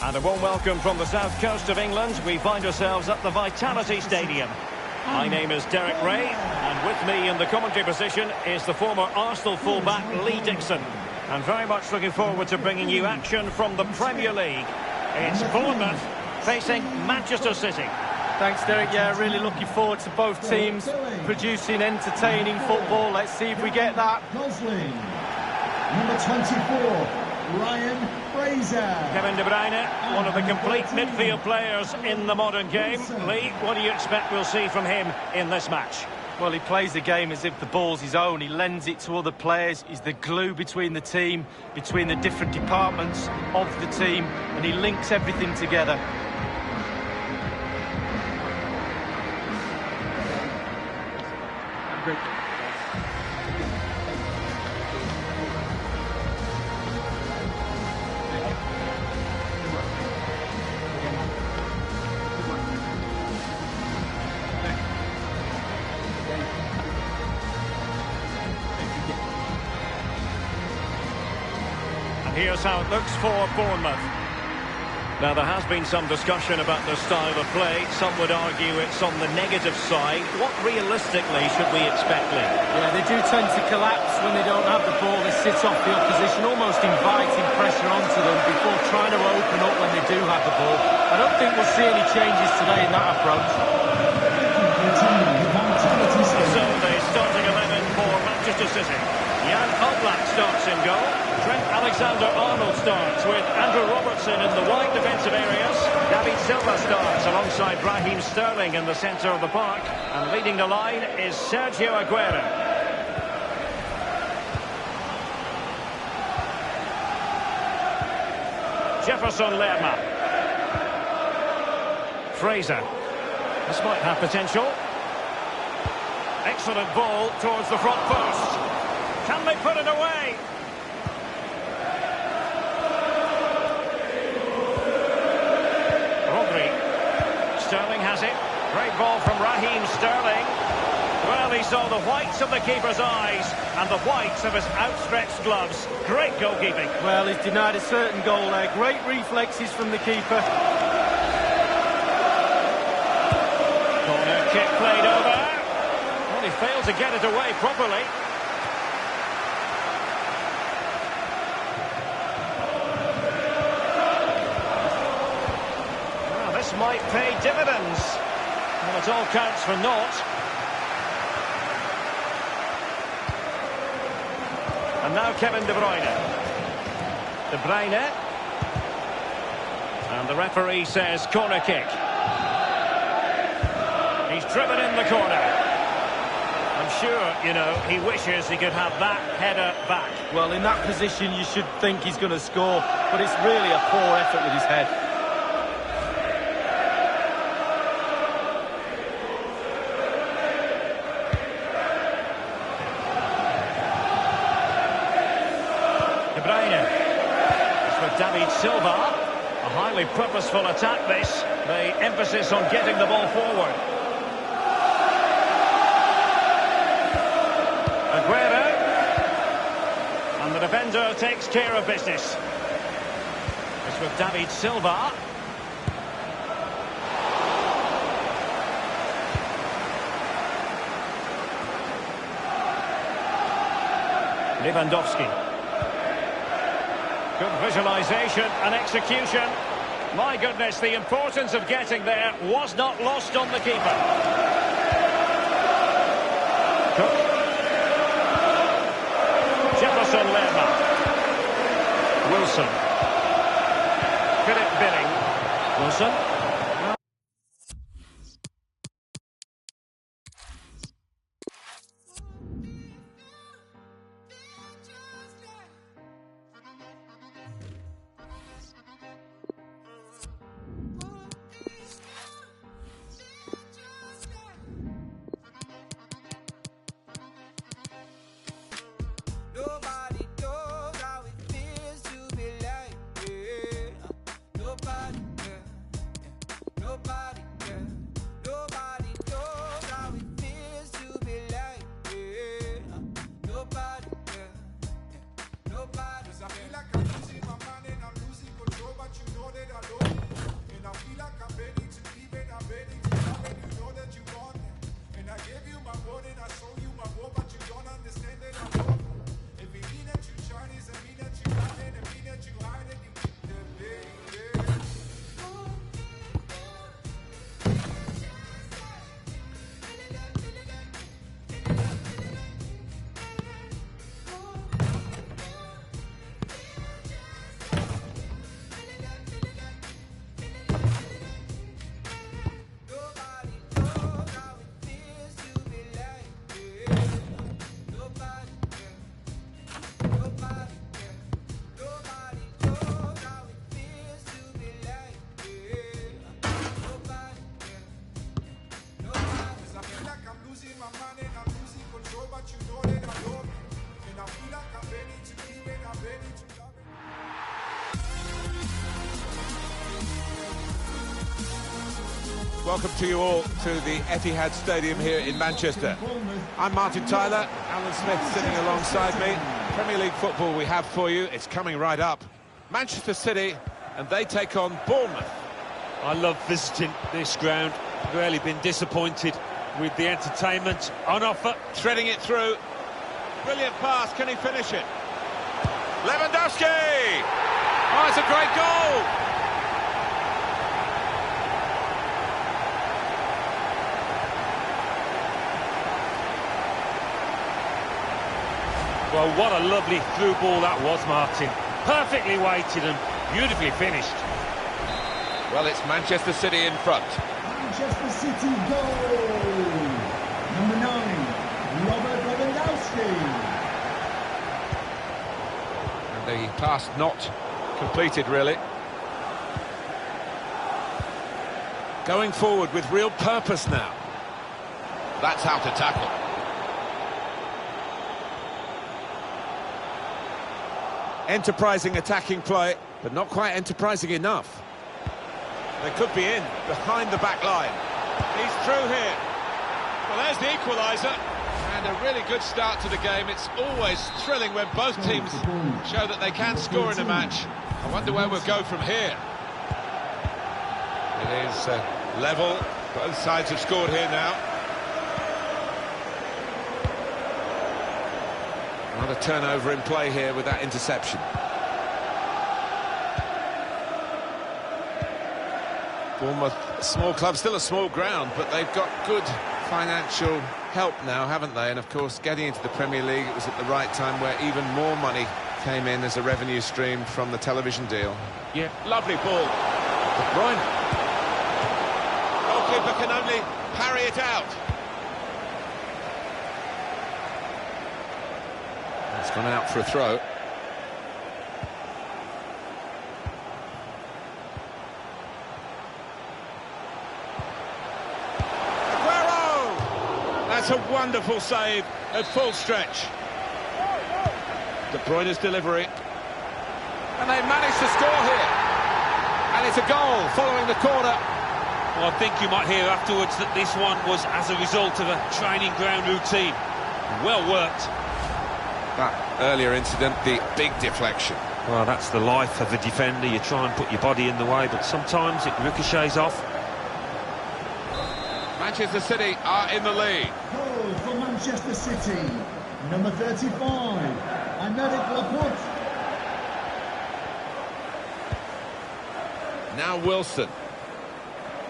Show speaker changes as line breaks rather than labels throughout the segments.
And a warm welcome from the south coast of England. We find ourselves at the Vitality Stadium. My name is Derek Ray, and with me in the commentary position is the former Arsenal fullback Lee Dixon. And very much looking forward to bringing you action from the Premier League. It's Bournemouth facing Manchester City.
Thanks, Derek. Yeah, really looking forward to both teams producing entertaining football. Let's see if we get that.
Number 24. Ryan Fraser.
Kevin De Bruyne, one of the complete midfield players in the modern game. Lee, what do you expect we'll see from him in this match?
Well, he plays the game as if the ball's his own. He lends it to other players. He's the glue between the team, between the different departments of the team, and he links everything together. Great.
Here's how it looks for Bournemouth. Now, there has been some discussion about their style of play. Some would argue it's on the negative side. What realistically should we expect, Lee?
Yeah, they do tend to collapse when they don't have the ball. They sit off the opposition, almost inviting pressure onto them before trying to open up when they do have the ball. I don't think we'll see any changes today in that approach.
So, the starting 11 for Manchester City. Jan Oblak starts in goal. Trent Alexander-Arnold starts with Andrew Robertson in the wide defensive areas. David Silva starts alongside Raheem Sterling in the centre of the park. And leading the line is Sergio Aguero. Jefferson Lerma. Fraser. This might have potential. Excellent ball towards the front post. Can they put it away? Sterling has it. Great ball from Raheem Sterling. Well, he saw the whites of the keeper's eyes and the whites of his outstretched gloves. Great goalkeeping.
Well, he's denied a certain goal there. Great reflexes from the keeper.
Corner kick played over. Well, he failed to get it away properly. Might pay dividends. Well, it all counts for naught. And now Kevin De Bruyne. De Bruyne. And the referee says corner kick. He's driven in the corner. I'm sure, you know, he wishes he could have that header back.
Well, in that position, you should think he's going to score, but it's really a poor effort with his head.
David Silva, a highly purposeful attack this, the emphasis on getting the ball forward. Aguero, and the defender takes care of business. It's with David Silva. Lewandowski. Good visualisation and execution. My goodness, the importance of getting there was not lost on the keeper. Cook. Jefferson Lerma. Wilson. Philip Billing. Wilson.
Nobody knows how it feels to be like, yeah. Nobody, yeah.
Welcome to you all to the Etihad Stadium here in Manchester. I'm Martin Tyler, Alan Smith sitting alongside me. Premier League football we have for you, it's coming right up. Manchester City, and they take on Bournemouth.
I love visiting this ground. Rarely been disappointed with the entertainment on offer.
Threading it through. Brilliant pass, can he finish it? Lewandowski! Oh, it's a great goal!
Well, what a lovely through ball that was, Martin. Perfectly weighted and beautifully finished.
Well, it's Manchester City in front.
Manchester City goal! Number 9, Robert Lewandowski.
And the pass not completed, really. Going forward with real purpose now. That's how to tackle. Enterprising attacking play, but not quite enterprising enough. They could be in, behind the back line. He's through here. Well, there's the equaliser. And a really good start to the game. It's always thrilling when both teams show that they can score in a match. I wonder where we'll go from here. It is level. Both sides have scored here now. Another turnover in play here with that interception. Bournemouth, a small club, still a small ground, but they've got good financial help now, haven't they? And of course, getting into the Premier League, it was at the right time where even more money came in as a revenue stream from the television deal.
Yeah.
Lovely ball. De Bruyne. Goalkeeper can only parry it out. It's gone out for a throw. Aguero! That's a wonderful save at full stretch. De Bruyne's delivery. And they managed to score here. And it's a goal following the corner.
Well, I think you might hear afterwards that this one was as a result of a training ground routine. Well worked.
That earlier incident, the big deflection.
Well, that's the life of a defender. You try and put your body in the way, but sometimes it ricochets off.
Manchester City are in the lead.
Goal for Manchester City. Number 35, Aymeric Laporte.
Now Wilson.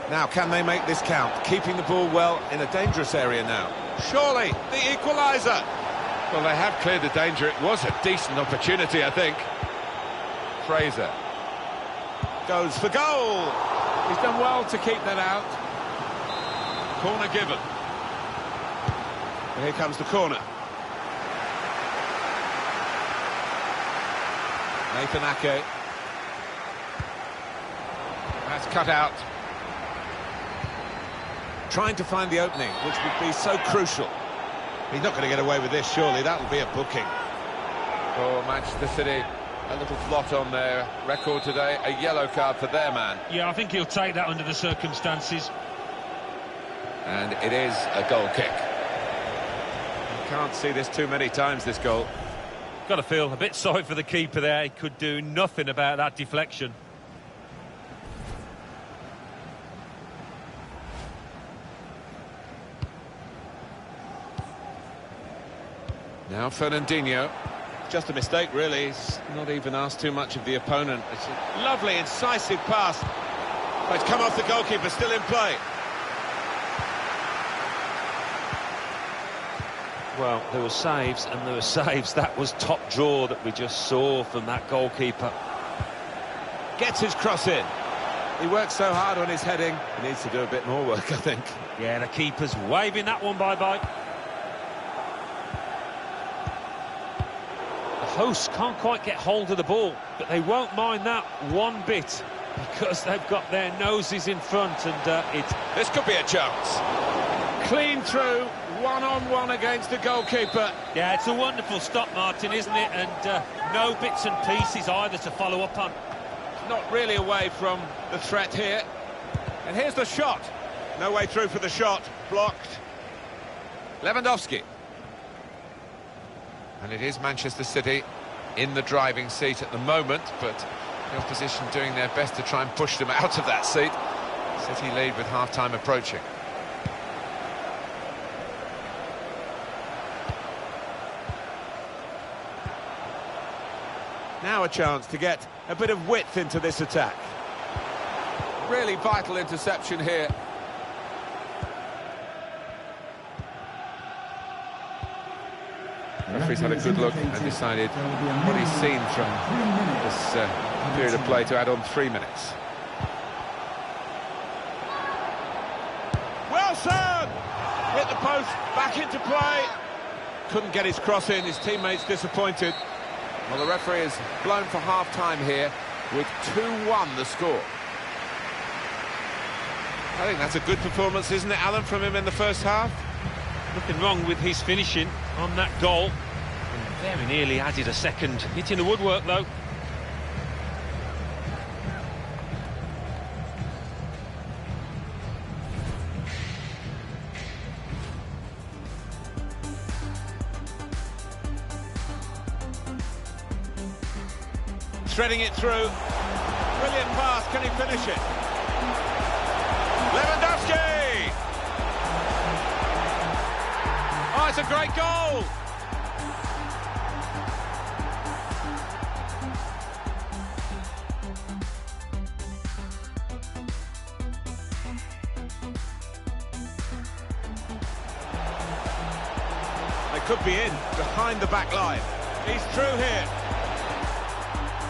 Now, can they make this count? Keeping the ball well in a dangerous area now. Surely, the equaliser. Well, they have cleared the danger. It was a decent opportunity, I think. Fraser goes for goal. He's done well to keep that out. Corner given. And here comes the corner. Nathan Ake. That's cut out. Trying to find the opening, which would be so crucial. He's not going to get away with this, surely. That'll be a booking. For Manchester City, a little blot on their record today. A yellow card for their man.
Yeah, I think he'll take that under the circumstances.
And it is a goal kick. You can't see this too many times, this goal.
Got to feel a bit sorry for the keeper there. He could do nothing about that deflection.
Now Fernandinho. Just a mistake, really. He's not even asked too much of the opponent. It's a lovely, incisive pass. But it's come off the goalkeeper, still in play.
Well, there were saves and there were saves. That was top draw that we just saw from that goalkeeper.
Gets his cross in. He works so hard on his heading. He needs to do a bit more work, I think.
Yeah, the keeper's waving that one bye-bye. The hosts can't quite get hold of the ball, but they won't mind that one bit because they've got their noses in front, and
This could be a chance. Clean through, one-on-one against the goalkeeper.
yeah, it's a wonderful stop, Martin, isn't it? And no bits and pieces either to follow up on.
Not really away from the threat here. And here's the shot. No way through for the shot. Blocked. Lewandowski. And it is Manchester City in the driving seat at the moment, but the opposition doing their best to try and push them out of that seat. City lead with half-time approaching. Now a chance to get a bit of width into this attack. Really vital interception here. The referee's had a good look and decided what he's seen from this period of play to add on 3 minutes. Wilson! Hit the post, back into play. Couldn't get his cross in, his teammates disappointed. Well, the referee is blown for half-time here with 2-1 the score. I think that's a good performance, isn't it, Alan, from him in the first half?
Nothing wrong with his finishing on that goal. And very nearly added a second. Hitting the woodwork, though.
Threading it through. Brilliant pass, can he finish it? Lewandowski! Oh, it's a great goal! They could be in, behind the back line. He's through here.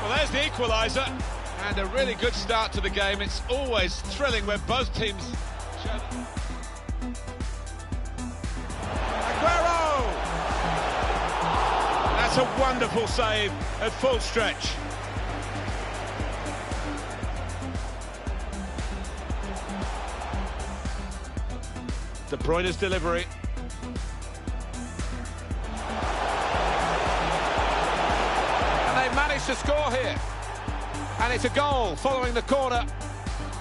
Well, there's the equaliser, and a really good start to the game. It's always thrilling when both teams show... Aguero! That's a wonderful save at full stretch. De Bruyne's delivery. Managed to score here, and it's a goal following the corner.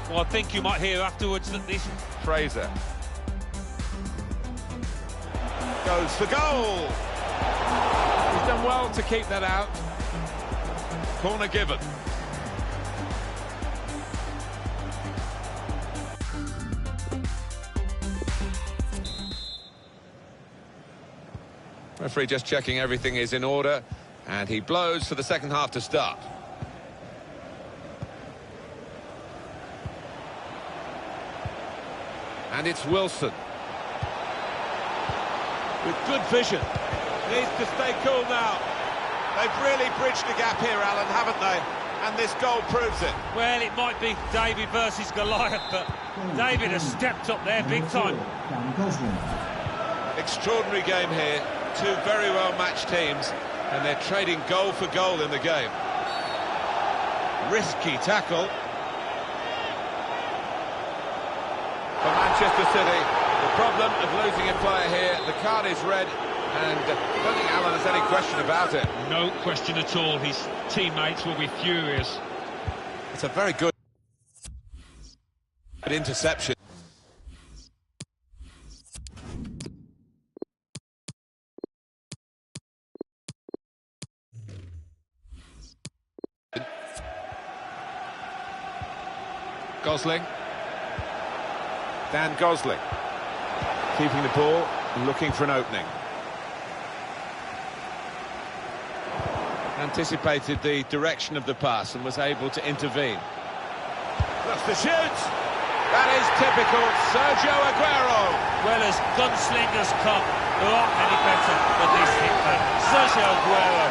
Well, I think you might hear afterwards that this...
Fraser goes for goal. He's done well to keep that out. Corner given. Referee just checking everything is in order. And he blows for the second half to start. And it's Wilson. With good vision. Needs to stay cool now. They've really bridged the gap here, Alan, haven't they? And this goal proves it.
Well, it might be David versus Goliath, but David has stepped up there big time.
Extraordinary game here. Two very well-matched teams. And they're trading goal for goal in the game. Risky tackle. For Manchester City, the problem of losing a player here, the card is red, and I don't think Alan has any question about it.
No question at all. His teammates will be furious.
It's a very good interception. Gosling. Dan Gosling. Keeping the ball, looking for an opening. Anticipated the direction of the pass and was able to intervene. Looks to shoot! That is typical Sergio Aguero.
Well, as gunslingers come, there aren't any better than this hitman. Sergio Aguero,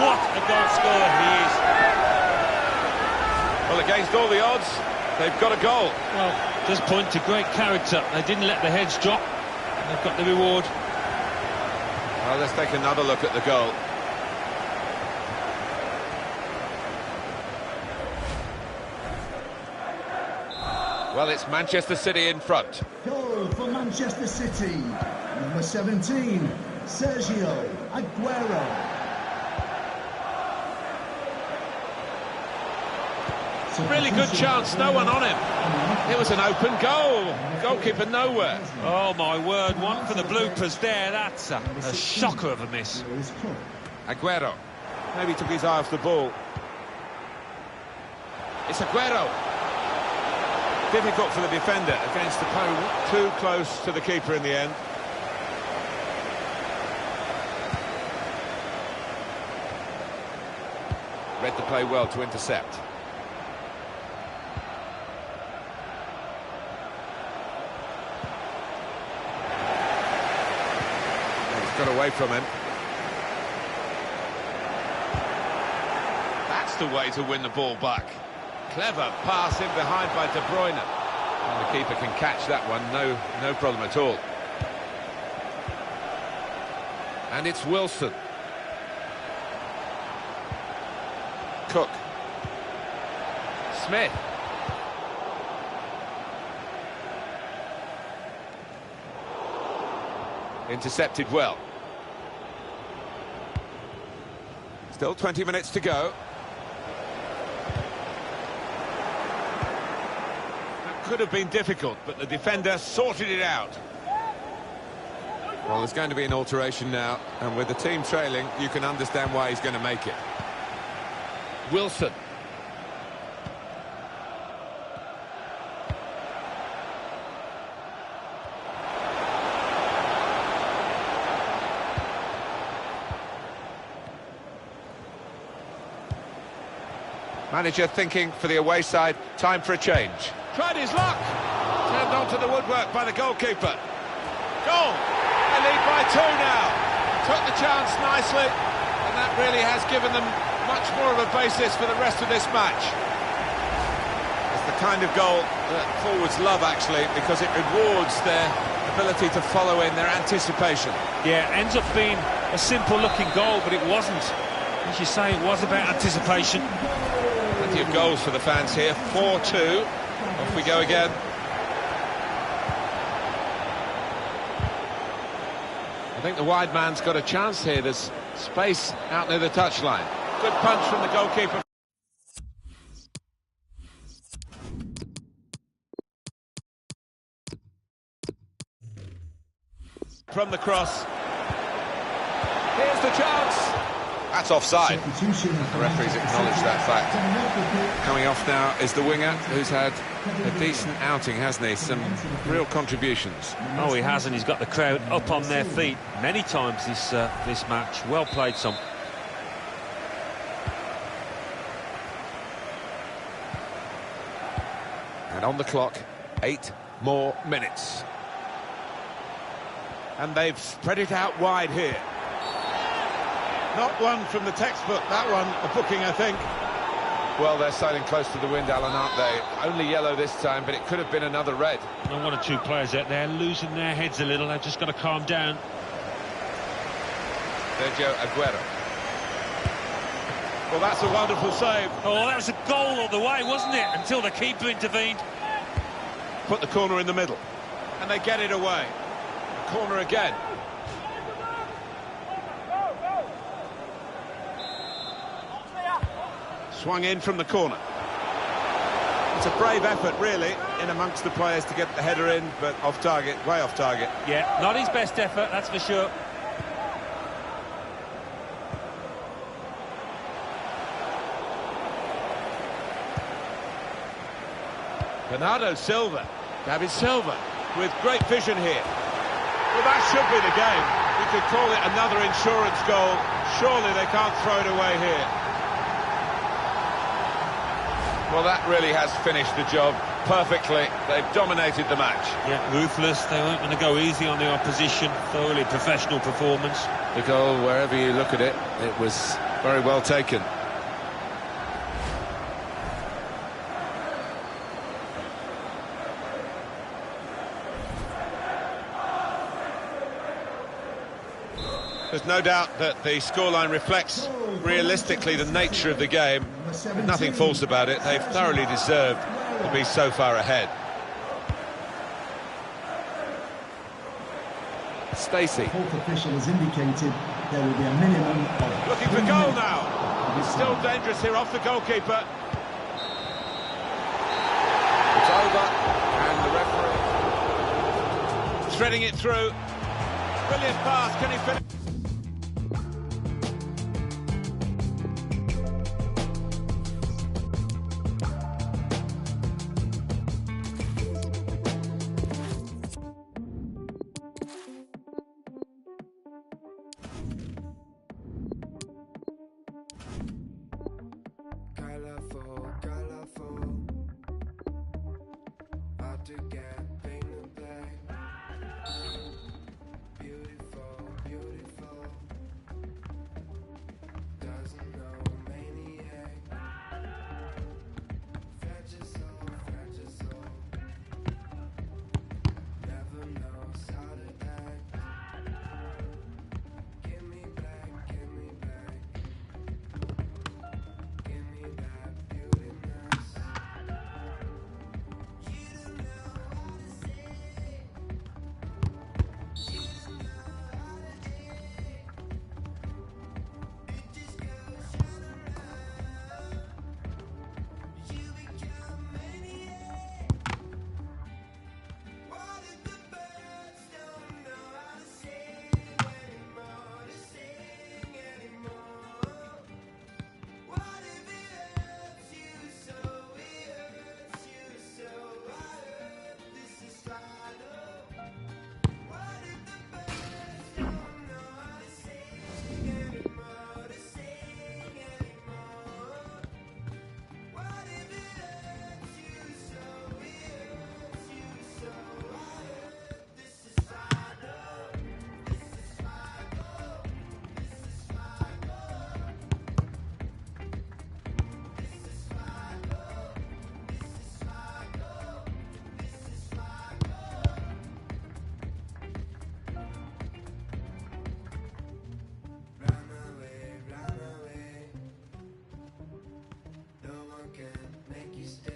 what a goal scorer he is.
Well, against all the odds, they've got a goal.
Well, just point to great character. They didn't let the heads drop. They've got the reward.
Well, let's take another look at the goal. Well, it's Manchester City in front.
Goal for Manchester City. Number 17, Sergio Aguero.
Really good chance, no one on him. It was an open goal. Goalkeeper nowhere.
Oh, my word, one for the bloopers there. That's a shocker of a miss.
Aguero. Maybe took his eye off the ball. It's Aguero. Difficult for the defender against the opponent. Too close to the keeper in the end. Read the play well to intercept. He's got away from him. That's the way to win the ball back. Clever pass in behind by De Bruyne. And the keeper can catch that one, no problem at all. And it's Wilson. Cook. Smith. Intercepted well. Still 20 minutes to go. Could have been difficult, but the defender sorted it out. Well, there's going to be an alteration now, and with the team trailing, you can understand why he's going to make it. Wilson. Manager thinking for the away side, time for a change. Tried his luck. Turned onto the woodwork by the goalkeeper. Goal! They lead by 2 now. Took the chance nicely, and that really has given them much more of a basis for the rest of this match. It's the kind of goal that forwards love, actually, because it rewards their ability to follow in, their anticipation.
Yeah, ends up being a simple-looking goal, but it wasn't. As you say, it was about anticipation.
Plenty of goals for the fans here. 4-2. Off we go again. I think the wide man's got a chance here. There's space out near the touchline. Good punch from the goalkeeper. From the cross. Here's the chance. That's offside. The referees acknowledge that fact. Coming off now is the winger, who's had a decent outing, hasn't he? Some real contributions.
Oh, he has, and he's got the crowd up on their feet many times this match. Well played, son.
And on the clock, 8 more minutes. And they've spread it out wide here. Not one from the textbook, that one, a booking, I think. Well, they're sailing close to the wind, Alan, aren't they? Only yellow this time, but it could have been another red.
And one or two players out there losing their heads a little. They've just got to calm down.
Sergio Aguero. Well, that's a wonderful save.
Oh, that was a goal all the way, wasn't it? Until the keeper intervened.
Put the corner in the middle. And they get it away. Corner again. Swung in from the corner. It's a brave effort, really, in amongst the players to get the header in, but off target, way off target.
Yeah, not his best effort, that's for sure.
Bernardo Silva, David Silva, with great vision here. Well, that should be the game. We could call it another insurance goal. Surely they can't throw it away here. Well, that really has finished the job perfectly. They've dominated the match.
Yeah, ruthless. They weren't going to go easy on the opposition. Thoroughly professional performance.
The goal, wherever you look at it, it was very well taken. There's no doubt that the scoreline reflects realistically the nature of the game. There's nothing false about it. They've thoroughly deserved to be so far ahead. Stacey.
Fourth official has indicated there will be a minimum of...
Looking for goal now. It's still dangerous here off the goalkeeper. It's over. threading it through. Brilliant pass, can he finish?
Colorful, colorful. Hard to get paint and play. Beautiful, beautiful. Doesn't know maniac. Fragile soul, fragile soul. Never knows how to act. Give me back, give me back. Give me that beautiness. You don't know how to say. You don't know how to act. It just goes round and round. You become maniac. What if the birds don't know how to sing anymore? To sing anymore. What if it hurts you so? It hurts you so. I heard this is final. What if the birds don't know how to sing anymore? To sing anymore. What if it hurts you so? It hurts you so. I heard this is final. This is final. This is final. This is final. This is final. This is final. Run away, run away. No one can make you stay.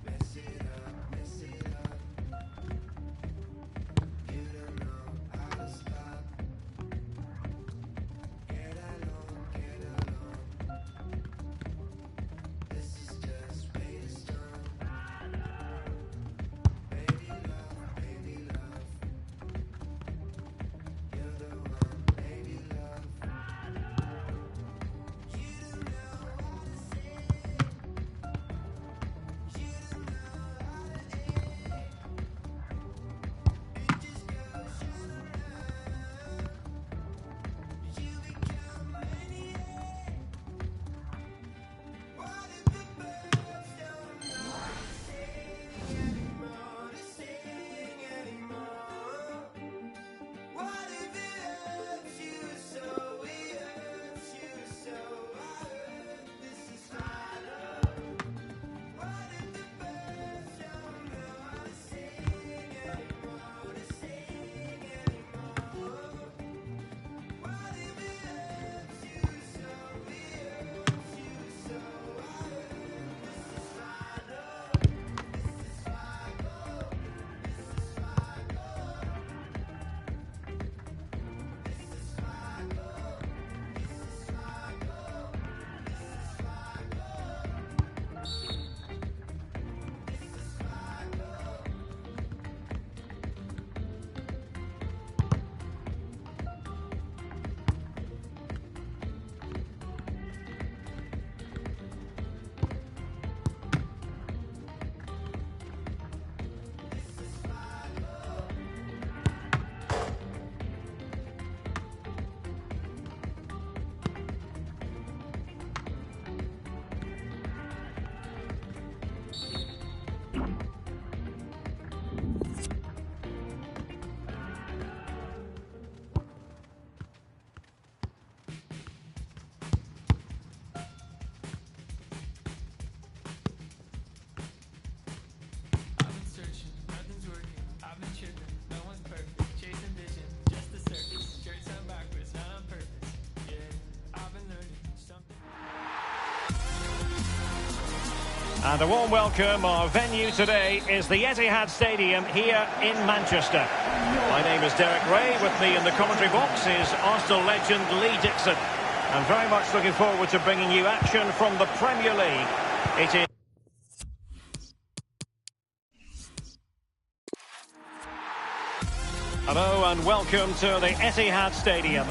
Mess it up, mess it up. You don't know how to stop. Get along, get along. This is just way to start. Baby love, baby love. You're the one, baby love. You don't know how to say. You don't know how to act. It just goes round and round. You become maniac. What if the birds don't know how to sing anymore? To sing anymore. What if it hurts you so? It hurts you so. I heard this is final. What if the birds don't know how to sing anymore? To sing anymore. What if it hurts you so? It hurts you so. I heard this is final. This is final. This is final. This is final. This is final. This is final.
I've been searching, nothing's working. I've been tripping, no one's perfect. Chasing vision, just the surface. Shirts on backwards, not on purpose. Yeah, I've been learning something.
And a warm welcome. Our venue today is the Etihad Stadium here in Manchester. My name is Derek Ray. With me in the commentary box is Arsenal legend Lee Dixon. I'm very much looking forward to bringing you action from the Premier League. It is Hello and welcome to the Etihad Stadium.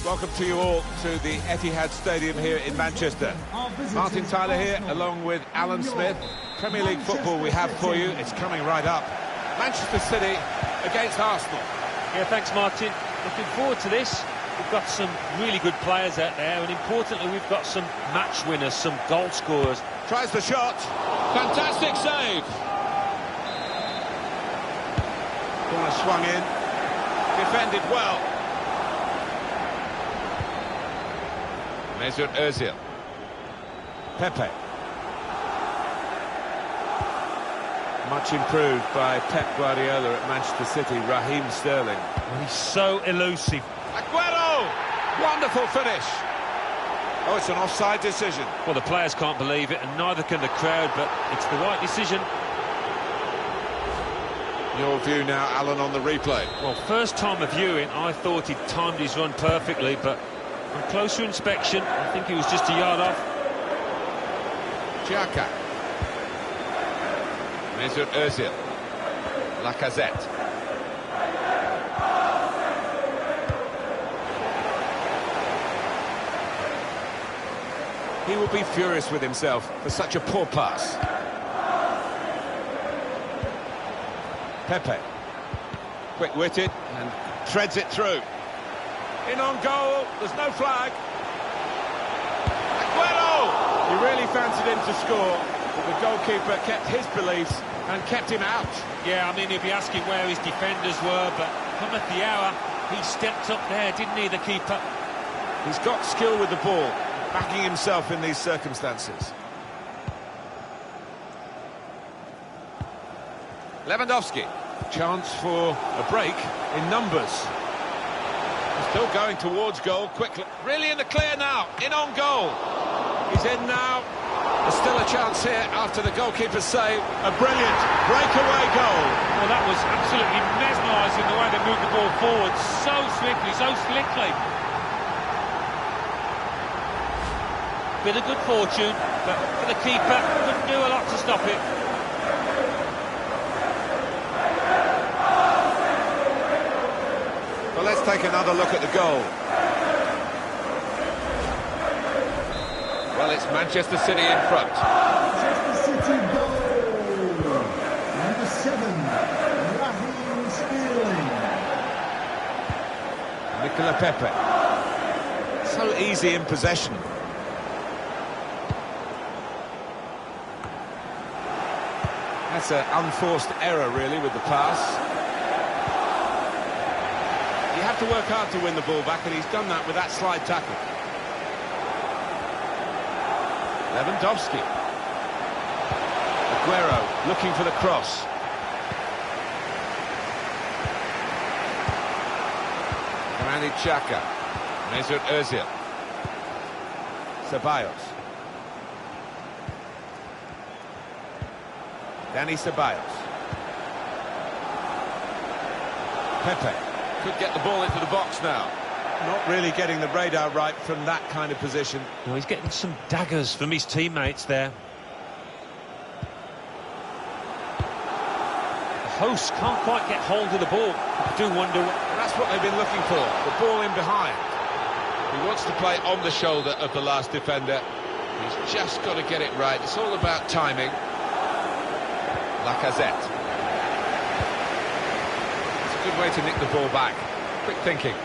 Welcome to you all to the Etihad Stadium here in Manchester. Martin Tyler here, along with Alan Smith. Premier League football we have for you. It's coming right up. Manchester City against Arsenal.
Yeah, thanks, Martin. Looking forward to this. We've got some really good players out there, and importantly, we've got some match winners, some goal scorers.
Tries the shot. Fantastic save. Corner swung in. Defended well. Mesut Ozil. Pepe. Much improved by Pep Guardiola at Manchester City. Raheem Sterling.
He's so elusive.
Aguero! Wonderful finish. Oh, it's an offside decision.
Well, the players can't believe it, and neither can the crowd, but it's the right decision.
Your view now, Alan, on the replay.
Well, first time of viewing, I thought he'd timed his run perfectly, but on closer inspection, I think he was just a yard off.
Xhaka. Mesut Ozil. Lacazette. He will be furious with himself for such a poor pass. Pepe. Quick-witted and threads it through. In on goal, there's no flag. Aguero! He really fancied him to score, but the goalkeeper kept his beliefs and kept him out.
Yeah, I mean, he'd be asking where his defenders were, but cometh the hour, he stepped up there, didn't he, the keeper?
He's got skill with the ball, backing himself in these circumstances. Lewandowski. Chance for a break in numbers. Still going towards goal quickly. Really in the clear now. In on goal. He's in now. There's still a chance here after the goalkeeper's save. A brilliant breakaway goal.
Well, that was absolutely mesmerising the way they moved the ball forward. So swiftly, so slickly. Bit of good fortune, but for the keeper, couldn't do a lot to stop it.
Well, let's take another look at the goal. Well, it's Manchester City in front.
Manchester City goal.
Nicola Pepe. So easy in possession. That's an unforced error, really, with the pass. You have to work hard to win the ball back, and he's done that with that slide tackle. Lewandowski. Aguero looking for the cross. Granit Xhaka. Mesut Ozil. Ceballos. Dani Ceballos. Pepe could get the ball into the box now. Not really getting the radar right from that kind of position.
No, he's getting some daggers from his teammates there. The hosts can't quite get hold of the ball. I do wonder what...
That's what they've been looking for, the ball in behind. He wants to play on the shoulder of the last defender. He's just got to get it right. It's all about timing. Lacazette. It's a good way to nick the ball back. Quick thinking.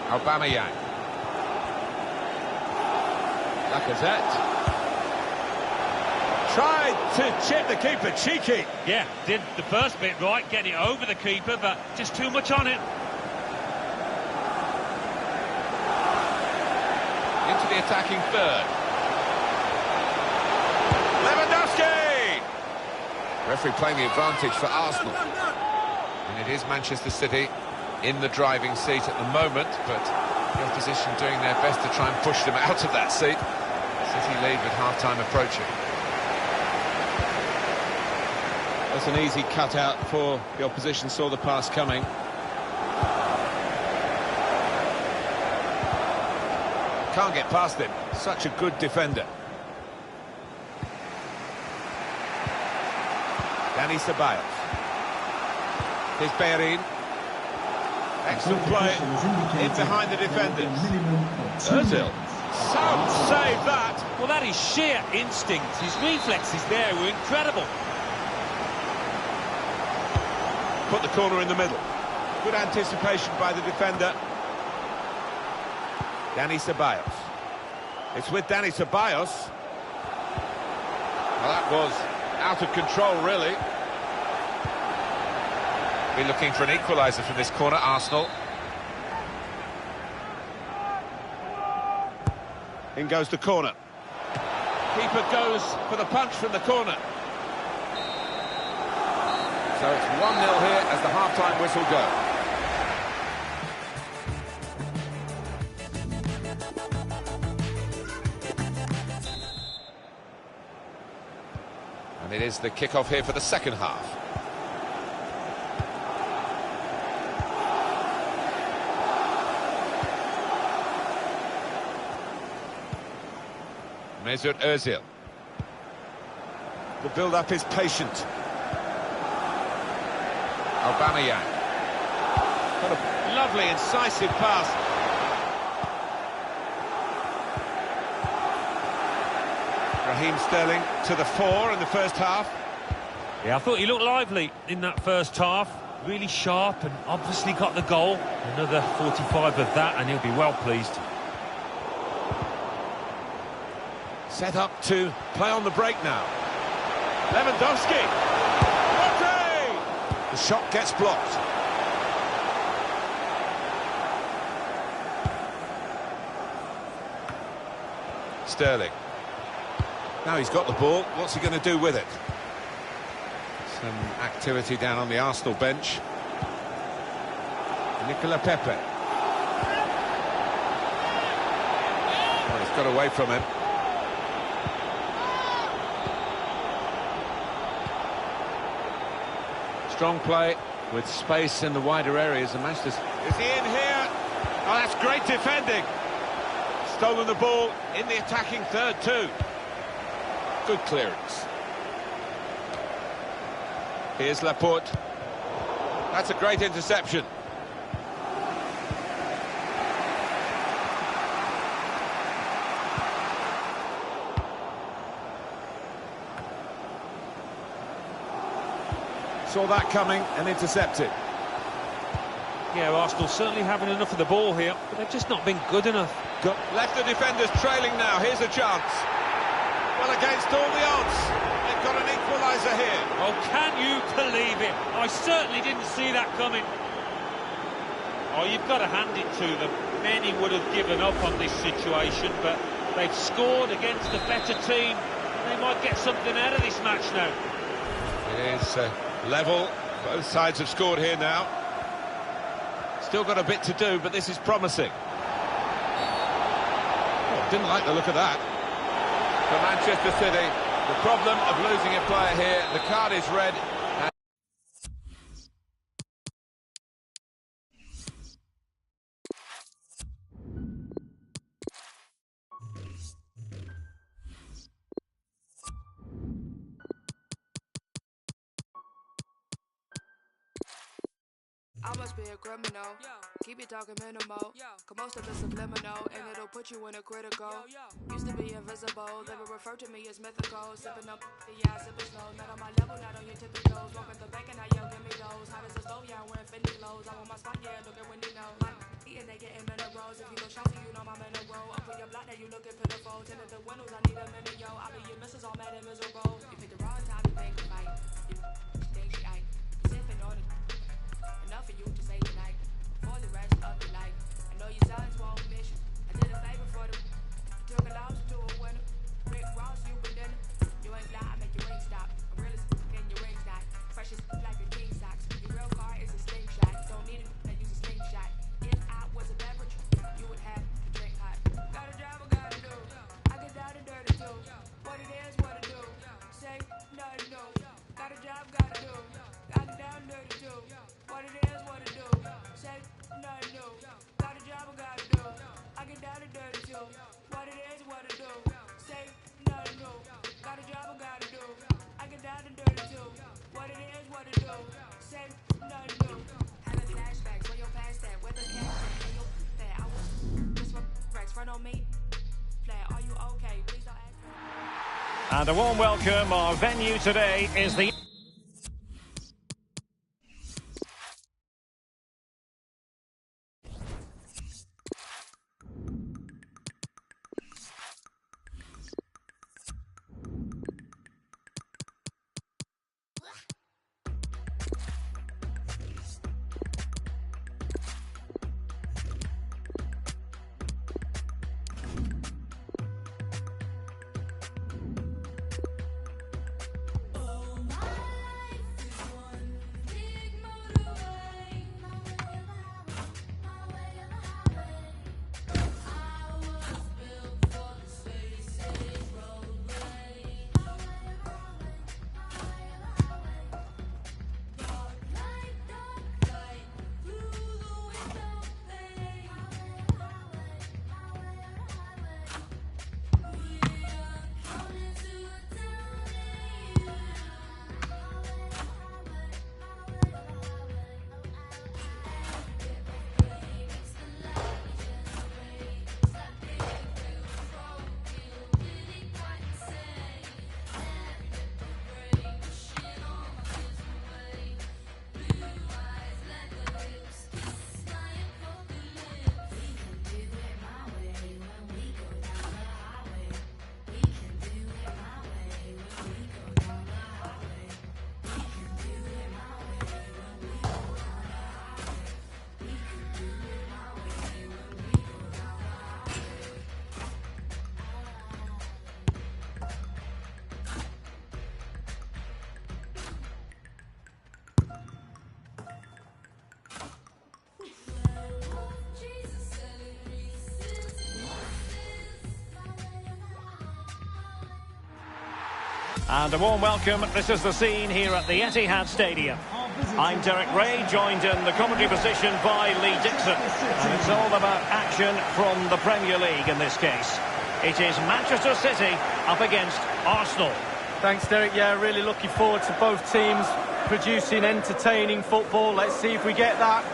Aubameyang. Lacazette. Tried to chip the keeper, cheeky.
Yeah, did the first bit right, getting it over the keeper, but just too much on it.
Into the attacking third. Lewandowski! Referee playing the advantage for Arsenal. And it is Manchester City in the driving seat at the moment, but the opposition doing their best to try and push them out of that seat. City lead with half-time approaching. That's an easy cutout for the opposition, saw the pass coming. Can't get past him, such a good defender. Dani Ceballos. Here's Bellerin. Excellent play in behind the defenders. Ozil. Save that.
Well, that is sheer instinct. His reflexes there were incredible.
Put the corner in the middle. Good anticipation by the defender. Dani Ceballos. It's with Dani Ceballos. Well, that was out of control, really. Be looking for an equaliser from this corner, Arsenal. In goes the corner. Keeper goes for the punch from the corner. So it's 1-0 here as the half-time whistle goes. And it is the kick-off here for the second half. Mesut Ozil. The build-up is patient. Aubameyang. What a lovely, incisive pass. Raheem Sterling to the fore in the first half.
Yeah, I thought he looked lively in that first half. Really sharp and obviously got the goal. Another 45 of that and he'll be well pleased.
Set up to play on the break now. Lewandowski. The shot gets blocked. Sterling. Now he's got the ball. What's he going to do with it? Some activity down on the Arsenal bench. Nicola Pepe. Well, he's got away from him. Strong play with space in the wider areas. And Manchester... Is he in here? Oh, that's great defending. Stolen the ball in the attacking third too. Good clearance. Here's Laporte. That's a great interception. Saw that coming and intercepted.
Yeah, Arsenal certainly having enough of the ball here, but they've just not been good enough.
Left the defenders trailing now. Here's a chance. Well, against all the odds, they've got an equaliser here.
Oh, can you believe it? I certainly didn't see that coming. Oh, you've got to hand it to them. Many would have given up on this situation, but they've scored against the better team, and they might get something out of this match now.
It is level. Both sides have scored here now. Still got a bit to do, but this is promising. Oh, didn't like the look of that. For Manchester City, the problem of losing a player here, the card is red.
I must be a criminal. Keep it talking minimal. Cause most of it's subliminal, and it'll put you in a critical. Used to be invisible, they would refer to me as mythical. Sipping up, yeah, sipping slow. Not on my level, not on your typicals. Walking the bank and I yell, give me those. Hot as a stove, yeah, I'm wearing Fendi clothes. I'm on my spot, yeah, look at when you know. Eating, they getting minerals. If you go shopping, you know my mineral. Up in your block, now you looking pitiful. Tinted the windows, I need a minute, yo. I be your missus all mad and miserable. You picked the wrong time to think fight. You think she ain't sipping on it. Enough for you to say tonight, for the rest of your life. I know your sons won't miss you. I did a favor for them. You took a loss to a winner. Rick Ross, you been dinner. You ain't fly, I make your ring stop. I'm real as can your ring's not. Fresh as like a king socks. Your real car is a slingshot. Don't need it, I use a slingshot. If I was a beverage, you would have to drink hot. Got a job, I gotta do. I get down and dirty too. What it is, what it do. Say nothing new. Got a job, gotta do. Got it down dirty too. What it is, what it do. Say nothing new. Got a job, I gotta do. I get down and dirty too. What it is, what it do. Say nothing new. Got a job, I gotta do. I get down and dirty too. What it is, what it do. Say nothing new. Having flashbacks when you're past that. Where the cash at? When you're fat. I was just for racks. Front on me. Flat. Are you okay? Please don't ask me.
And a warm welcome. Our venue today is the... And a warm welcome. This is the scene here at the Etihad Stadium. I'm Derek Ray, joined in the commentary position by Lee Dixon. And it's all about action from the Premier League in this case. It is Manchester City up against Arsenal.
Thanks, Derek. Yeah, really looking forward to both teams producing entertaining football. Let's see if we get that.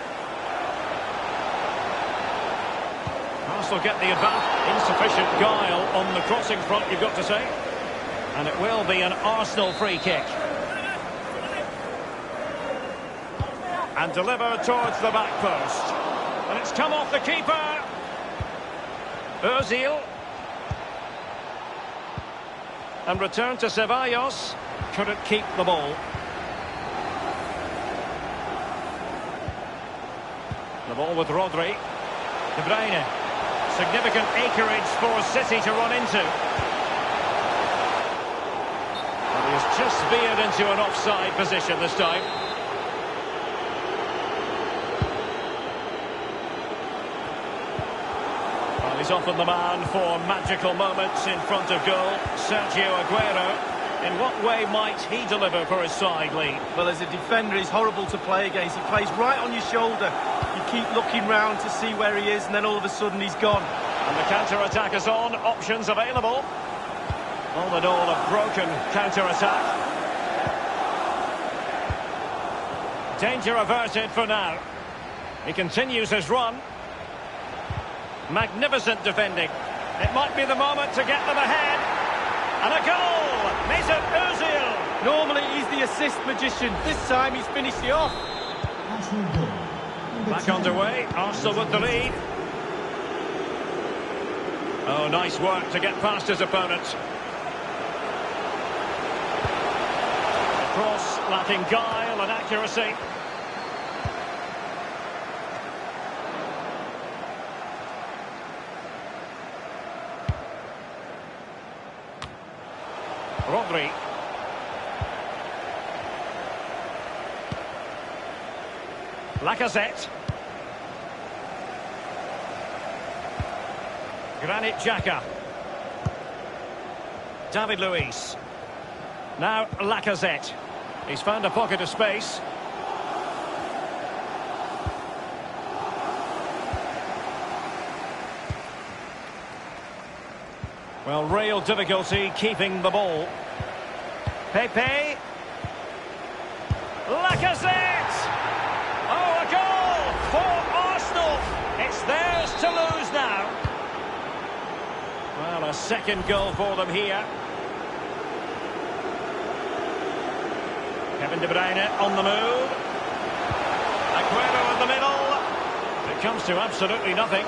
Arsenal get the advantage. Insufficient guile on the crossing front, you've got to say. And it will be an Arsenal free kick. And deliver towards the back post. And it's come off the keeper. Ozil. And return to Ceballos. Couldn't keep the ball. The ball with Rodri. De Bruyne. Significant acreage for City to run into. And he has just veered into an offside position this time. Well, he's often the man for magical moments in front of goal. Sergio Aguero. In what way might he deliver for his side, Lee?
Well, as a defender, he's horrible to play against. He plays right on your shoulder. You keep looking round to see where he is, and then all of a sudden he's gone.
And the counter-attack is on. Options available. All in all, a broken counter-attack. Danger averted for now. He continues his run. Magnificent defending. It might be the moment to get them ahead. And a goal! Mesut Ozil!
Normally he's the assist magician. This time he's finished it off.
Arsenal goal.
Back underway. Arsenal with the lead. Oh, nice work to get past his opponent. Cross lacking guile and accuracy. Rodri. Lacazette. Granit Xhaka. David Luiz. Now Lacazette. He's found a pocket of space. Well, real difficulty keeping the ball. Pepe. Lacazette! Oh, a goal for Arsenal! It's theirs to lose now. Well, a second goal for them here. Kevin De Bruyne on the move. Aguero in the middle. It comes to absolutely nothing.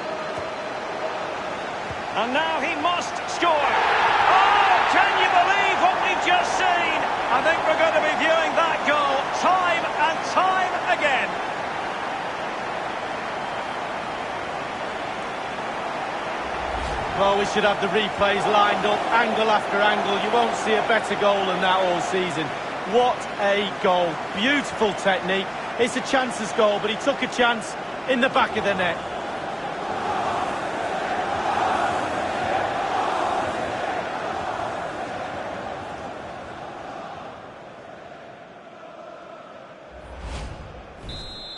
And now he must score. Oh, can you believe what we've just seen? I think we're going to be viewing that goal time and time again.
Well, we should have the replays lined up, angle after angle. You won't see a better goal than that all season. What a goal. Beautiful technique. It's a chanceless goal, but he took a chance in the back of the net.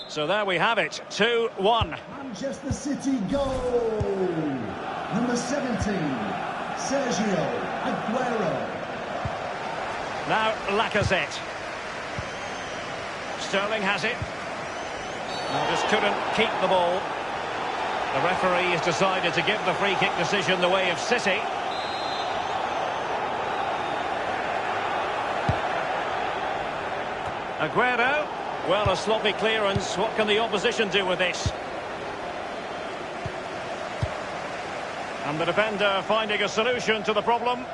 So there we have it, 2-1.
Manchester City goal. Number 17, Sergio Aguero.
Now Lacazette. Sterling has it. Now just couldn't keep the ball. The referee has decided to give the free kick decision the way of City. Aguero. Well, a sloppy clearance. What can the opposition do with this? And the defender finding a solution to the problem.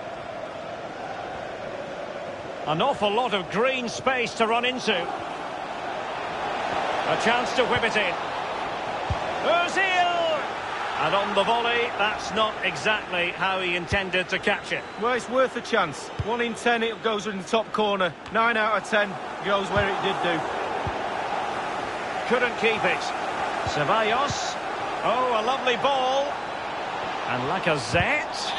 An awful lot of green space to run into. A chance to whip it in. Ozil! And on the volley, that's not exactly how he intended to catch it.
Well, it's worth a chance. 1 in 10, it goes in the top corner. 9 out of 10 goes where it did do.
Couldn't keep it. Ceballos. Oh, a lovely ball. And Lacazette.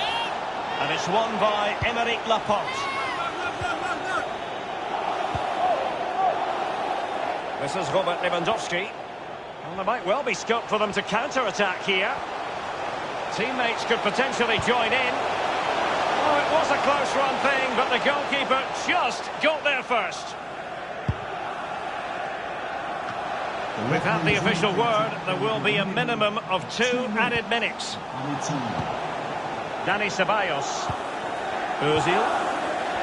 And it's won by Aymeric Laporte. This is Robert Lewandowski. Well, there might well be scope for them to counter-attack here. Teammates could potentially join in. Oh, it was a close-run thing, but the goalkeeper just got there first. We've had the official word. There will be a minimum of 2 added minutes. Dani Ceballos. Ozil.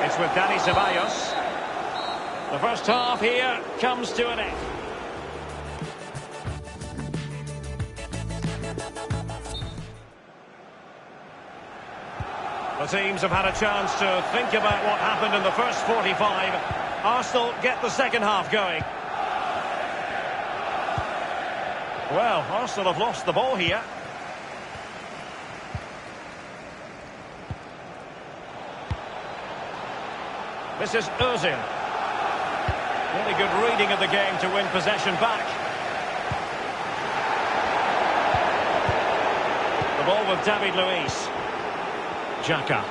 It's with Dani Ceballos. The first half here comes to an end. The teams have had a chance to think about what happened in the first 45. Arsenal get the second half going. Well, Arsenal have lost the ball here. This is Ozil. Really good reading of the game to win possession back. The ball with David Luiz. Xhaka.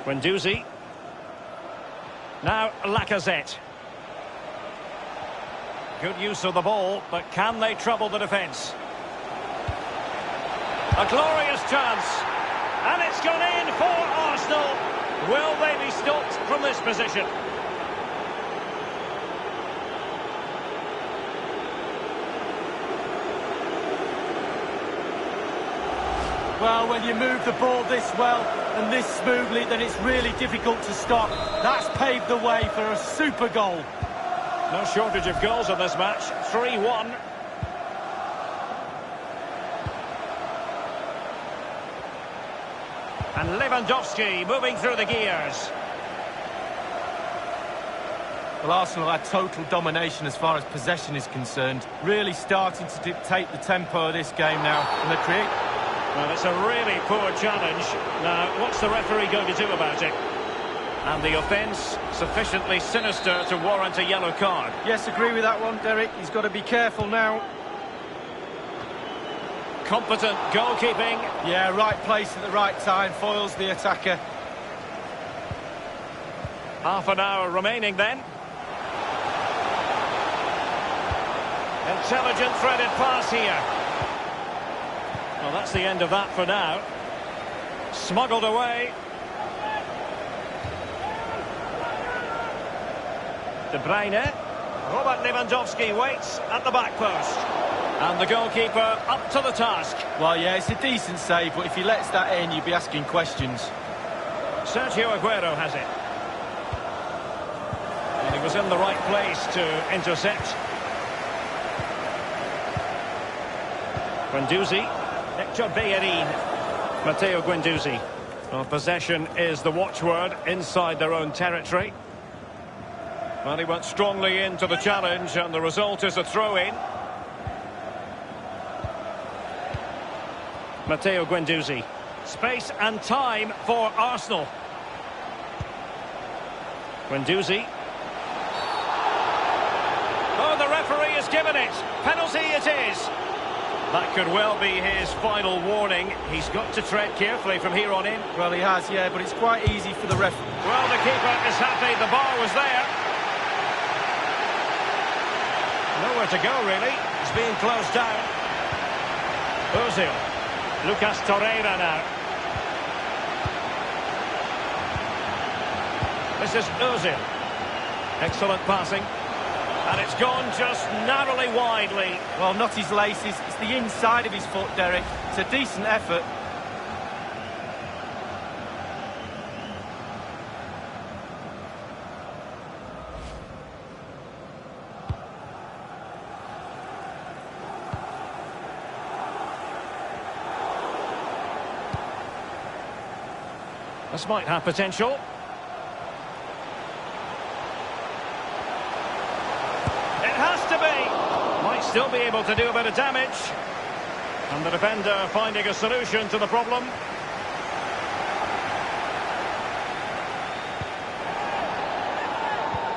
Guendouzi. Now Lacazette. Good use of the ball, but can they trouble the defence? A glorious chance. And it's gone in for Arsenal. Will they be stopped from this position?
Well, when you move the ball this well and this smoothly, then it's really difficult to stop. That's paved the way for a super goal.
No shortage of goals in this match. 3-1. And Lewandowski moving through the gears.
Well, Arsenal had total domination as far as possession is concerned. Really starting to dictate the tempo of this game now. And they create...
Well, it's a really poor challenge. Now, what's the referee going to do about it? And the offence sufficiently sinister to warrant a yellow card.
Yes, agree with that one, Derek. He's got to be careful now.
Competent goalkeeping.
Yeah, right place at the right time. Foils the attacker.
Half an hour remaining then. Intelligent threaded pass here. Well, that's the end of that for now. Smuggled away. De Bruyne. Robert Lewandowski waits at the back post. And the goalkeeper up to the task.
Well, yeah, it's a decent save, but if he lets that in, you'd be asking questions.
Sergio Aguero has it. And he was in the right place to intercept. Guendouzi. Hector Bellerin. Matteo Guendouzi. Well, possession is the watchword inside their own territory. Well, he went strongly into the challenge, and the result is a throw-in. Matteo Guendouzi. Space and time for Arsenal. Guendouzi. Oh, the referee has given it. Penalty it is. That could well be his final warning. He's got to tread carefully from here on in.
Well, he has, yeah, but it's quite easy for the ref.
Well, the keeper is happy. The bar was there. Nowhere to go, really. It's being closed down. Ozil. Lucas Torreira now. This is Ozil. Excellent passing. And it's gone just narrowly widely.
Well, not his laces. It's the inside of his foot, Derek. It's a decent effort.
This might have potential. It has to be. Might still be able to do a bit of damage. And the defender finding a solution to the problem.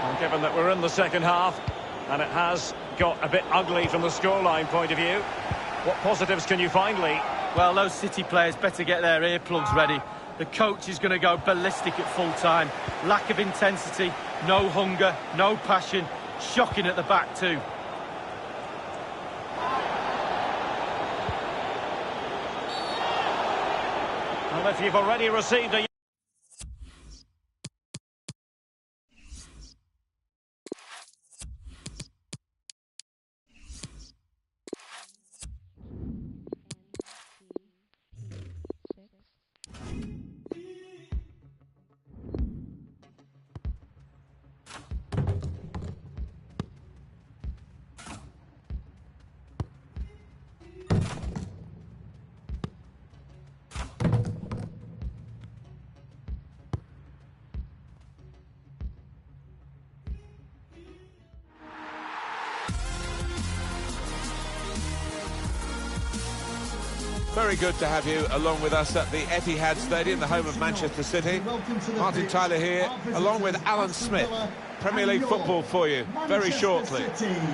And given that we're in the second half, and it has got a bit ugly from the scoreline point of view, what positives can you find, Lee?
Well, those City players better get their earplugs ready. The coach is going to go ballistic at full time. Lack of intensity, no hunger, no passion. Shocking at the back too.
Well, if you've already received a...
Very good to have you along with us at the Etihad Stadium, the home of Manchester City. Martin Tyler here, along with Alan Smith. Premier League football for you very shortly.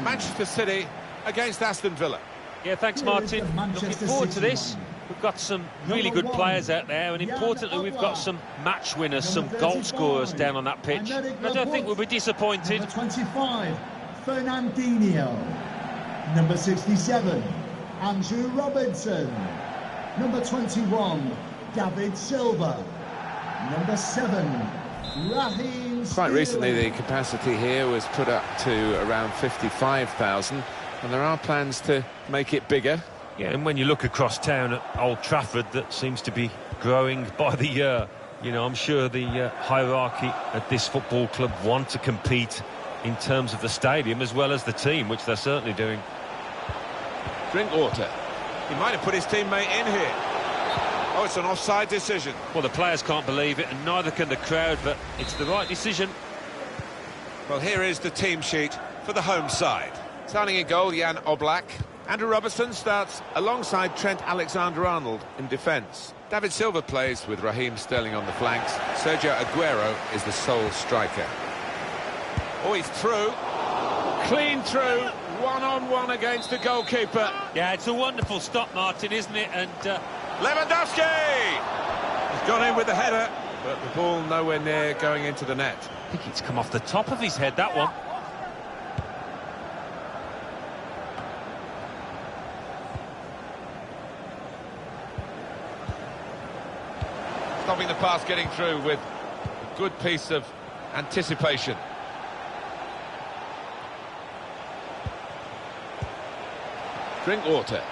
Manchester City against Aston Villa.
Yeah, thanks, Martin. Looking forward to this. We've got some really good players out there, and importantly, we've got some match winners, some goal scorers down on that pitch. I don't think we'll be disappointed.
Number 25, Fernandinho. Number 67, Andrew Robertson. Number 21, David Silva. Number 7, Raheem
Quite recently,
Sterling.
the capacity here was put up to around 55,000, and there are plans to make it bigger.
Yeah, and when you look across town at Old Trafford, that seems to be growing by the year. You know, I'm sure the hierarchy at this football club want to compete in terms of the stadium as well as the team, which they're certainly doing.
Drinkwater. He might have put his teammate in here. Oh, it's an offside decision.
Well, the players can't believe it, and neither can the crowd, but it's the right decision.
Well, here is the team sheet for the home side. Starting in goal, Jan Oblak. Andrew Robertson starts alongside Trent Alexander-Arnold in defence. David Silva plays with Raheem Sterling on the flanks. Sergio Aguero is the sole striker. Oh, he's through. Clean through. One-on-one against the goalkeeper.
Yeah, it's a wonderful stop, Martin, isn't it? And
Lewandowski! He's gone in with the header, but the ball nowhere near going into the net.
I think it's come off the top of his head, that one.
Stopping the pass getting through with a good piece of anticipation. Drinkwater.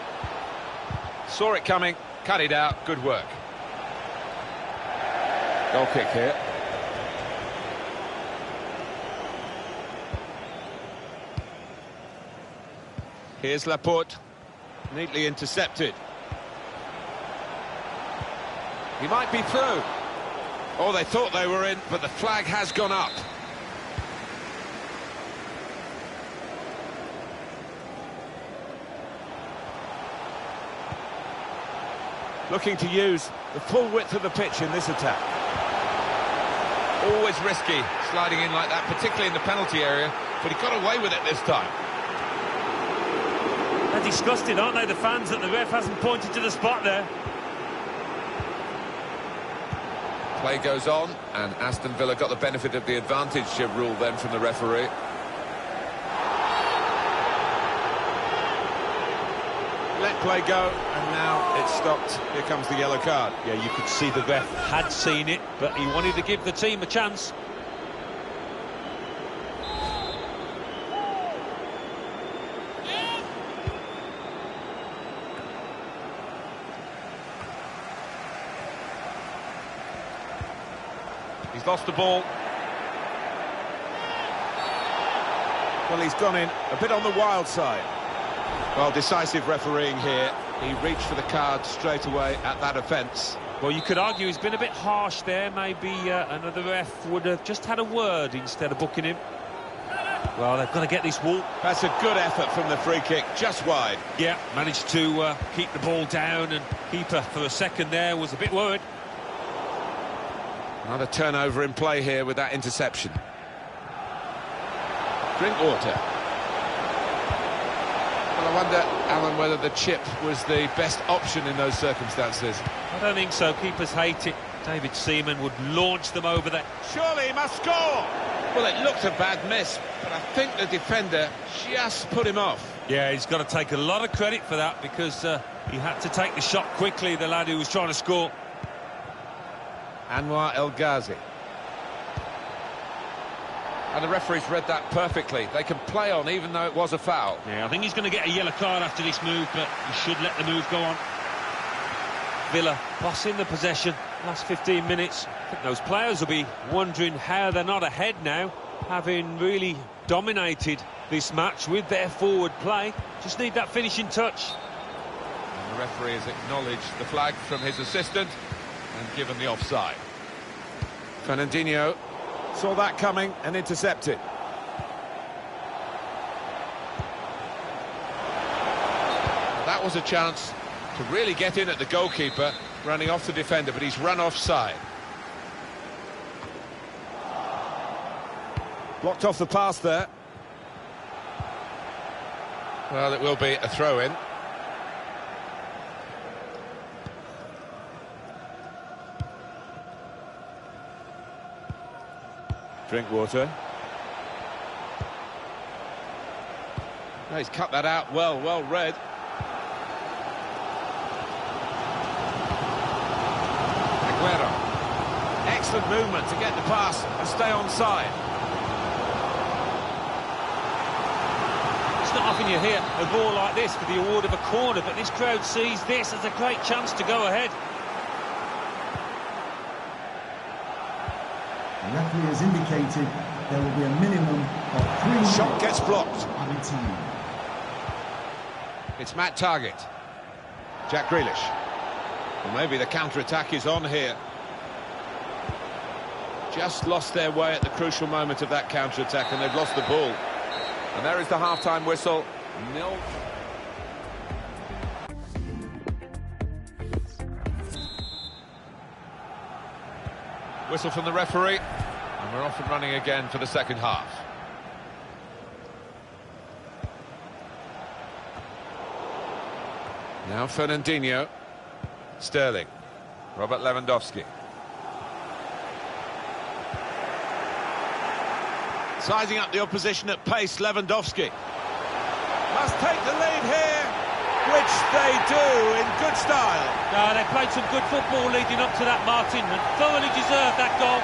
Saw it coming, cut it out, good work. Goal kick here. Here's Laporte, neatly intercepted. He might be through. Oh, they thought they were in, but the flag has gone up. Looking to use the full width of the pitch in this attack. Always risky, sliding in like that, particularly in the penalty area, but he got away with it this time.
They're disgusted, aren't they, the fans, that the ref hasn't pointed to the spot there.
Play goes on, and Aston Villa got the benefit of the advantage rule then from the referee. Let play go, and now it's stopped. Here comes the yellow card.
Yeah, you could see the ref had seen it, but he wanted to give the team a chance.
He's lost the ball. Well, he's gone in a bit on the wild side. Well, decisive refereeing here. He reached for the card straight away at that offence.
Well, you could argue he's been a bit harsh there. Maybe another ref would have just had a word instead of booking him. Well, they've got to get this wall.
That's a good effort from the free kick, just wide.
Yeah, managed to keep the ball down, and keeper for a second there was a bit worried.
Another turnover in play here with that interception. Drinkwater. Well, I wonder, Alan, whether the chip was the best option in those circumstances.
I don't think so. Keepers hate it. David Seaman would launch them over there.
Surely he must score! Well, it looked a bad miss, but I think the defender just put him off.
Yeah, he's got to take a lot of credit for that, because he had to take the shot quickly, the lad who was trying to score.
Anwar El Ghazi. And the referee's read that perfectly. They can play on even though it was a foul.
Yeah, I think he's going to get a yellow card after this move, but he should let the move go on. Villa bossing the possession last 15 minutes. I think those players will be wondering how they're not ahead now, having really dominated this match with their forward play. Just need that finishing touch.
And the referee has acknowledged the flag from his assistant and given the offside. Fernandinho saw that coming and intercepted. That was a chance to really get in at the goalkeeper, running off the defender, but he's run offside. Blocked off the pass there. Well, it will be a throw-in. Drink water. Oh, he's cut that out well read. Aguero. Excellent movement to get the pass and stay onside.
It's not often you hear a goal like this for the award of a corner, but this crowd sees this as a great chance to go ahead.
The referee has indicated there will be a minimum of 3 minutes.
Shot gets blocked.
Added time.
It's Matt Target. Jack Grealish. Well, maybe the counter-attack is on here. Just lost their way at the crucial moment of that counter-attack, and they've lost the ball. And there is the half-time whistle. 0. Whistle from the referee, and we're off and running again for the second half. Now Fernandinho, Sterling, Robert Lewandowski. Sizing up the opposition at pace, Lewandowski. Must take the lead here, which they do in good style.
No, they played some good football leading up to that, Martin, and thoroughly deserved that goal.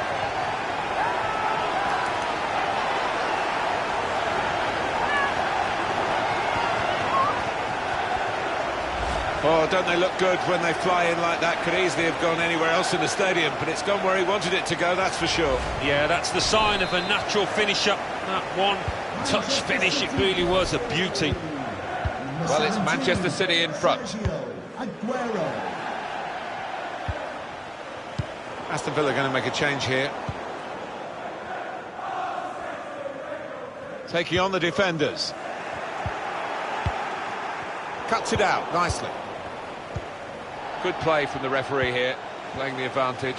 Oh, don't they look good when they fly in like that? Could easily have gone anywhere else in the stadium, but it's gone where he wanted it to go, that's for sure.
Yeah, that's the sign of a natural finisher. That one-touch finish, it really was a beauty.
Well, it's Manchester City in front.
Aguero.
Aston Villa going to make a change here. Taking on the defenders. Cuts it out nicely. Good play from the referee here, playing the advantage.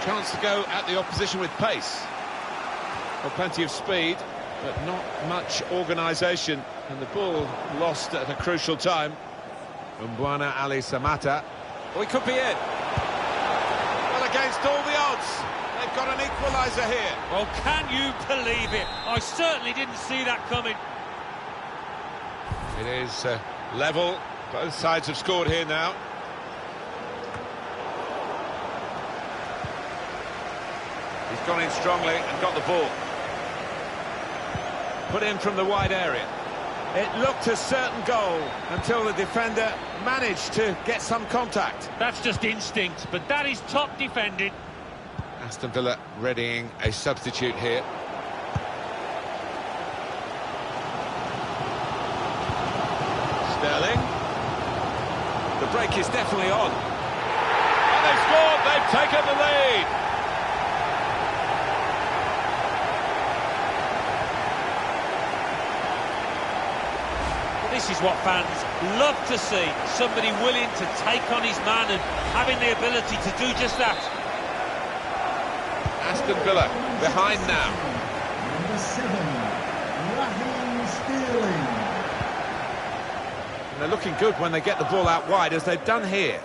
Chance to go at the opposition with pace. Well, plenty of speed, but not much organisation. And the ball lost at a crucial time. Mbwana Ali Samata. Oh, he could be in. Well, against all the odds, they've got an equaliser here.
Well, can you believe it? I certainly didn't see that coming.
It is level. Both sides have scored here now. He's gone in strongly and got the ball. Put in from the wide area. It looked a certain goal until the defender managed to get some contact.
That's just instinct, but that is top defending.
Aston Villa readying a substitute here. Sterling. The break is definitely on. And they've scored, they've taken the lead.
This is what fans love to see. Somebody willing to take on his man and having the ability to do just that.
Aston Villa behind now.
Number 7, Raheem Sterling.
And they're looking good when they get the ball out wide, as they've done here.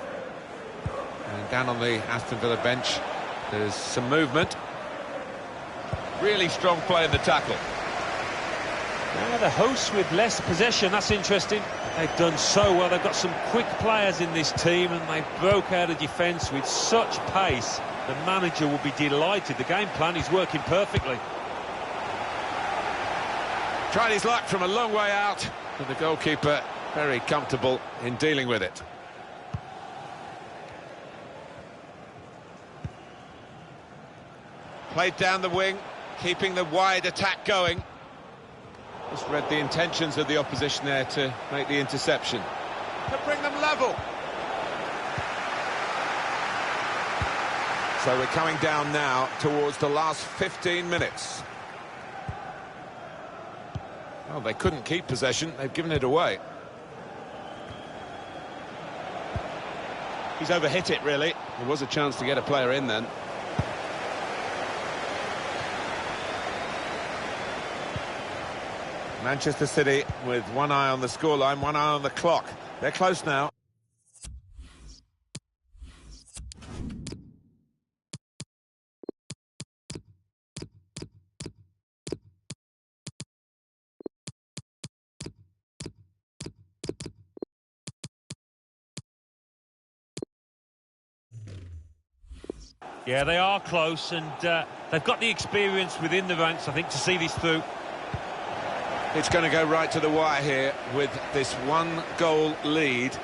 And down on the Aston Villa bench, there's some movement. Really strong play in the tackle.
Yeah, the hosts with less possession, that's interesting. They've done so well. They've got some quick players in this team, and they broke out of defence with such pace. The manager will be delighted. The game plan is working perfectly.
Tried his luck from a long way out, and the goalkeeper very comfortable in dealing with it. Played down the wing, keeping the wide attack going. Just read the intentions of the opposition there to make the interception. To bring them level. So we're coming down now towards the last 15 minutes. Well, they couldn't keep possession. They've given it away. He's overhit it, really.
There was a chance to get a player in then.
Manchester City with one eye on the scoreline, one eye on the clock. They're close now.
Yeah, they are close, and they've got the experience within the ranks, I think, to see this through.
It's going to go right to the wire here with this one-goal lead.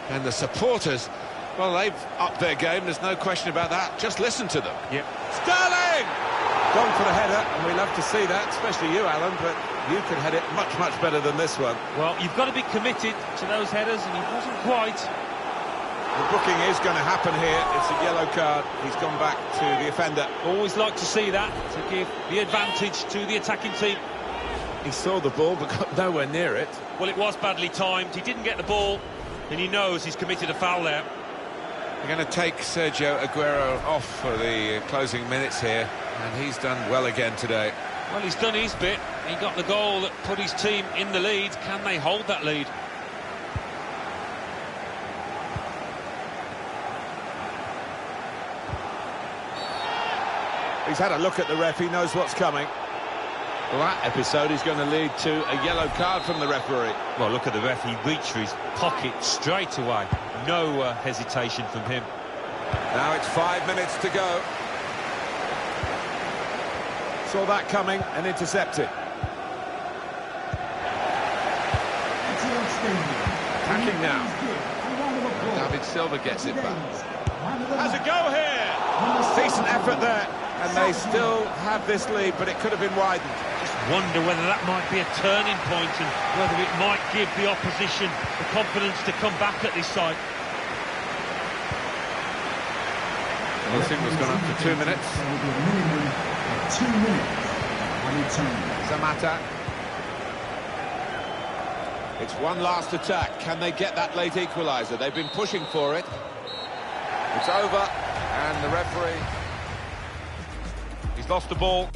And the supporters, well, they've upped their game, there's no question about that. Just listen to them.
Yep.
Sterling! Gone for the header, and we love to see that, especially you, Alan, but you could head it much, much better than this one.
Well, you've got to be committed to those headers, and he wasn't quite.
The booking is going to happen here. It's a yellow card. He's gone back to the offender.
Always like to see that, to give the advantage to the attacking team.
He saw the ball, but got nowhere near it.
Well, it was badly timed. He didn't get the ball, and he knows he's committed a foul there.
They're going to take Sergio Aguero off for the closing minutes here, and he's done well again today.
Well, he's done his bit. He got the goal that put his team in the lead. Can they hold that lead?
He's had a look at the ref, he knows what's coming. Well, that episode is going to lead to a yellow card from the referee.
Well, look at the ref, he reached for his pocket straight away. No hesitation from him.
Now it's 5 minutes to go. Saw that coming and intercepted. Attacking now.
David Silva gets it back.
Has a go here. Decent effort there. And they still have this lead, but it could have been widened.
Just wonder whether that might be a turning point and whether it might give the opposition the confidence to come back at this side.
Well, I think it's gone up to 2 minutes.
There will be a minimum of 2 minutes added time.
Zamata. It's one last attack. Can they get that late equaliser? They've been pushing for it. It's over, and the referee... He's lost the ball.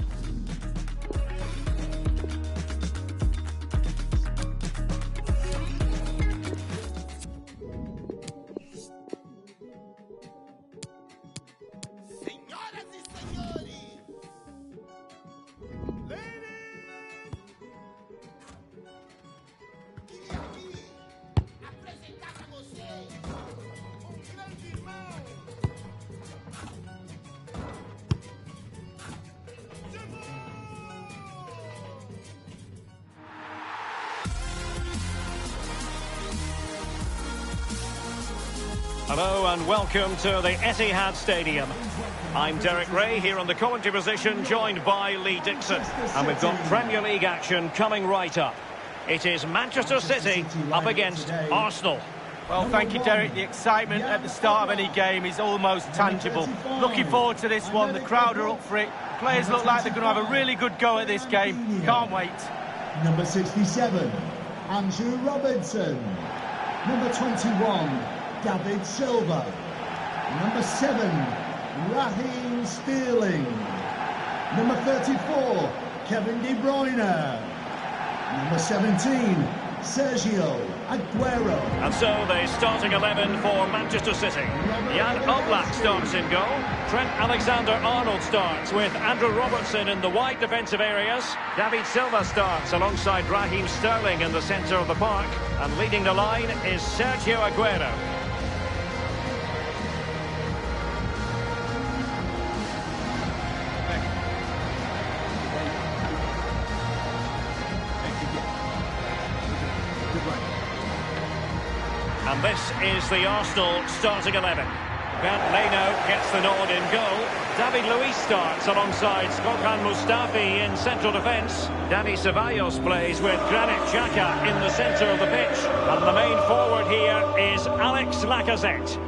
Hello and welcome to the Etihad Stadium. I'm Derek Ray here on the commentary position, joined by Lee Dixon. And we've got Premier League action coming right up. It is Manchester City up against Arsenal.
Well, thank you, Derek. The excitement at the start of any game is almost tangible. Looking forward to this one. The crowd are up for it. Players look like they're going to have a really good go at this game. Can't wait.
Number 67, Andrew Robinson. Number 21, David Silva. Number 7, Raheem Sterling. Number 34, Kevin De Bruyne. Number 17, Sergio Aguero.
And so the starting 11 for Manchester City. Jan Oblak starts in goal. Trent Alexander-Arnold starts with Andrew Robertson in the wide defensive areas. David Silva starts alongside Raheem Sterling in the centre of the park. And leading the line is Sergio Aguero. And this is the Arsenal starting 11. Bernd Leno gets the nod in goal. David Luiz starts alongside Gökhan Mustafi in central defence. Dani Ceballos plays with Granit Xhaka in the centre of the pitch. And the main forward here is Alex Lacazette.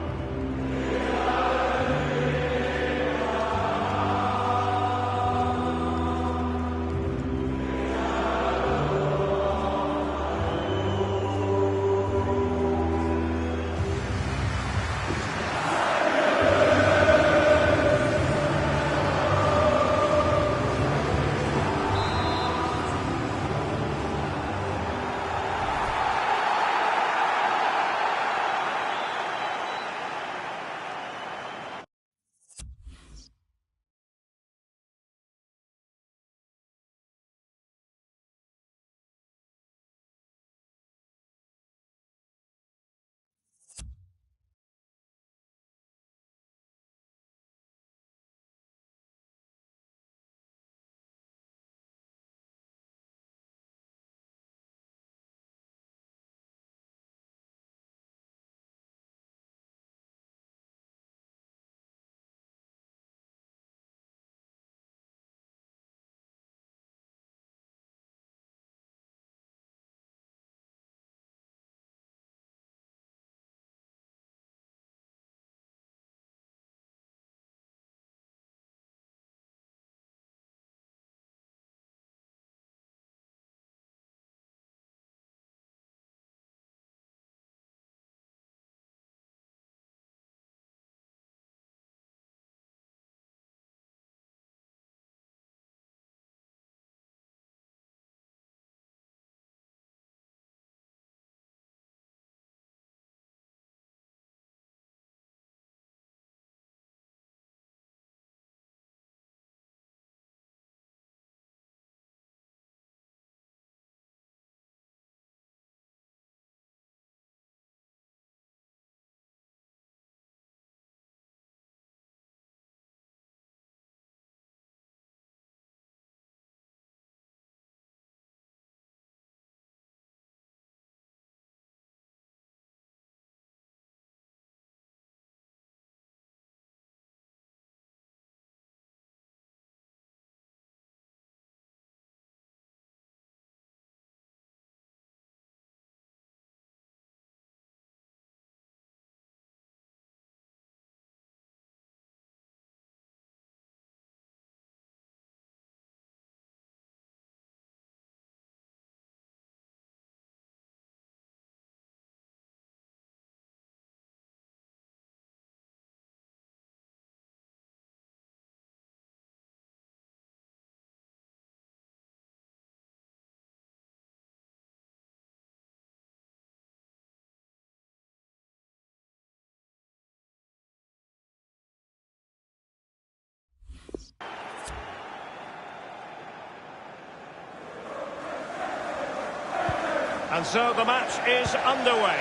And so the match is underway.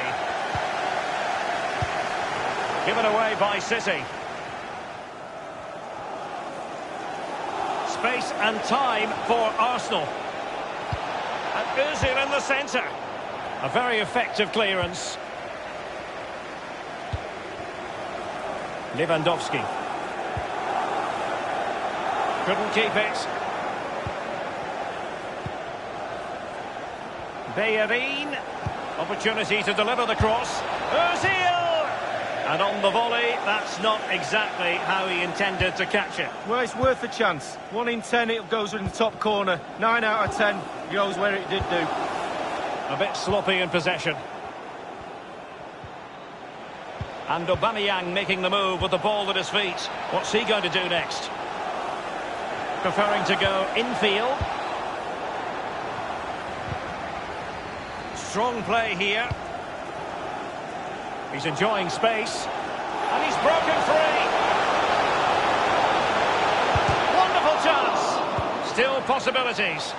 Given away by City. Space and time for Arsenal. And Özil in the centre. A very effective clearance. Lewandowski. Couldn't keep it. Bellerin. Opportunity to deliver the cross. Özil! And on the volley, that's not exactly how he intended to catch it.
Well, it's worth a chance. 1 in 10, it goes in the top corner. 9 out of 10 goes where it did do.
A bit sloppy in possession. And Aubameyang making the move with the ball at his feet. What's he going to do next? Preferring to go infield. Strong play here. He's enjoying space. And he's broken free. Wonderful chance. Still possibilities.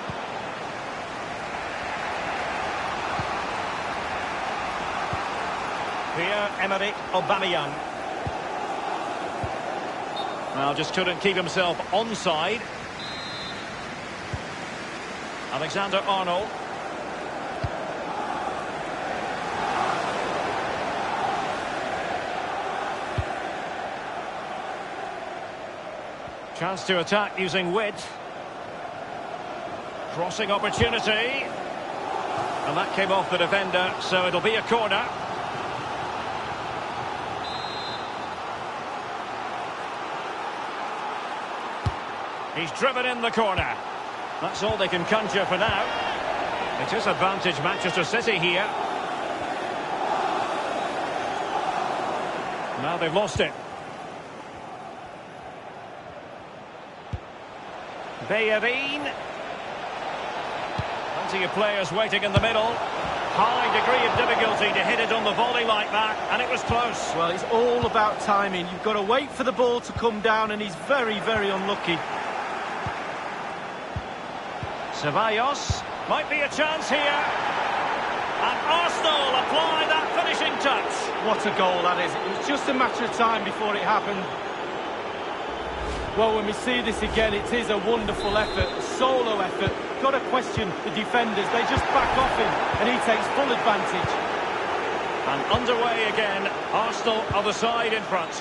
Pierre-Emerick Aubameyang. Well, just couldn't keep himself onside. Alexander-Arnold. Chance to attack using width. Crossing opportunity. And that came off the defender, so it'll be a corner. He's driven in the corner. That's all they can conjure for now. It is advantage Manchester City here. Now they've lost it. Bellerin. Plenty of players waiting in the middle. High degree of difficulty to hit it on the volley like that, and it was close.
Well, it's all about timing. You've got to wait for the ball to come down, and he's very, very unlucky.
Ceballos. Might be a chance here. And Arsenal apply that finishing touch.
What a goal that is. It was just a matter of time before it happened. Well, when we see this again, it is a wonderful effort, a solo effort. Got to question the defenders. They just back off him, and he takes full advantage.
And underway again. Arsenal on the side in front.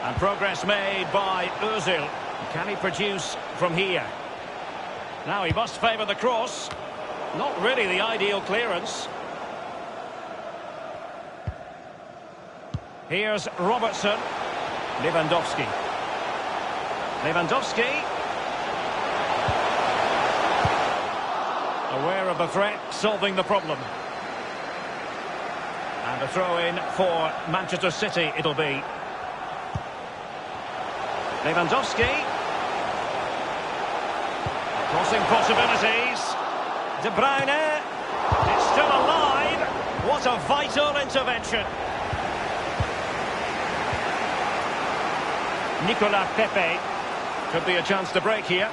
And progress made by Özil. Can he produce from here? Now he must favour the cross. Not really the ideal clearance. Here's Robertson. Lewandowski. Lewandowski. Aware of the threat, solving the problem. And a throw-in for Manchester City it'll be. Lewandowski. Crossing possibilities. De Bruyne. It's still alive. What a vital intervention. Nicolas Pepe. Could be a chance to break here.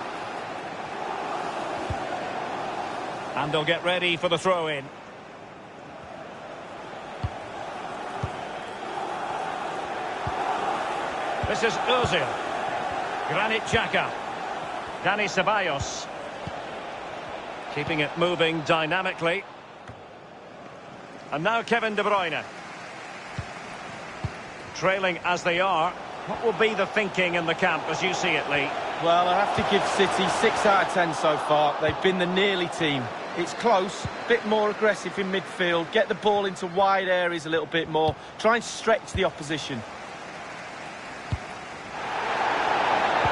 And they'll get ready for the throw-in. This is Özil. Granit Xhaka. Dani Ceballos. Keeping it moving dynamically. And now Kevin De Bruyne. Trailing as they are. What will be the thinking in the camp as you see it, Lee?
Well, I have to give City 6 out of 10 so far. They've been the nearly team. It's close, a bit more aggressive in midfield, get the ball into wide areas a little bit more, try and stretch the opposition.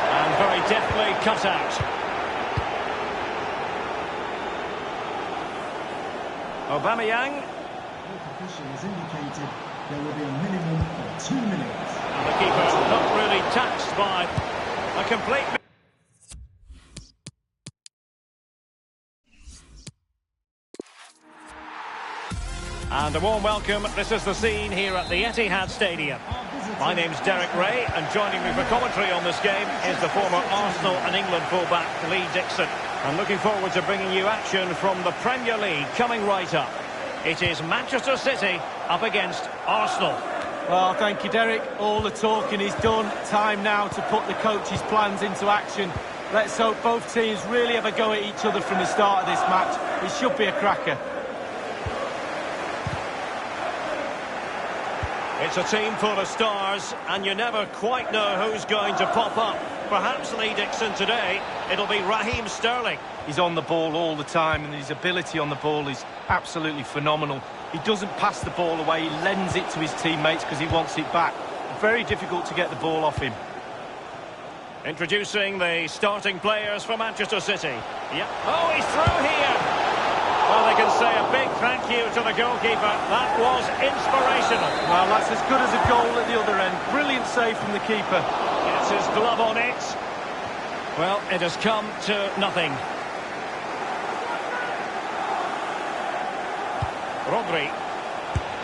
And very deftly cut out. Aubameyang.
The official has indicated there will be a minimum of 2 minutes.
And the keeper not really taxed by a complete... And a warm welcome. This is the scene here at the Etihad Stadium. My name's Derek Ray, and joining me for commentary on this game is the former Arsenal and England fullback Lee Dixon. And looking forward to bringing you action from the Premier League coming right up. It is Manchester City up against Arsenal.
Well, thank you, Derek. All the talking is done. Time now to put the coach's plans into action. Let's hope both teams really have a go at each other from the start of this match. It should be a cracker.
It's a team full of stars, and you never quite know who's going to pop up. Perhaps Lee Dixon today, it'll be Raheem Sterling.
He's on the ball all the time, and his ability on the ball is absolutely phenomenal. He doesn't pass the ball away, he lends it to his teammates because he wants it back. Very difficult to get the ball off him.
Introducing the starting players for Manchester City. Yep. Oh, he's through here. Well, they can say a big thank you to the goalkeeper. That was inspirational.
Well, that's as good as a goal at the other end. Brilliant save from the keeper.
Gets his glove on it. Well, it has come to nothing. Rodri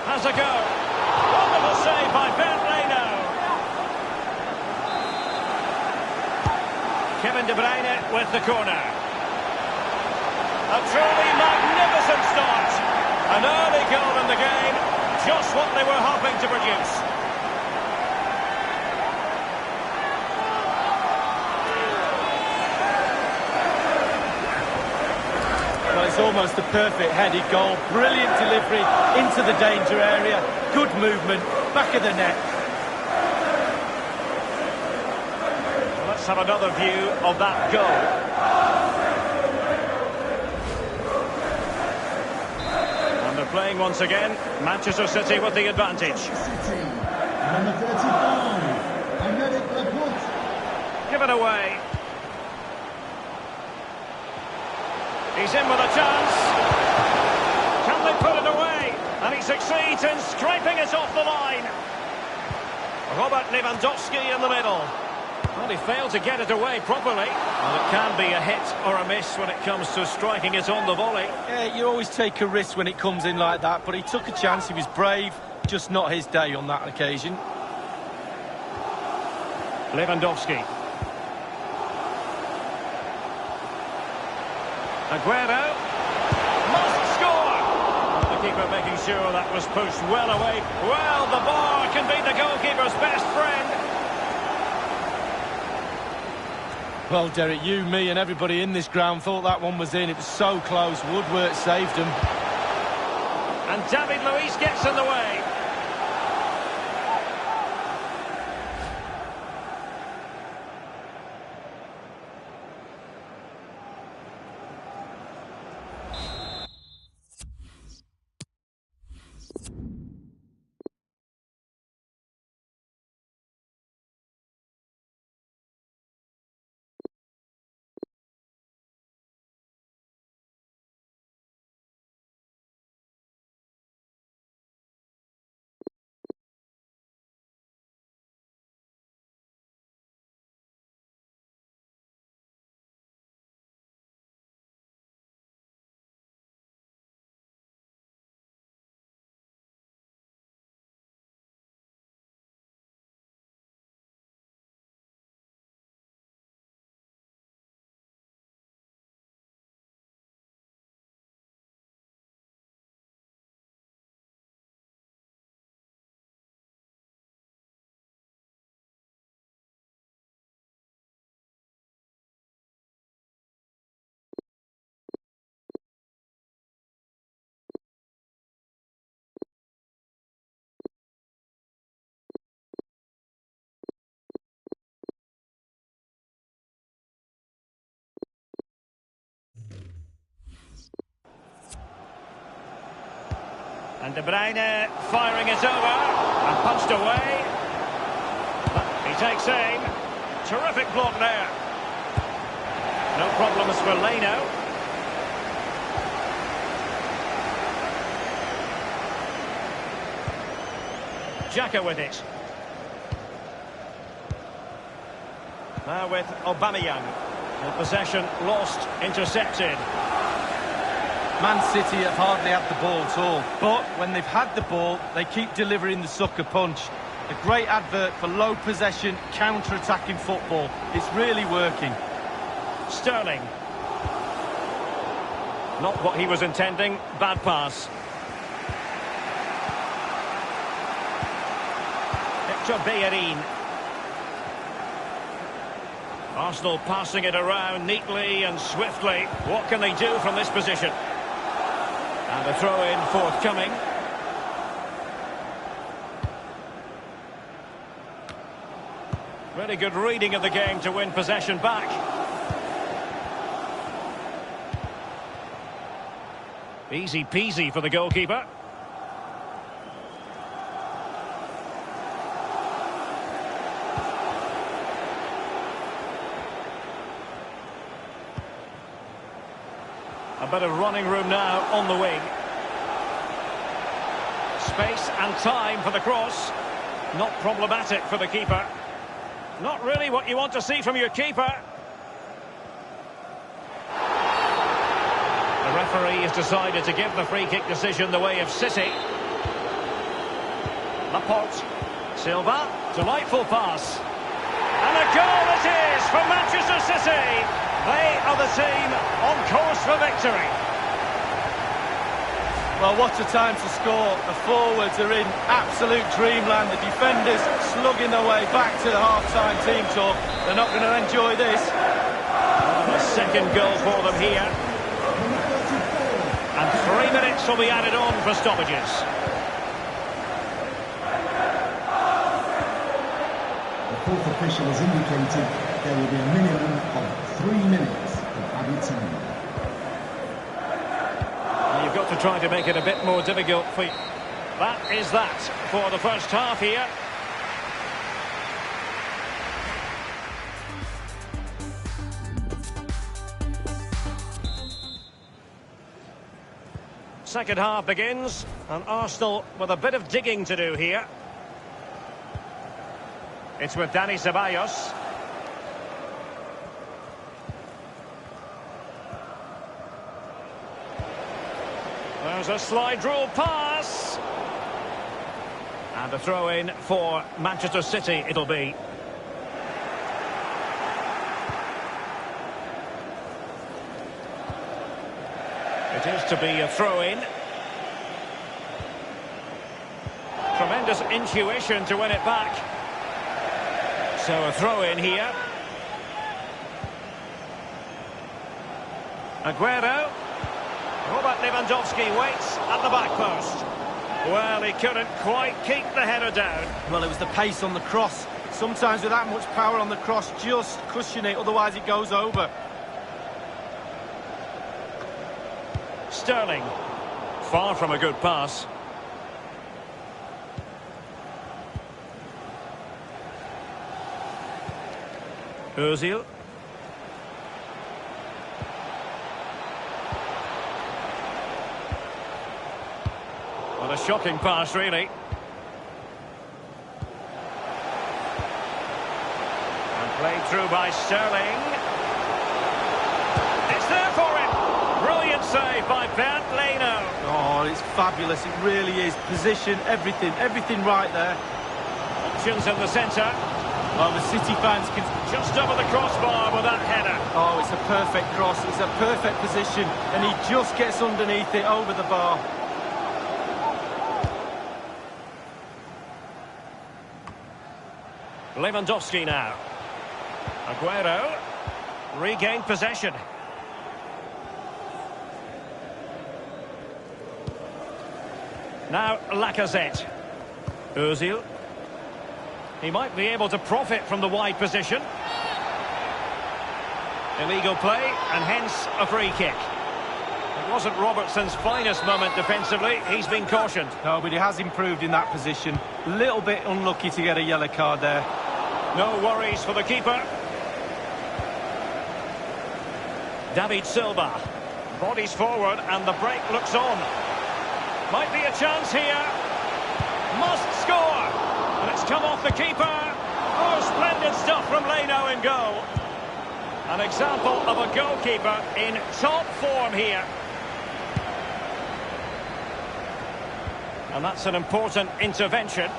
has a go. Wonderful save by Leno. Kevin De Bruyne with the corner. A truly magnificent start. An early goal in the game. Just what they were hoping to produce.
Well, it's almost a perfect headed goal. Brilliant delivery into the danger area. Good movement. Back of the net.
Let's have another view of that goal. And they're playing once again. Manchester City with the advantage.
City, number 35,
Give it away. He's in with a chance. Can they put it away? And he succeeds in scraping it off the line. Robert Lewandowski in the middle. Well, he failed to get it away properly. Well, it can be a hit or a miss when it comes to striking it on the volley.
Yeah, you always take a risk when it comes in like that, but he took a chance, he was brave, just not his day on that occasion.
Lewandowski. Aguero must score. The keeper making sure that was pushed well away. Well, the bar can be the goalkeeper's best friend.
Well, Derek, you, me and everybody in this ground thought that one was in. It was so close. Woodward saved him.
And David Luiz gets in the way. And De Bruyne firing it over and punched away. He takes aim. Terrific block there. No problems for Leno. Xhaka with it. Now with Aubameyang. The possession lost, intercepted.
Man City have hardly had the ball at all, but when they've had the ball, they keep delivering the sucker punch. A great advert for low possession, counter-attacking football. It's really working.
Sterling. Not what he was intending. Bad pass. Hector Bellerin. Arsenal passing it around neatly and swiftly. What can they do from this position? And a throw-in forthcoming. Really good reading of the game to win possession back. Easy peasy for the goalkeeper. A bit of running room now on the wing. Space and time for the cross. Not problematic for the keeper. Not really what you want to see from your keeper. The referee has decided to give the free kick decision the way of City. Laporte. Silva. Delightful pass. And a goal it is for Manchester City. They are the team on course for victory.
Well, what a time to score. The forwards are in absolute dreamland. The defenders slugging their way back to the half-time team talk. They're not going to enjoy this.
A second goal for them here. And 3 minutes will be added on for stoppages.
The fourth official has indicated there will be a minimum of 3 minutes of added time.
You've got to try to make it a bit more difficult for you. That is that for the first half here. Second half begins, and Arsenal with a bit of digging to do here. It's with Dani Ceballos. There's a slide rule pass. And a throw-in for Manchester City it'll be. It is to be a throw-in. Tremendous intuition to win it back. So a throw-in here. Aguero. Robert Lewandowski waits at the back post. Well, he couldn't quite keep the header down.
Well, it was the pace on the cross. Sometimes with that much power on the cross, just cushion it, otherwise it goes over.
Sterling. Far from a good pass. Ozil. What a shocking pass, really. And played through by Sterling. It's there for him. Brilliant save by Bernd Leno.
Oh, it's fabulous. It really is. Position, everything right there.
Options in the centre.
Oh, the City fans can...
Just over the crossbar with that header.
Oh, it's a perfect cross. It's a perfect position. And he just gets underneath it, over the bar.
Lewandowski now. Aguero. Regained possession. Now Lacazette. Ozil. He might be able to profit from the wide position. Illegal play, and hence a free kick. It wasn't Robertson's finest moment defensively. He's been cautioned.
No, but he has improved in that position. A little bit unlucky to get a yellow card there.
No worries for the keeper. David Silva. Bodies forward, and the break looks on. Might be a chance here. Must score. And it's come off the keeper. Oh, splendid stuff from Leno in goal. An example of a goalkeeper in top form here. And that's an important intervention.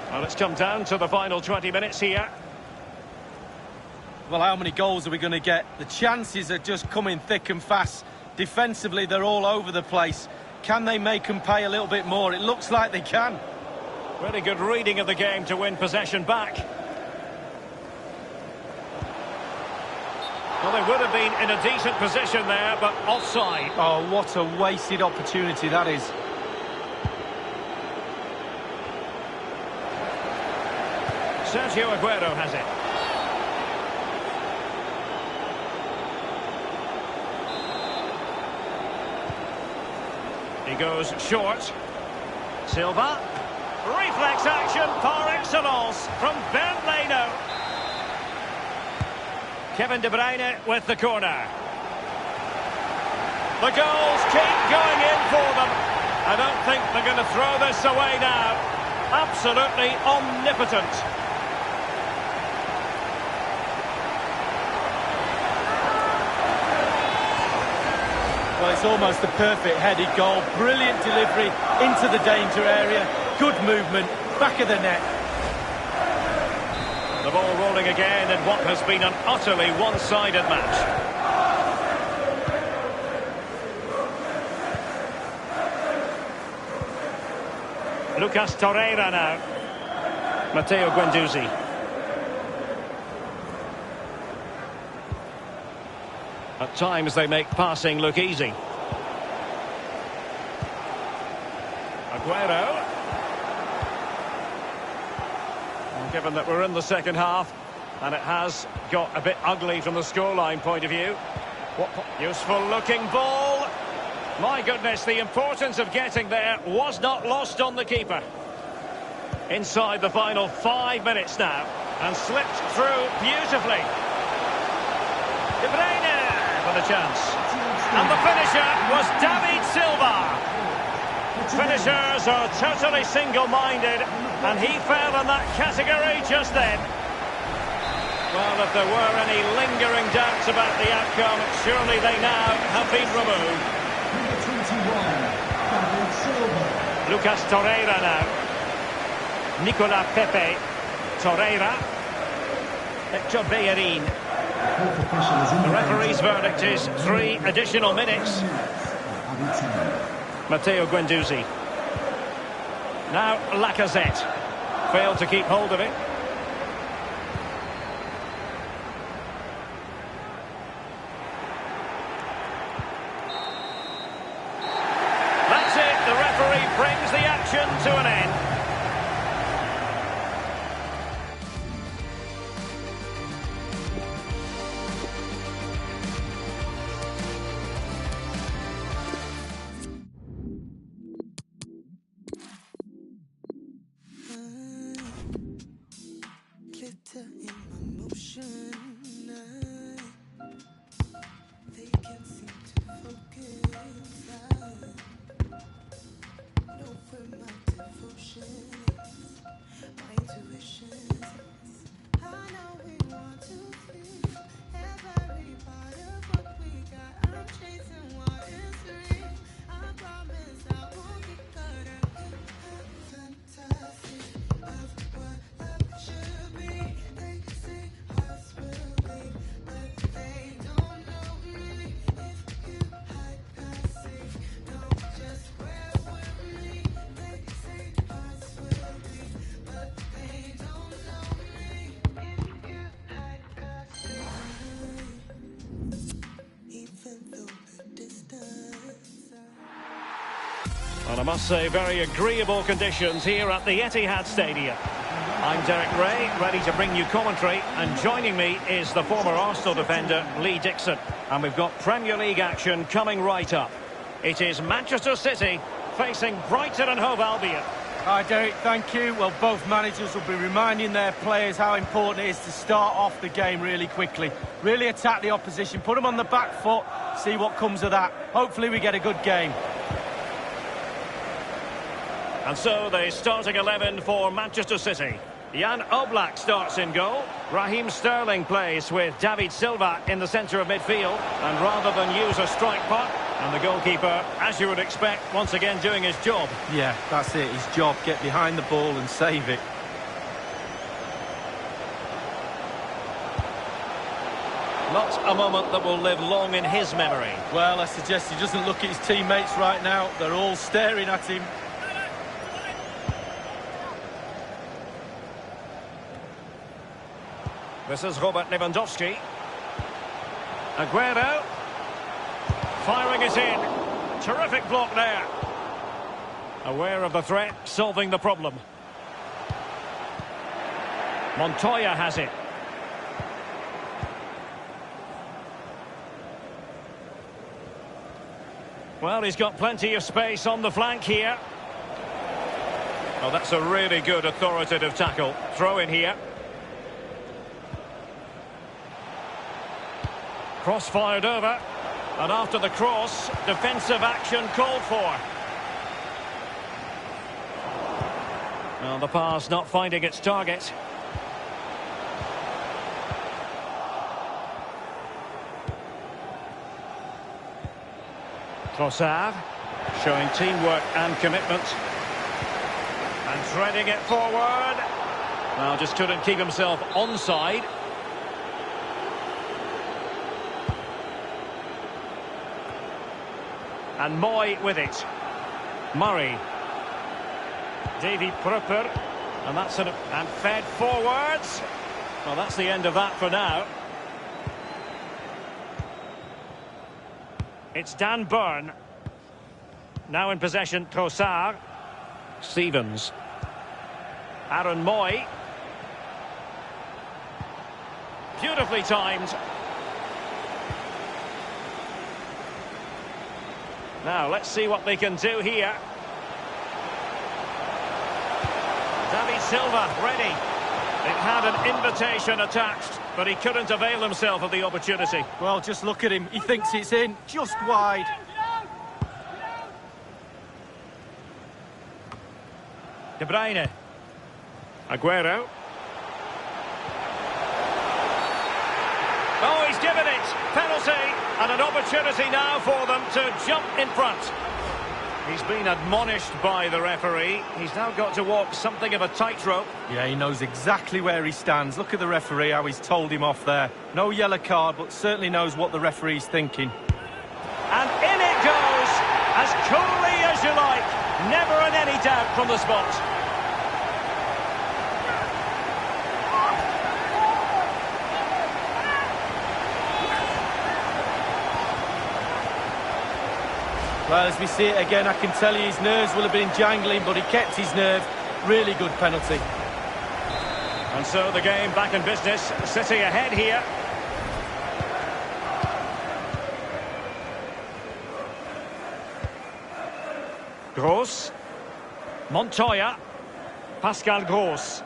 Well, it's come down to the final 20 minutes here.
Well, how many goals are we going to get? The chances are just coming thick and fast. Defensively, they're all over the place. Can they make them pay a little bit more? It looks like they can.
Really good reading of the game to win possession back. Well, they would have been in a decent position there, but offside.
Oh, what a wasted opportunity that is.
Sergio Aguero has it. He goes short. Silva. Reflex action par excellence from Bernd Leno. Kevin De Bruyne with the corner. The goals keep going in for them. I don't think they're going to throw this away now. Absolutely omnipotent.
Well, it's almost the perfect headed goal. Brilliant delivery into the danger area. Good movement, back of the net.
The ball rolling again in what has been an utterly one-sided match. Lucas Torreira now. Matteo Guendouzi. At times they make passing look easy. Aguero. Well, given that we're in the second half and it has got a bit ugly from the scoreline point of view. What useful looking ball. My goodness, the importance of getting there was not lost on the keeper. Inside the final 5 minutes now and slipped through beautifully. De Bruyne for the chance. And the finisher was David Silva. Finishers are totally single-minded, and he fell in that category just then. Well, if there were any lingering doubts about the outcome, surely they now have been removed.
Number 21, David Silva.
Lucas Torreira now. Nicola Pepe. Torreira. Hector Bellerin. The referee's verdict is 3 additional minutes. Matteo Guendouzi. Now Lacazette. Failed to keep hold of it. That's it. The referee brings the action to an end.
Glitter in my motion. They can't seem to focus. I know where my devotion is, my intuition is. I know we want to feel every part of what we got. I'm chasing what is real. I promise I won't get caught up in a fantasy of what love should be. They say hearts will bleed, but they don't know me. If you hide past safe, know just where we're me. They say hearts will bleed, but they don't know me. If you hide past safe, even though the distance.
Well, I must say, very agreeable conditions here at the Etihad Stadium. I'm Derek Ray, ready to bring you commentary, and joining me is the former Arsenal defender, Lee Dixon. And we've got Premier League action coming right up. It is Manchester City facing Brighton and Hove Albion.
Hi, Derek, thank you. Well, both managers will be reminding their players how important it is to start off the game really quickly. Really attack the opposition, put them on the back foot, see what comes of that. Hopefully we get a good game.
And so the starting 11 for Manchester City. Jan Oblak starts in goal. Raheem Sterling plays with David Silva in the centre of midfield. And rather than use a strike putt, and the goalkeeper, as you would expect, once again doing his job.
Yeah, that's it, his job. Get behind the ball and save it.
Not a moment that will live long in his memory.
Well, I suggest he doesn't look at his teammates right now. They're all staring at him.
This is Robert Lewandowski. Aguero. Firing it in. Terrific block there. Aware of the threat, solving the problem. Montoya has it. Well, he's got plenty of space on the flank here. Oh, that's a really good authoritative tackle. Throw in here. Cross fired over. And after the cross, defensive action called for. Well, the pass not finding its target. Trossard showing teamwork and commitment. And threading it forward. Well, just couldn't keep himself onside. And Moy with it. Murray. Davy Prupper. And that's it. And fed forwards. Well, that's the end of that for now. It's Dan Burn. Now in possession, Trossard. Stevens. Aaron Moy. Beautifully timed. Now, let's see what they can do here. David Silva, ready. It had an invitation attached, but he couldn't avail himself of the opportunity.
Well, just look at him. He thinks it's in, just wide.
De Bruyne. Aguero. Oh, he's given it. Penalty. And an opportunity now for them to jump in front. He's been admonished by the referee. He's now got to walk something of a tightrope.
Yeah, he knows exactly where he stands. Look at the referee, how he's told him off there. No yellow card, but certainly knows what the referee's thinking.
And in it goes, as coolly as you like. Never in any doubt from the spot.
Well, as we see it again, I can tell you his nerves will have been jangling, but he kept his nerve. Really good penalty.
And so the game back in business. City ahead here. Gross. Montoya. Pascal Gross.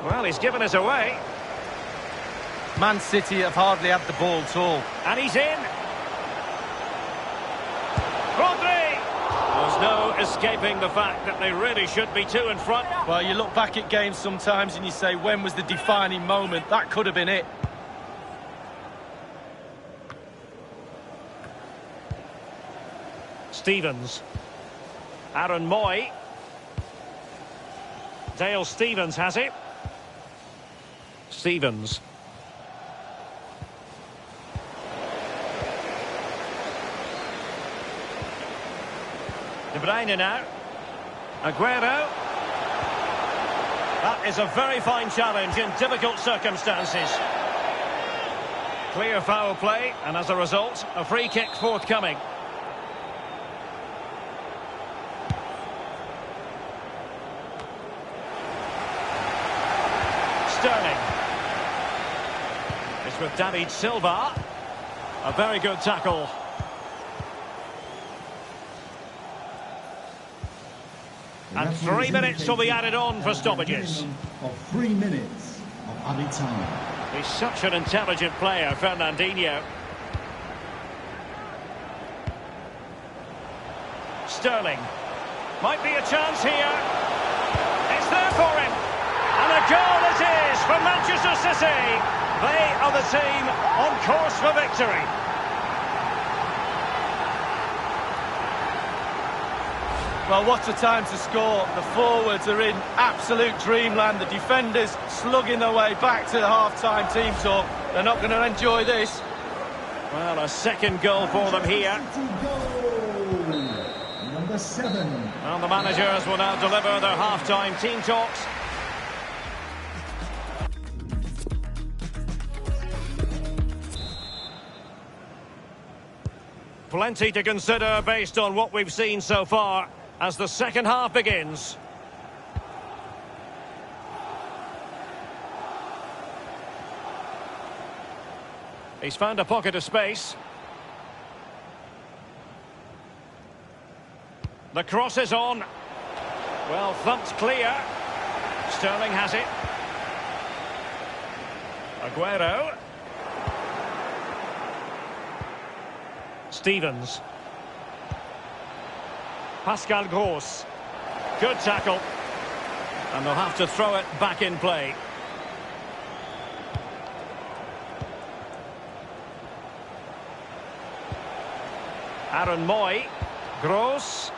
Well, he's given us away.
Man City have hardly had the ball at all.
And he's in. Rodri! There's no escaping the fact that they really should be two in front.
Well, you look back at games sometimes and you say, when was the defining moment? That could have been it.
Stevens. Aaron Moy. Dale Stevens has it. Stevens. De Bruyne now. Aguero. That is a very fine challenge in difficult circumstances. Clear foul play, and as a result, a free kick forthcoming. Sterling. It's with David Silva. A very good tackle. And 3 minutes will be added on for stoppages.
Of 3 minutes of added time.
He's such an intelligent player, Fernandinho. Sterling. Might be a chance here. It's there for him. And a goal it is for Manchester City. They are the team on course for victory.
Well, what a time to score. The forwards are in absolute dreamland. The defenders slugging their way back to the half-time team talk. They're not going to enjoy this.
Well, a second goal for them here.
Goal. Number 7.
And the managers will now deliver their half-time team talks. Plenty to consider based on what we've seen so far as the second half begins. He's found a pocket of space. The cross is on. Well, thumped clear. Sterling has it. Aguero. Stevens. Pascal Gross. Good tackle. And they'll have to throw it back in play. Aaron Moy. Gross.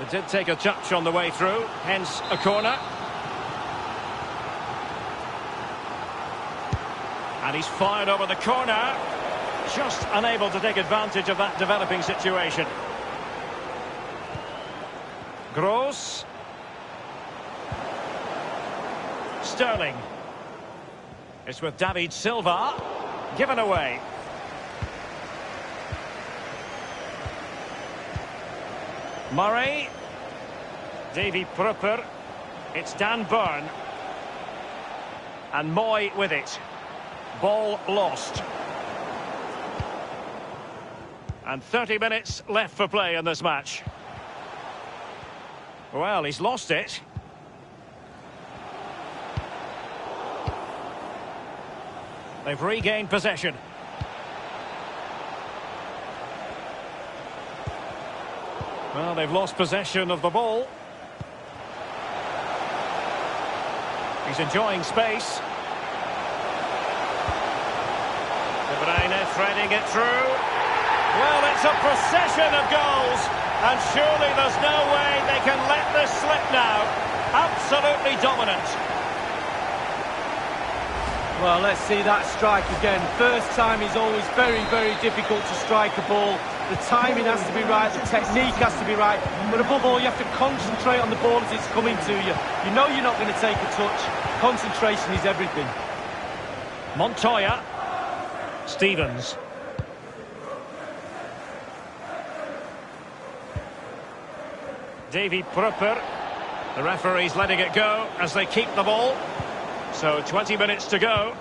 It did take a touch on the way through, hence a corner. And he's fired over the corner. Just unable to take advantage of that developing situation. Gross. Sterling. It's with David Silva. Given away. Murray. Davy Prupper. It's Dan Burn. And Moy with it. Ball lost. And 30 minutes left for play in this match. Well, he's lost it. They've regained possession. Well, they've lost possession of the ball. He's enjoying space. De Bruyne threading it through. Well, it's a procession of goals, and surely there's no way they can let this slip now. Absolutely dominant.
Well, let's see that strike again. First time is always very, very difficult to strike a ball. The timing has to be right, the technique has to be right, but above all, you have to concentrate on the ball as it's coming to you. You know you're not going to take a touch. Concentration is everything.
Montoya. Stevens. Davy Prupper. The referee's letting it go as they keep the ball. So 20 minutes to go.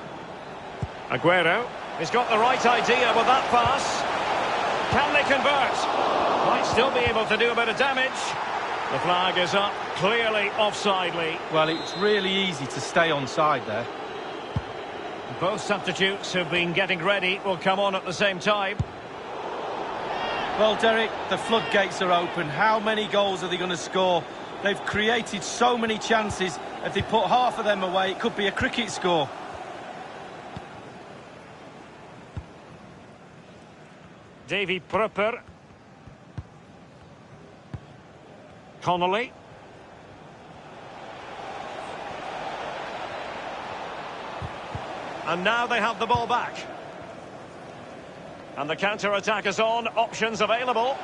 Aguero. He's got the right idea with that pass. Can they convert? Might still be able to do a bit of damage. The flag is up, clearly offside, Lee.
Well, it's really easy to stay onside there.
Both substitutes who've been getting ready will come on at the same time.
Well, Derek, the floodgates are open. How many goals are they going to score? They've created so many chances. If they put half of them away, it could be a cricket score.
Davy Prupper. Connolly. And now they have the ball back. And the counter-attack is on. Options available.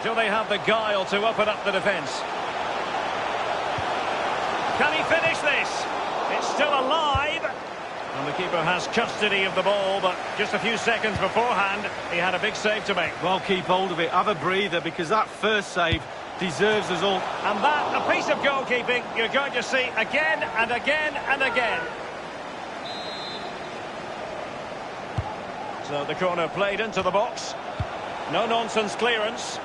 Do they have the guile to open up the defence? Can he finish this? It's still alive. And the keeper has custody of the ball, but just a few seconds beforehand, he had a big save to make.
Well, keep hold of it. Have a breather, because that first save deserves us all.
And that, a piece of goalkeeping you're going to see again and again and again. So the corner played into the box. No-nonsense clearance.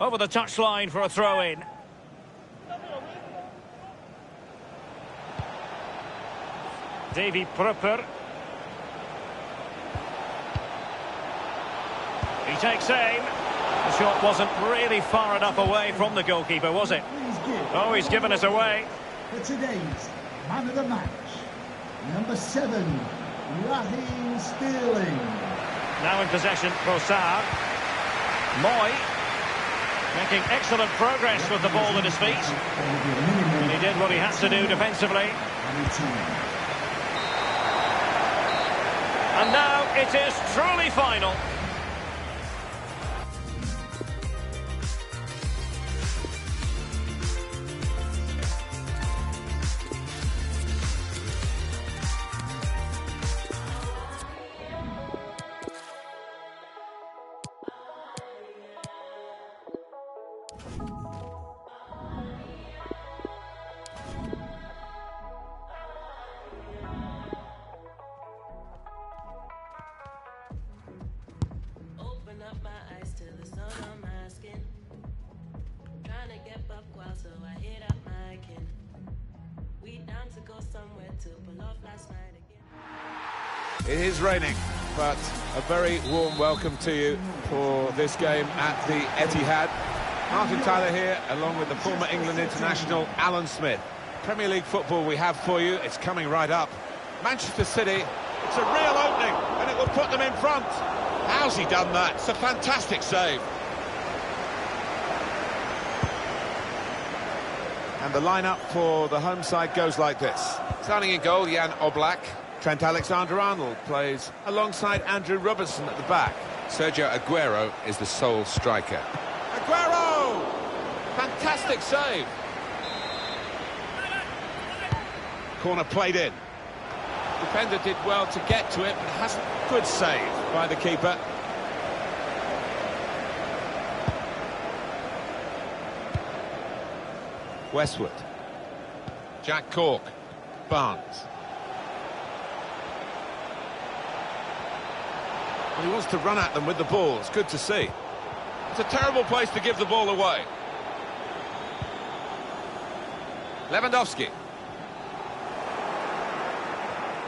Over the touchline for a throw-in. Davy Prupper. He takes aim. The shot wasn't really far enough away from the goalkeeper, was it? Oh, he's given us away.
for today's man of the match, number 7, Raheem Sterling.
Now in possession, Brossard. Moy making excellent progress with the ball at his feet. And he did what he had to do defensively. And now it is truly final.
Open up my eyes to the sun on my skin. Trying to get buck wild, so I hit up my kin. We down to go somewhere to pull off last night again.
It is raining, but a very warm welcome to you for this game at the Etihad. Martin Tyler here, along with the former England international Alan Smith. Premier League football we have for you. It's coming right up. Manchester City, it's a real opening, and it will put them in front. How's he done that? It's a fantastic save. And the lineup for the home side goes like this. Starting in goal, Jan Oblak. Trent Alexander-Arnold plays alongside Andrew Robertson at the back.
Sergio Aguero is the sole striker.
Aguero! Fantastic save. Corner played in. Defender did well to get to it, but hasn't. Good save by the keeper. Westwood. Jack Cork. Barnes. Well, he wants to run at them with the ball. It's good to see. It's a terrible place to give the ball away. Lewandowski.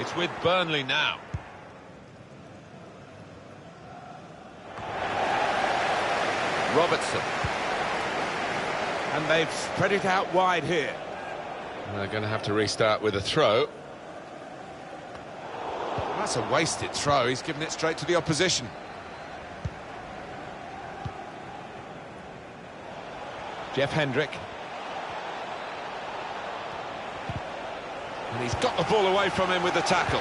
It's with Burnley now. Robertson. And they've spread it out wide here.
And they're going to have to restart with a throw.
That's a wasted throw. He's given it straight to the opposition. Jeff Hendrick. And he's got the ball away from him with the tackle.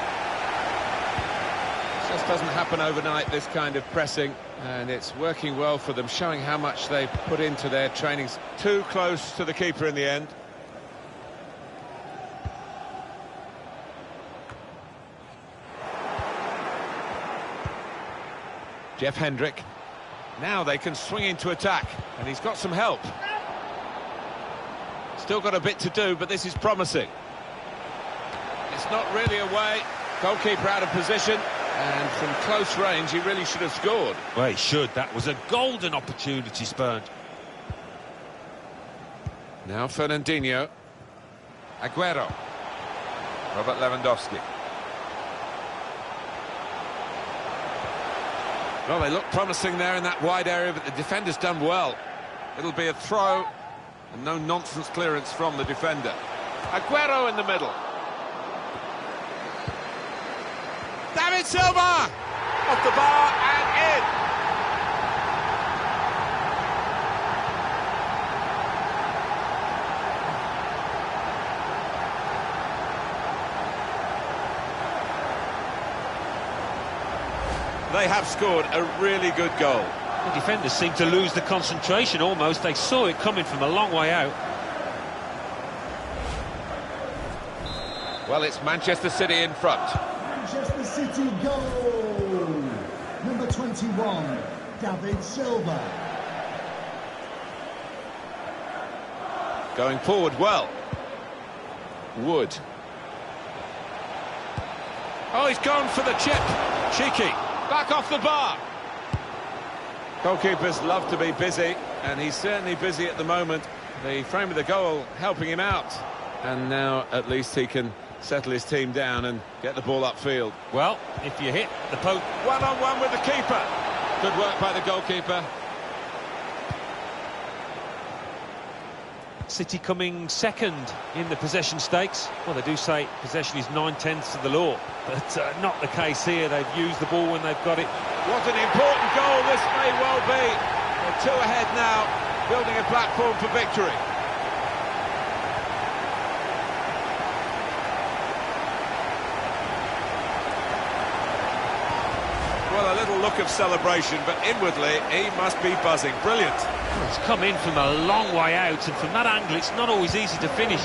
It just doesn't happen overnight, this kind of pressing, and it's working well for them, showing how much they put into their trainings. Too close to the keeper in the end. Jeff Hendrick. Now they can swing into attack, and he's got some help. Still got a bit to do, but this is promising. It's not really away. Goalkeeper out of position, and from close range he really should have scored.
Well, he should. That was a golden opportunity spurned.
Now Fernandinho. Aguero. Robert Lewandowski. Well, they look promising there in that wide area, but the defender's done well. It'll be a throw, and no nonsense clearance from the defender. Aguero in the middle. David Silva! Off the bar and in. They have scored a really good goal.
The defenders seem to lose the concentration almost. They saw it coming from a long way out.
Well, it's Manchester City in front.
Manchester City goal! Number 21, David Silva.
Going forward well. Wood. Oh, he's gone for the chip. Cheeky. Back off the bar. Goalkeepers love to be busy, and he's certainly busy at the moment. The frame of the goal helping him out. And now at least he can settle his team down and get the ball upfield.
Well, if you hit the post...
One-on-one with the keeper. Good work by the goalkeeper.
City coming second in the possession stakes. Well, they do say possession is 9/10 of the law, but not the case here. They've used the ball when they've got it.
What an important goal this may well be. They're two ahead now, building a platform for victory. Well, a little look of celebration, but inwardly he must be buzzing. Brilliant.
Well, it's come in from a long way out, and from that angle it's not always easy to finish.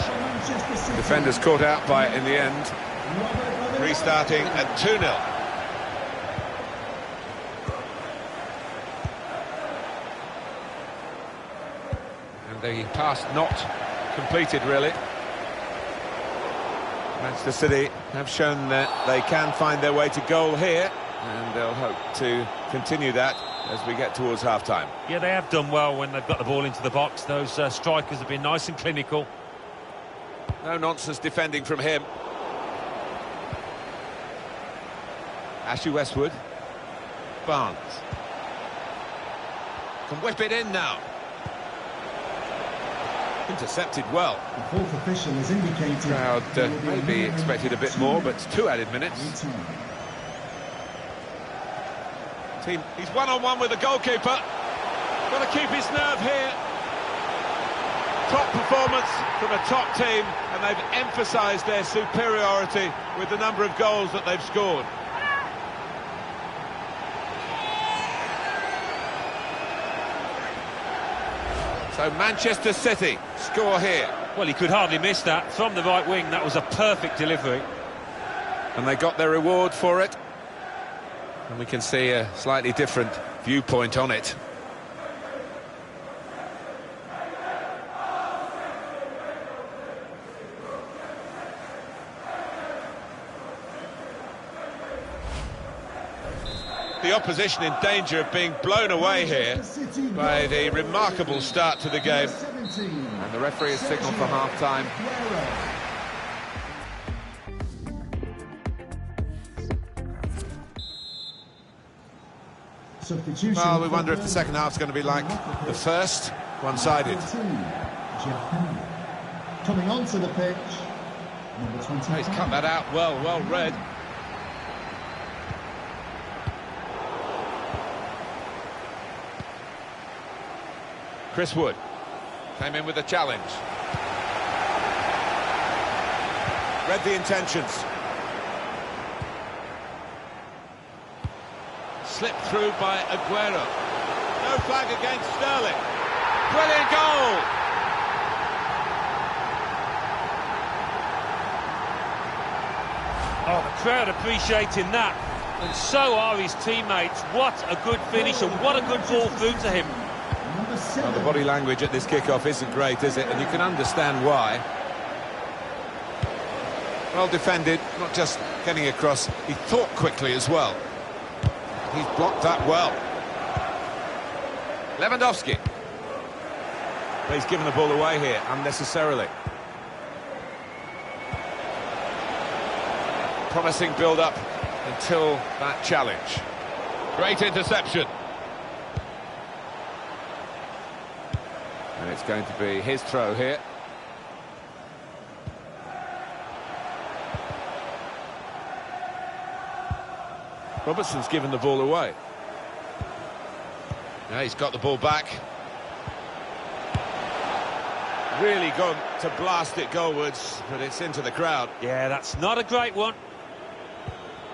Defenders caught out by it in the end. Restarting at 2-0. And the pass not completed, really. Manchester City have shown that they can find their way to goal here, and they'll hope to continue that as we get towards half-time.
Yeah, they have done well when they've got the ball into the box. Those strikers have been nice and clinical.
No nonsense defending from him. Ashley Westwood. Barnes. Can whip it in now. Intercepted well.
The fourth official has indicated...
Crowd maybe expected a bit more, but it's 2 added minutes. Team, he's one-on-one with the goalkeeper. Got to keep his nerve here. Top performance from a top team, and they've emphasised their superiority with the number of goals that they've scored. So Manchester City score here.
Well, he could hardly miss that. From the right wing, that was a perfect delivery.
And they got their reward for it. And we can see a slightly different viewpoint on it. The opposition in danger of being blown away here by the remarkable start to the game. And the referee has signalled for half-time. Well, we wonder if the second half's going to be like the first, one-sided.
Coming onto the pitch, number 25.
He's cut that out well read. Chris Wood came in with a challenge. Read the intentions. Slipped through by Aguero. No flag against Sterling. Brilliant goal!
Oh, the crowd appreciating that. And so are his teammates. What a good finish and what a good ball through to him.
Well, the body language at this kick-off isn't great, is it? And you can understand why. Well defended, not just getting across, he thought quickly as well. He's blocked that well. Lewandowski. But he's given the ball away here unnecessarily. Promising build-up until that challenge. Great interception. And it's going to be his throw here. Robertson's given the ball away. Now he's got the ball back. Really gone to blast it goalwards, but it's into the crowd.
Yeah, that's not a great one.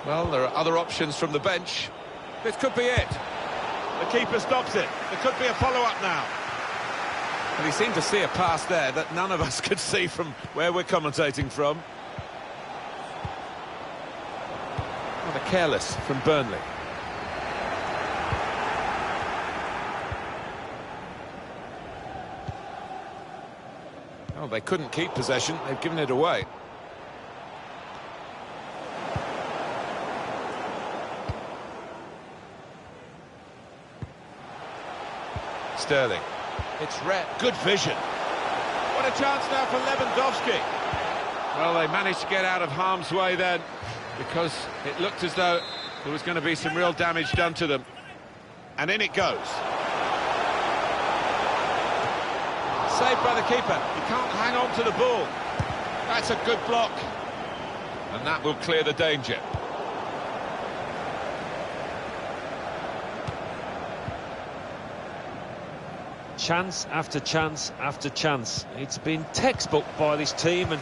Well, there are other options from the bench. This could be it. The keeper stops it. There could be a follow-up now. And he seemed to see a pass there that none of us could see from where we're commentating from. Rather careless from Burnley. Oh, they couldn't keep possession. They've given it away. Sterling. It's red. Good vision. What a chance now for Lewandowski. Well, they managed to get out of harm's way then, because it looked as though there was going to be some real damage done to them. And in it goes. Saved by the keeper. He can't hang on to the ball. That's a good block. And that will clear the danger.
Chance after chance after chance. It's been textbook by this team and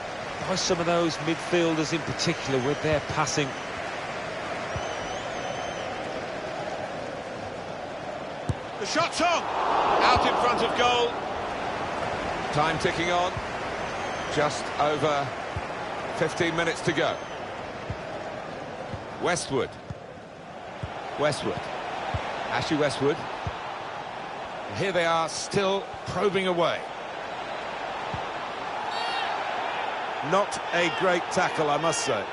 by some of those midfielders in particular with their passing.
The shot's on! Out in front of goal. Time ticking on. Just over 15 minutes to go. Westwood. Ashley Westwood. And here they are, still probing away. Not a great tackle, I must say.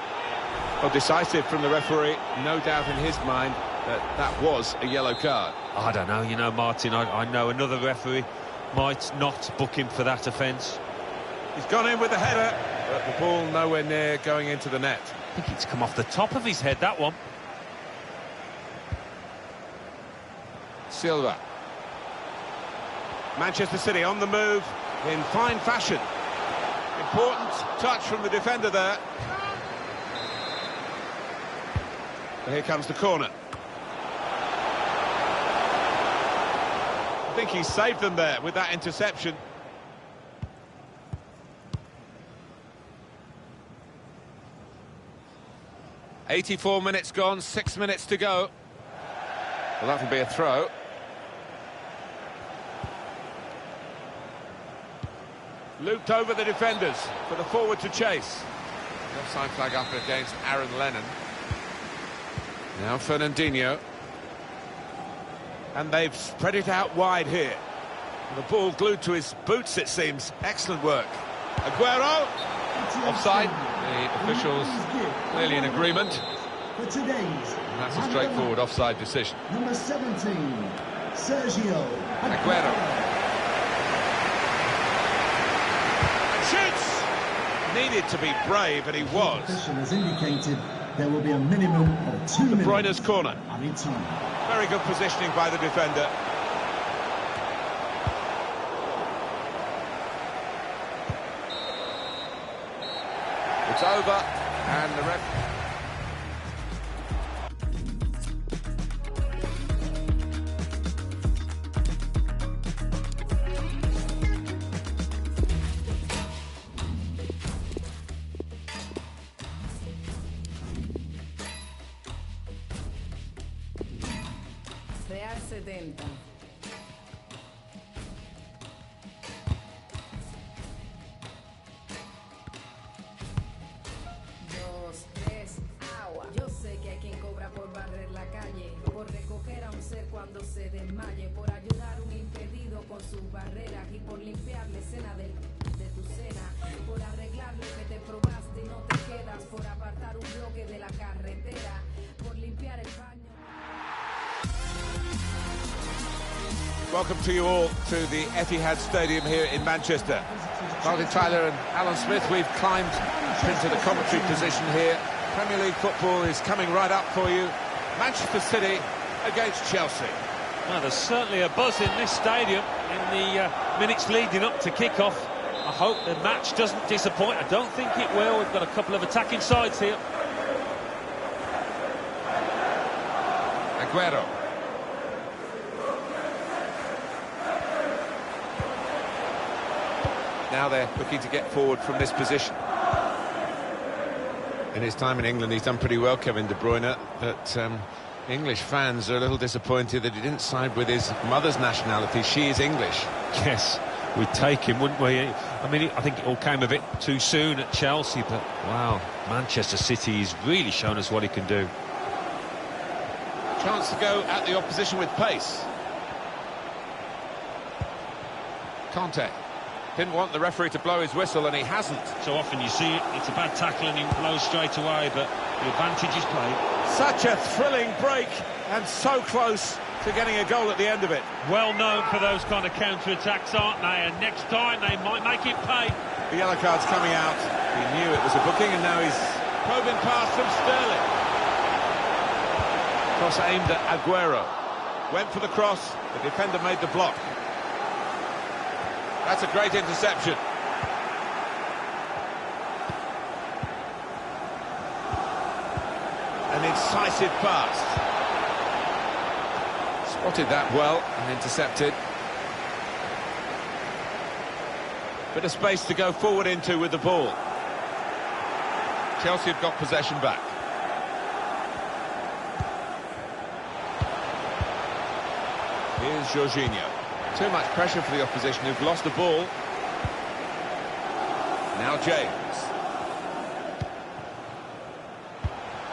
Well, decisive from the referee. No doubt in his mind that that was a yellow card.
I don't know, you know, Martin, I know another referee might not book him for that offence.
He's gone in with the header, but the ball nowhere near going into the net.
I think it's come off the top of his head, that one.
Silva. Manchester City on the move in fine fashion. Important touch from the defender there. And here comes the corner. I think he saved them there with that interception. "84 minutes gone, 6 minutes to go." Well, that'll be a throw. Looped over the defenders for the forward to chase. The offside flag up against Aaron Lennon. Now Fernandinho. And they've spread it out wide here. The ball glued to his boots, it seems. Excellent work. Aguero. Offside. The officials clearly in agreement.
For today's
And that's a straightforward offside decision.
number 17, Sergio
Aguero. Shoots! Needed to be brave, and he was.
The official has indicated there will be a minimum of 2
De
minutes.
Bruyne's corner.
Added time.
Very good positioning by the defender. It's over, and the ref...
Real 70. Dos, tres, agua. Yo sé que hay quien cobra por barrer la calle, por recoger a un ser cuando se desmaye, por ayudar a un impedido con sus barreras y por limpiar la escena de tu cena, por arreglar lo que te probaste y no te quedas, por apartar un bloque de la carretera, por limpiar el baño.
Welcome to you all to the Etihad Stadium here in Manchester. Martin Tyler and Alan Smith, we've climbed into the commentary position here. Premier League football is coming right up for you. Manchester City against Chelsea.
Well, there's certainly a buzz in this stadium in the minutes leading up to kick-off. I hope the match doesn't disappoint. I don't think it will. We've got a couple of attacking sides here.
Aguero. Now they're looking to get forward from this position. In his time in England, he's done pretty well, Kevin De Bruyne, but English fans are a little disappointed that he didn't side with his mother's nationality. She is English.
Yes, we'd take him, wouldn't we? I mean, I think it all came a bit too soon at Chelsea, but wow, Manchester City has really shown us what he can do.
Chance to go at the opposition with pace. Conte. Didn't want the referee to blow his whistle, and he hasn't.
So often you see it, it's a bad tackle and he blows straight away, but the advantage is played.
Such a thrilling break, and so close to getting a goal at the end of it.
Well known for those kind of counter-attacks, aren't they? And next time they might make it pay.
The yellow card's coming out. He knew it was a booking, and now he's probing past from Sterling. Cross aimed at Aguero. Went for the cross, the defender made the block. That's a great interception. An incisive pass. Spotted that well and intercepted. Bit of space to go forward into with the ball. Chelsea have got possession back. Here's Jorginho. Too much pressure for the opposition, who've lost the ball. Now James.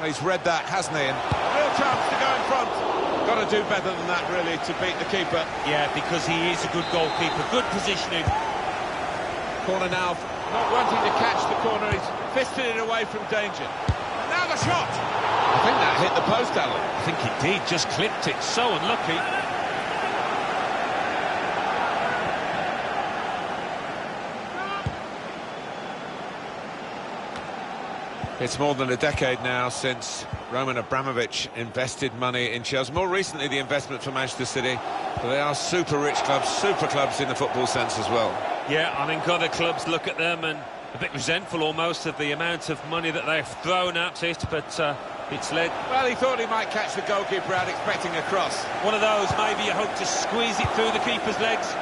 He's read that, hasn't he? And a real chance to go in front. Got to do better than that, really, to beat the keeper.
Yeah, because he is a good goalkeeper. Good positioning.
Corner now, not wanting to catch the corner. He's fisted it away from danger. And now the shot!
I think that hit the post, Alan.
I think it did, just clipped it. So unlucky.
It's more than a decade now since Roman Abramovich invested money in Chelsea. More recently, the investment for Manchester City. But they are super rich clubs, super clubs in the football sense as well.
Yeah, I think other clubs look at them and a bit resentful almost of the amount of money that they've thrown at it, but it's led...
Well, he thought he might catch the goalkeeper out, expecting a cross.
One of those, maybe you hope to squeeze it through the keeper's legs.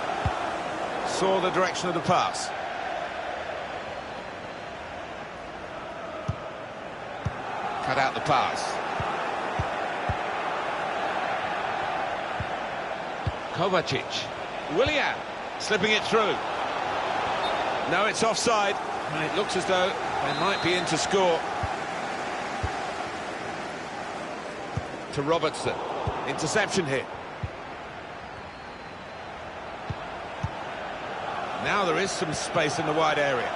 Saw the direction of the pass. Cut out the pass. Kovacic. Willian slipping it through. No, it's offside. And it looks as though they might be in to score. To Robertson. Interception here. Now there is some space in the wide area.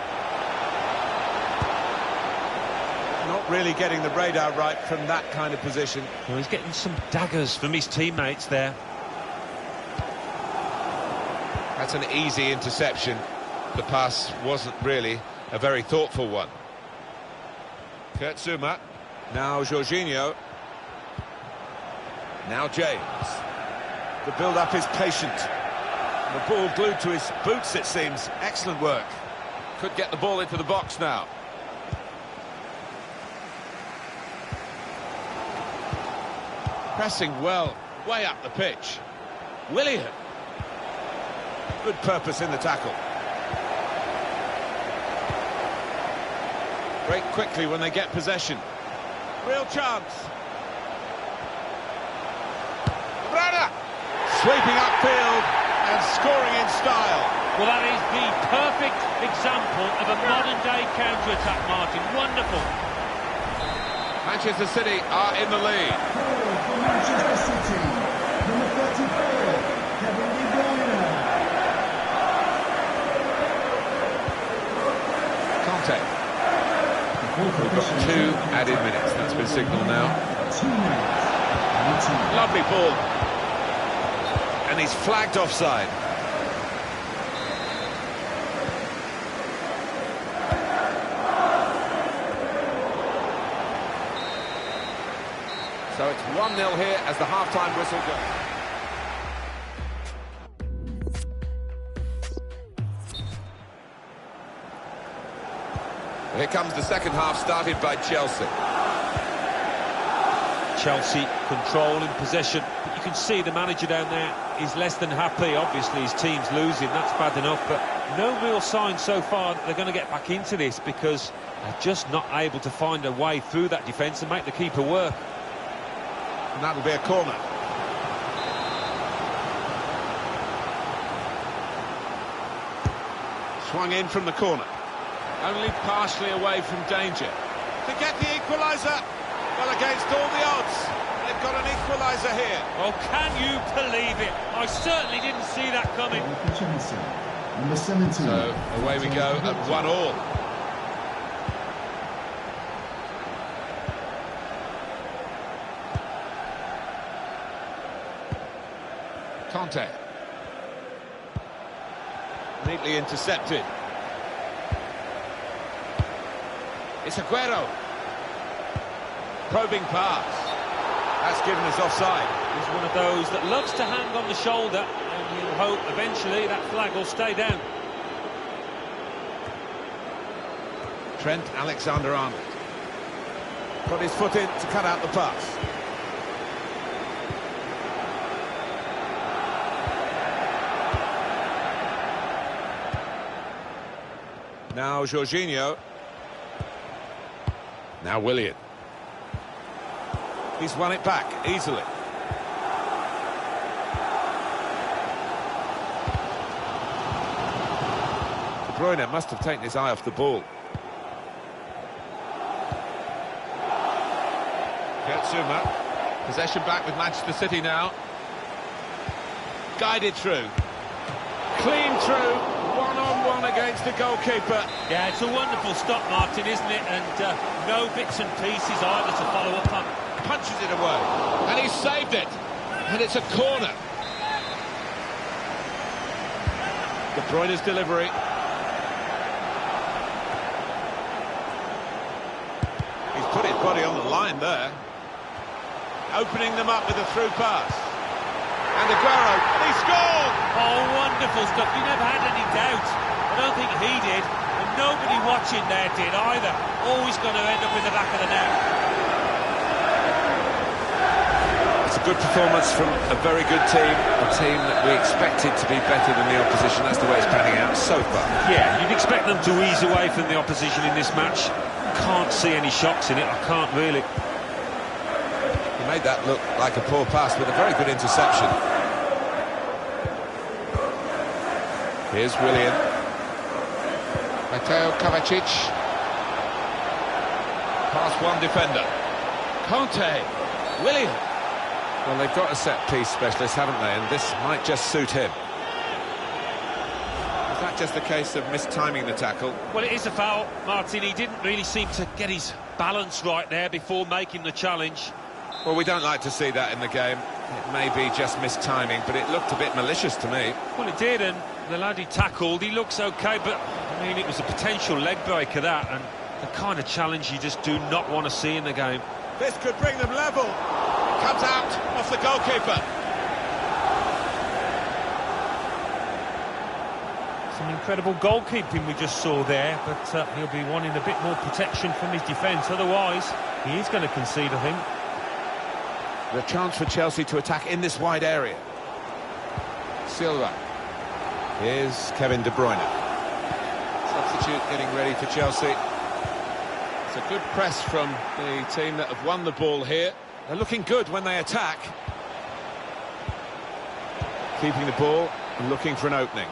Not really getting the radar right from that kind of position.
Well, he's getting some daggers from his teammates there.
That's an easy interception. The pass wasn't really a very thoughtful one.
Kurt Zouma. Now Jorginho. Now James. The build-up is patient. The ball glued to his boots, it seems. Excellent work. Could get the ball into the box now. Pressing well, way up the pitch. Willian. Good purpose in the tackle. Break quickly when they get possession. Real chance. Brana! Sweeping upfield and scoring in style.
Well, that is the perfect example of a modern-day counter-attack, Martin. Wonderful.
Manchester City are in the lead.
Goal for Manchester City. Number 34, Kevin De Bruyne.
Conte. We've got 2 added minutes. That's been signalled now.
2 minutes.
Lovely ball. And he's flagged offside. So it's 1-0 here as the half-time whistle goes. Here comes the second half, started by Chelsea.
Chelsea control in possession, but you can see the manager down there is less than happy. Obviously his team's losing, that's bad enough, but no real sign so far that they're going to get back into this, because they're just not able to find a way through that defence and make the keeper work.
And that'll be a corner. Swung in from the corner. Only partially away from danger. To get the equaliser. Well, against all the odds, they've got an equaliser here.
Oh, can you believe it? I certainly didn't see that coming.
Goal for Chelsea. Number 17.
So away we go at 1-1.
Conte. Neatly intercepted. It's Aguero. Probing pass. That's given us offside.
He's one of those that loves to hang on the shoulder, and you'll hope eventually that flag will stay down.
Trent Alexander-Arnold. Put his foot in to cut out the pass. Now Jorginho. Now Willian. He's won it back easily. De Bruyne must have taken his eye off the ball. Zuma. Possession back with Manchester City now. Guided through. Clean through. One-on-one against the goalkeeper.
Yeah, it's a wonderful stop, Martin, isn't it? And no bits and pieces either to follow up on.
Punches it away. And he's saved it. And it's a corner. De Bruyne's delivery. He's put his body on the line there. Opening them up with a through pass. And Aguero, and he scored!
Oh, wonderful stuff. You never had any doubt. I don't think he did. And nobody watching there did either. Always going to end up in the back of the net.
It's a good performance from a very good team, a team that we expected to be better than the opposition. That's the way it's panning out so far.
Yeah, you'd expect them to ease away from the opposition in this match. Can't see any shocks in it, I can't really.
He made that look like a poor pass with a very good interception. Here's Willian. Mateo Kovacic.
Past one defender. Conte. Willian.
Well, they've got a set-piece specialist, haven't they? And this might just suit him. Is that just a case of mistiming the tackle?
Well, it is a foul, Martin. He didn't really seem to get his balance right there before making the challenge.
Well, we don't like to see that in the game. It may be just mistiming, but it looked a bit malicious to me.
Well, it did, and the lad he tackled, he looks okay, but, I mean, it was a potential leg breaker, that, and the kind of challenge you just do not want to see in the game.
This could bring them level. It comes out off the goalkeeper.
Some incredible goalkeeping we just saw there, but he'll be wanting a bit more protection from his defence, otherwise he is going to concede, I think.
The chance for Chelsea to attack in this wide area. Silva. Here's Kevin De Bruyne. Substitute getting ready for Chelsea. It's a good press from the team that have won the ball here. They're looking good when they attack. Keeping the ball and looking for an opening.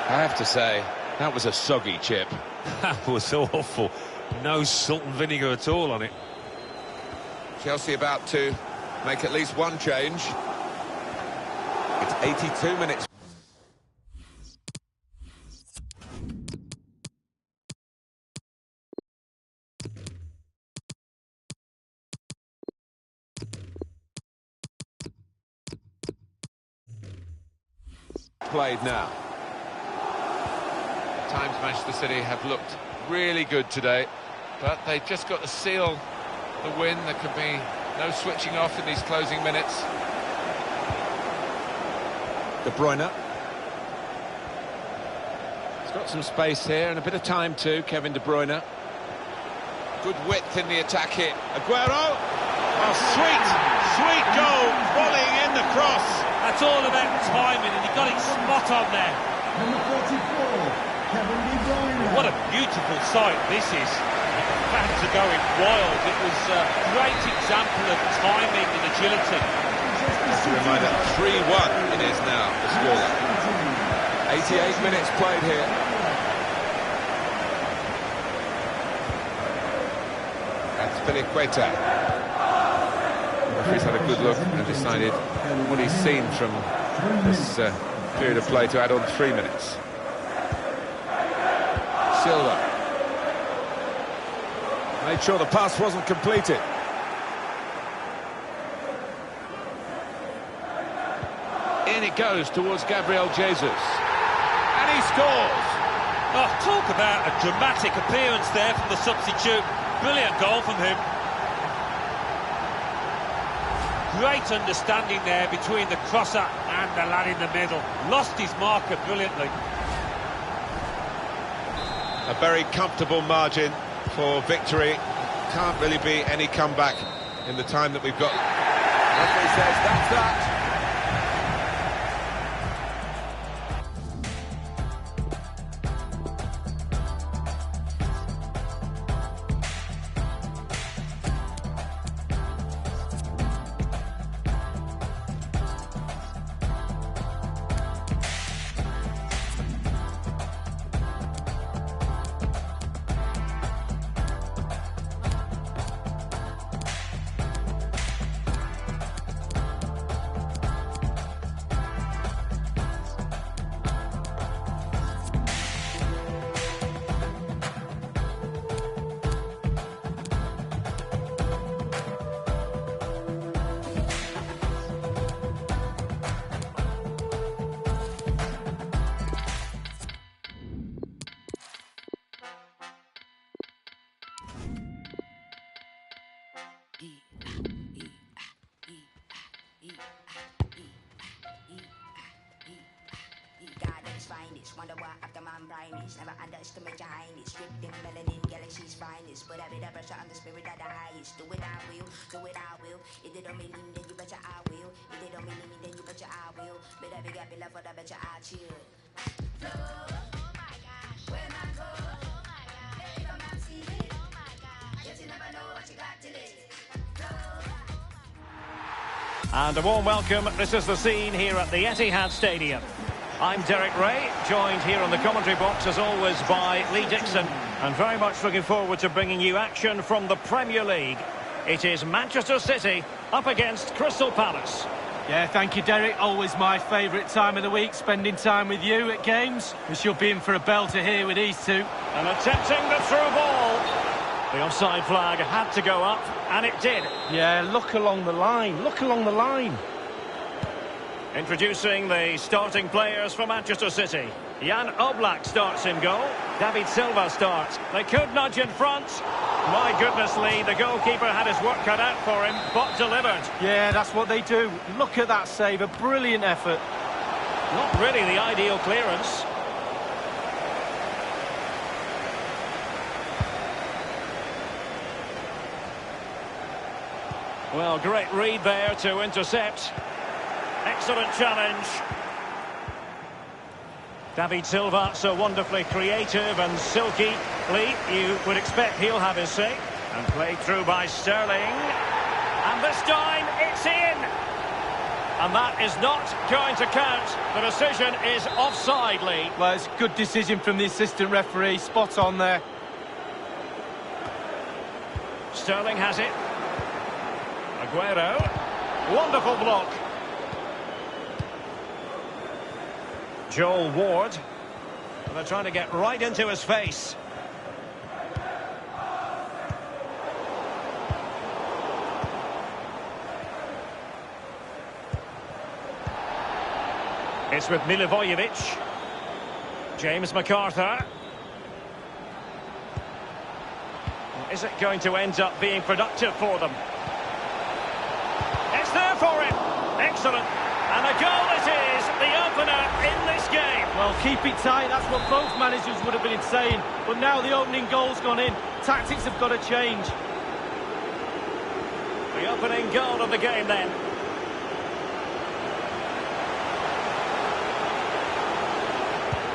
I have to say, that was a soggy chip.
That was awful. No salt and vinegar at all on it.
Chelsea about to make at least one change. It's 82 minutes. Played now. At times Manchester City have looked really good today, but they've just got to seal the win. There could be no switching off in these closing minutes. De Bruyne. He's got some space here and a bit of time too, Kevin De Bruyne. Good width in the attack here. Aguero! Oh, sweet goal, volleying in the cross.
That's all about timing, and he got it spot on there.
Number 44, Kevin De Bruyne.
What a beautiful sight this is. Fans are going wild. It was a great example of timing and agility.
Just a reminder, 3-1 it is now, the scoreline. 88 minutes played here. That's Piliqueta. The referee's had a good look and decided what he's seen from this period of play to add on 3 minutes. Silva. Made sure the pass wasn't completed. In it goes towards Gabriel Jesus. And he scores!
Oh, talk about a dramatic appearance there from the substitute. Brilliant goal from him. Great understanding there between the crosser and the lad in the middle. Lost his marker brilliantly.
A very comfortable margin for victory. Can't really be any comeback in the time that we've got. Referee says that's that.
Wonder why after man brightness, never underestimate your highness. Stripped in melanin, galaxy's finest. Put every pressure on the spirit at the highest. Do it, I will. Do it, I will. If they don't mean then you betcha I will. If they don't mean then you betcha I will. But every gap you left for the betcha I chill. Flow, oh my gosh. When I go, oh my gosh. Hey, come and see it, oh my gosh. Yet you never know what you got till it.
And a warm welcome. This is the scene here at the Etihad Stadium. I'm Derek Ray, joined here on the commentary box as always by Lee Dixon, and very much looking forward to bringing you action from the Premier League. It is Manchester City up against Crystal Palace.
Yeah, thank you, Derek. Always my favourite time of the week, spending time with you at games. We should be in for a belter here with these two.
And attempting the through ball. The offside flag had to go up, and it did.
Yeah, look along the line. Look along the line.
Introducing the starting players for Manchester City. Jan Oblak starts in goal. David Silva starts. They could nudge in front. My goodness, Lee, the goalkeeper had his work cut out for him, but delivered.
Yeah, that's what they do. Look at that save, a brilliant effort.
Not really the ideal clearance. Well, great read there to intercept. Excellent challenge. David Silva, so wonderfully creative and silky. Lee, you would expect he'll have his say. And played through by Sterling. And this time, it's in! And that is not going to count. The decision is offside, Lee.
Well, it's a good decision from the assistant referee. Spot on there.
Sterling has it. Aguero. Wonderful block. Joel Ward. And they're trying to get right into his face. It's with Milivojevic. James MacArthur. Is it going to end up being productive for them? It's there for him. Excellent. And a goal it is, the opener in this game.
Well, keep it tight, that's what both managers would have been saying. But now the opening goal's gone in. Tactics have got to change.
The opening goal of the game then.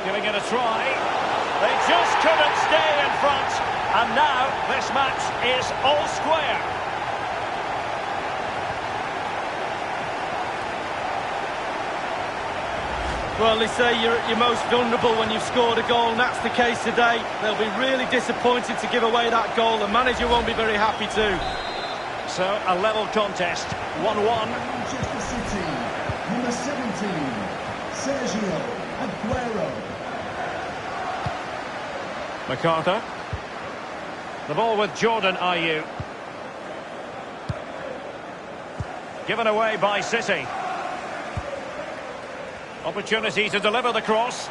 Giving it a try. They just couldn't stay in front. And now this match is all square.
Well, they say you're at your most vulnerable when you've scored a goal, and that's the case today. They'll be really disappointed to give away that goal. The manager won't be very happy too.
So, a level contest, 1-1.
Manchester City, number 17, Sergio Aguero.
MacArthur. The ball with Jordan Ayew. Given away by City. Opportunity to deliver the cross.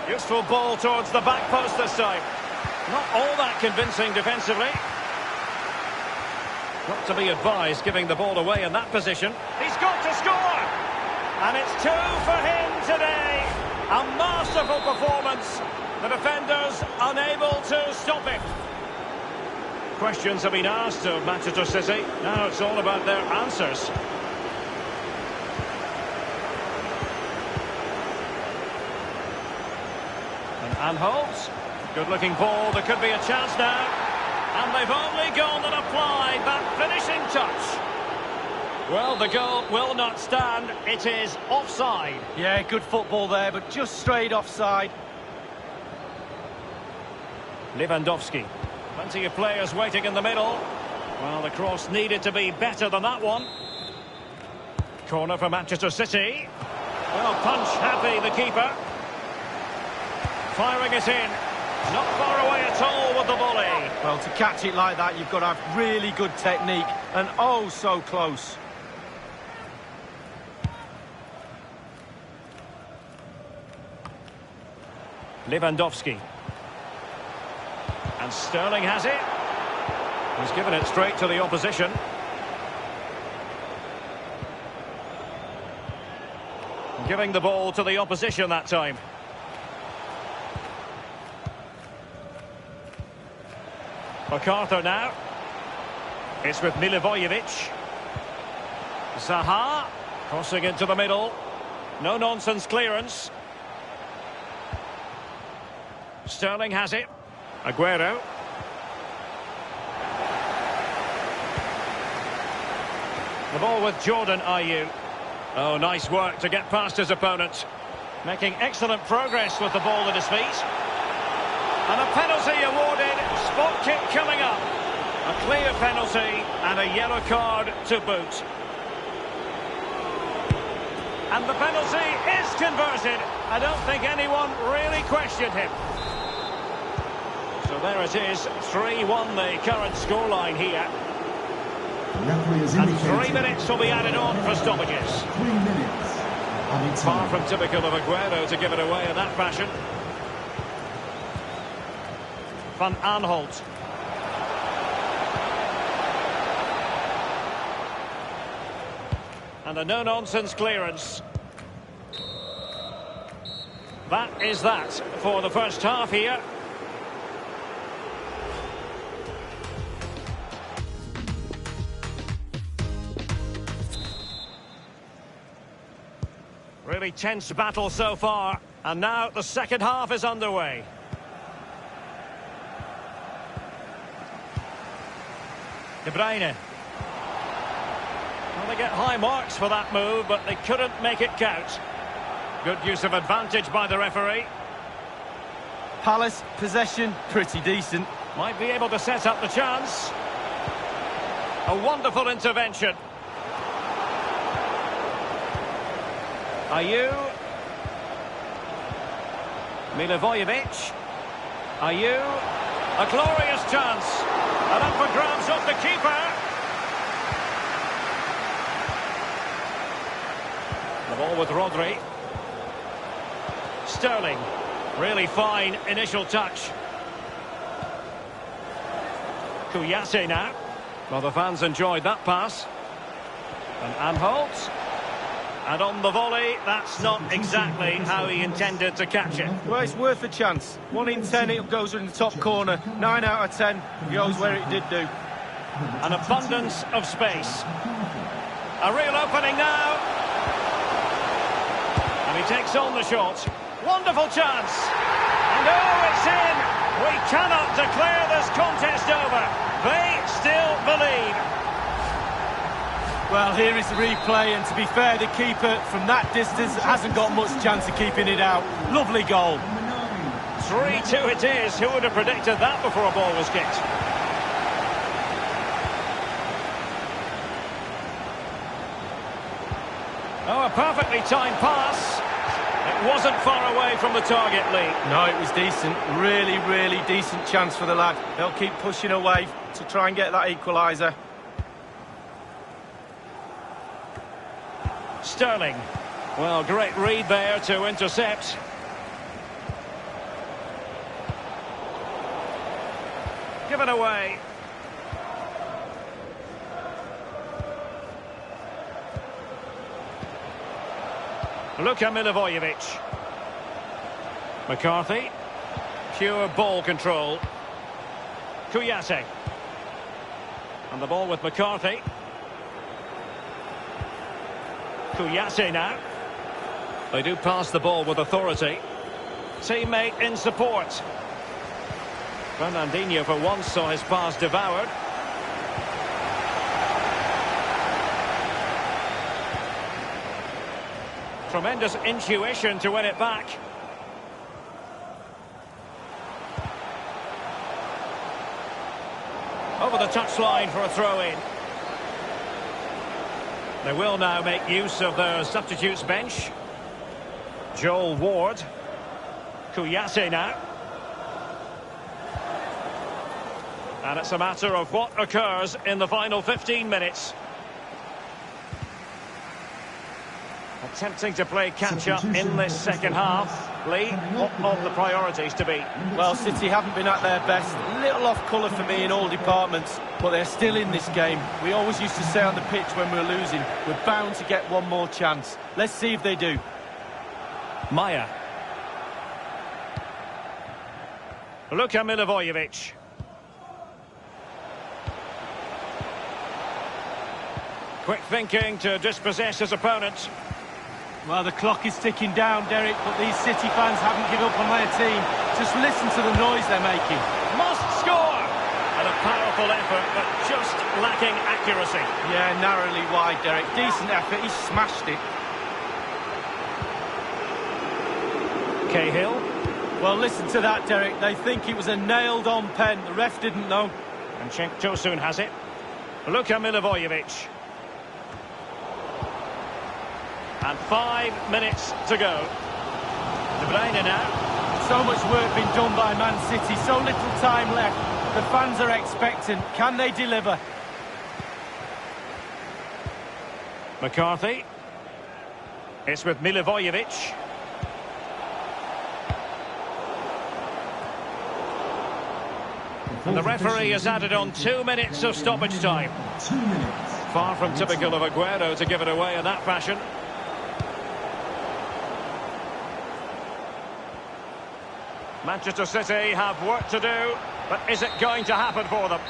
Useful ball towards the back post this time. Not all that convincing defensively. Not to be advised giving the ball away in that position. He's got to score! And it's 2 for him today. A masterful performance. The defenders unable to stop it. Questions have been asked of Manchester City. Now it's all about their answers. And Anholt. Good looking ball. There could be a chance now. And they've only gone and applied that finishing touch. Well, the goal will not stand. It is offside.
Yeah, good football there, but just straight offside.
Lewandowski. Plenty of players waiting in the middle. Well, the cross needed to be better than that one. Corner for Manchester City. Well, punch happy, the keeper. Firing it in. Not far away at all with the volley.
Well, to catch it like that, you've got to have really good technique. And oh, so close.
Lewandowski. And Sterling has it. He's given it straight to the opposition. Giving the ball to the opposition that time. MacArthur now. It's with Milivojevic. Zaha. Crossing into the middle. No nonsense clearance. Sterling has it. Aguero. The ball with Jordan Ayew. Oh, nice work to get past his opponent. Making excellent progress with the ball at his feet. And a penalty awarded. Spot kick coming up. A clear penalty and a yellow card to boot. And the penalty is converted. I don't think anyone really questioned him. So there it is, 3-1 the current scoreline here. And 3 minutes will be added on for stoppages.
3 minutes.
Far from typical of Aguero to give it away in that fashion. Van Aanholt. And a no-nonsense clearance. That is that for the first half here. Really tense battle so far, and now the second half is underway. De Bruyne. Well, they get high marks for that move, but they couldn't make it count. Good use of advantage by the referee.
Palace, possession, pretty decent.
Might be able to set up the chance. A wonderful intervention. Ayew. Milivojevic. Ayew. A glorious chance. And up for grabs off the keeper. The ball with Rodri. Sterling. Really fine initial touch. Kouyaté now. Well, the fans enjoyed that pass. And Anholt. And on the volley, that's not exactly how he intended to catch it.
Well, it's worth a chance. 1 in 10, it goes in the top corner. 9 out of 10 goes where it did do.
An abundance of space. A real opening now. And he takes on the shot. Wonderful chance. And oh, it's in. We cannot declare this contest over. They still believe.
Well, here is the replay, and to be fair, the keeper from that distance hasn't got much chance of keeping it out. Lovely goal.
3-2 it is. Who would have predicted that before a ball was kicked? Oh, a perfectly timed pass. It wasn't far away from the target, Lee.
No, it was decent. Really, really decent chance for the lad. They'll keep pushing away to try and get that equaliser.
Sterling. Well, great read there to intercept. Given away. Luka Milivojevic. McCarthy. Pure ball control. Kouyaté. And the ball with McCarthy. Kouyaté now. They do pass the ball with authority. Teammate in support. Fernandinho for once saw his pass devoured. Tremendous intuition to win it back. Over the touchline for a throw-in. They will now make use of their substitutes bench. Joel Ward. Kouyaté now. And it's a matter of what occurs in the final 15 minutes. Attempting to play catch-up in this second half. Lee, what ought the priorities to be?
Well, City haven't been at their best. A little off colour for me in all departments, but they're still in this game. We always used to say on the pitch when we're losing, we're bound to get one more chance. Let's see if they do.
Maya. Luka Milivojevic. Quick thinking to dispossess his opponent.
Well, the clock is ticking down, Derek, but these City fans haven't given up on their team. Just listen to the noise they're making.
Must score! And a powerful effort, but just lacking accuracy.
Yeah, narrowly wide, Derek. Decent effort, he smashed it.
Cahill.
Well, listen to that, Derek. They think it was a nailed-on pen. The ref didn't know.
And Cenk Tosun has it. Luka Milivojevic. And 5 minutes to go. De Bruyne now.
So much work been done by Man City, so little time left. The fans are expectant. Can they deliver?
McCarthy. It's with Milivojevic. And the referee has added on 2 minutes of stoppage time.
2 minutes.
Far from typical of Aguero to give it away in that fashion. Manchester City have work to do, but is it going to happen for them?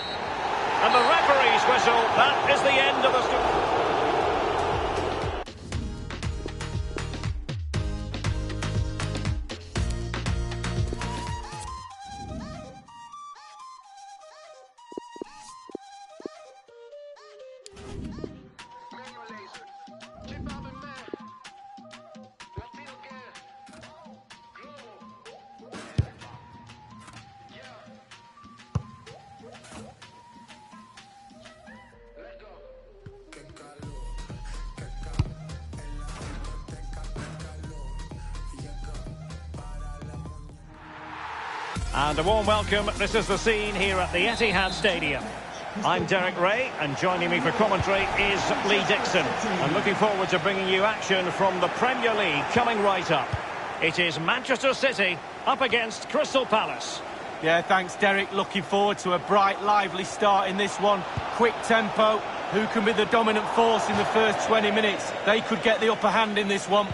And the referee's whistle, that is the end of the story. And a warm welcome. This is the scene here at the Etihad Stadium. I'm Derek Ray, and joining me for commentary is Lee Dixon. I'm looking forward to bringing you action from the Premier League coming right up. It is Manchester City up against Crystal Palace.
Yeah, thanks, Derek. Looking forward to a bright, lively start in this one. Quick tempo. Who can be the dominant force in the first 20 minutes? They could get the upper hand in this one.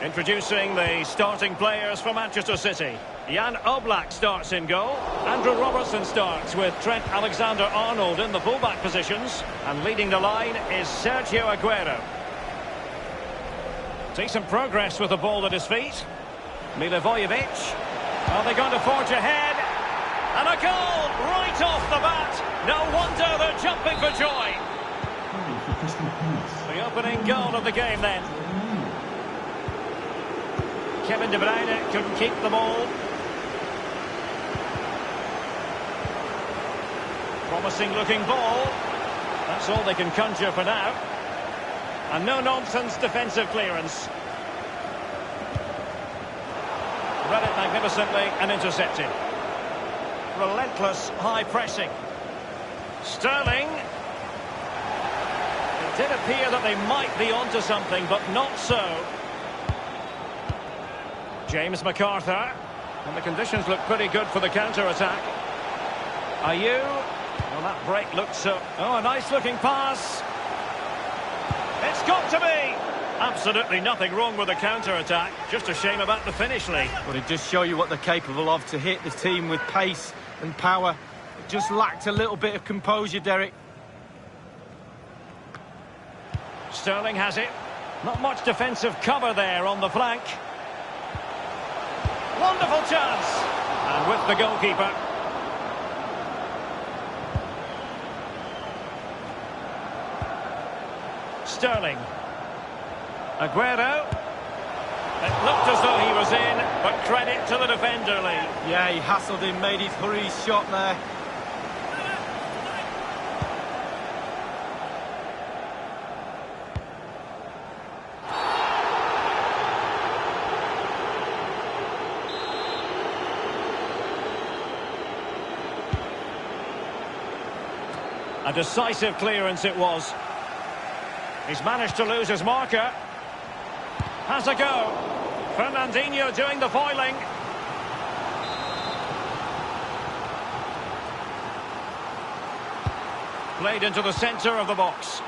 Introducing the starting players for Manchester City. Jan Oblak starts in goal. Andrew Robertson starts with Trent Alexander-Arnold in the fullback positions. And leading the line is Sergio Aguero. Decent progress with the ball at his feet. Milivojevic. Are they going to forge ahead? And a goal right off the bat. No wonder they're jumping for joy. The opening goal of the game then. Kevin De Bruyne couldn't keep the ball. Promising looking ball. That's all they can conjure for now. And no-nonsense defensive clearance. Read it magnificently and intercepted. Relentless high pressing. Sterling. It did appear that they might be onto something, but not so. James McArthur, and the conditions look pretty good for the counter-attack. Ayew, well, that break looked so... Oh, a nice-looking pass. It's got to be! Absolutely nothing wrong with the counter-attack. Just a shame about the finish, Lee.
But it just show you what they're capable of, to hit the team with pace and power. It just lacked a little bit of composure, Derek.
Sterling has it. Not much defensive cover there on the flank. Wonderful chance. And with the goalkeeper. Sterling. Aguero. It looked as though he was in, but credit to the defender, Lee.
Yeah, he hassled him, made his hurry shot there.
A decisive clearance it was. He's managed to lose his marker. Has a go. Fernandinho doing the foiling. Played into the centre of the box.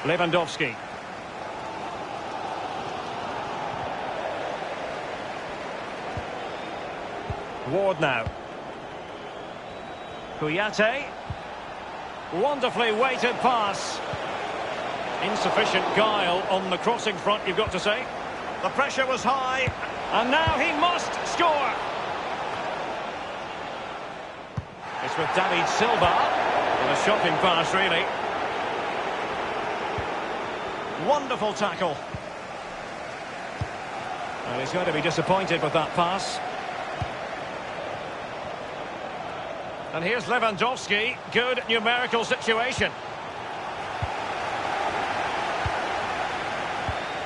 Lewandowski. Ward now. Kouyaté. Wonderfully weighted pass. Insufficient guile on the crossing front, you've got to say. The pressure was high, and now he must score. It's with David Silva. With a shocking pass, really. Wonderful tackle. And he's going to be disappointed with that pass. And here's Lewandowski. Good numerical situation.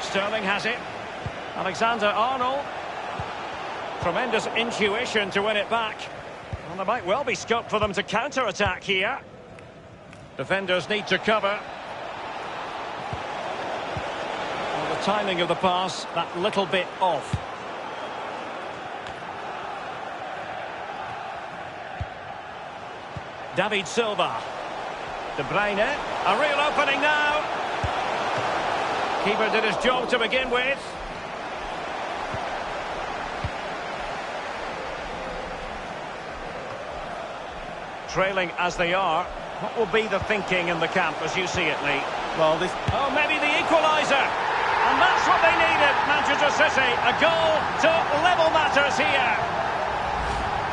Sterling has it. Alexander-Arnold. Tremendous intuition to win it back. Well, there might well be scope for them to counter-attack here. Defenders need to cover. Well, the timing of the pass, that little bit off. David Silva. De Bruyne. A real opening now. Keeper did his job to begin with. Trailing as they are, what will be the thinking in the camp as you see it, Lee?
Well, this...
Oh, maybe the equaliser. And that's what they needed, Manchester City. A goal to level matters here.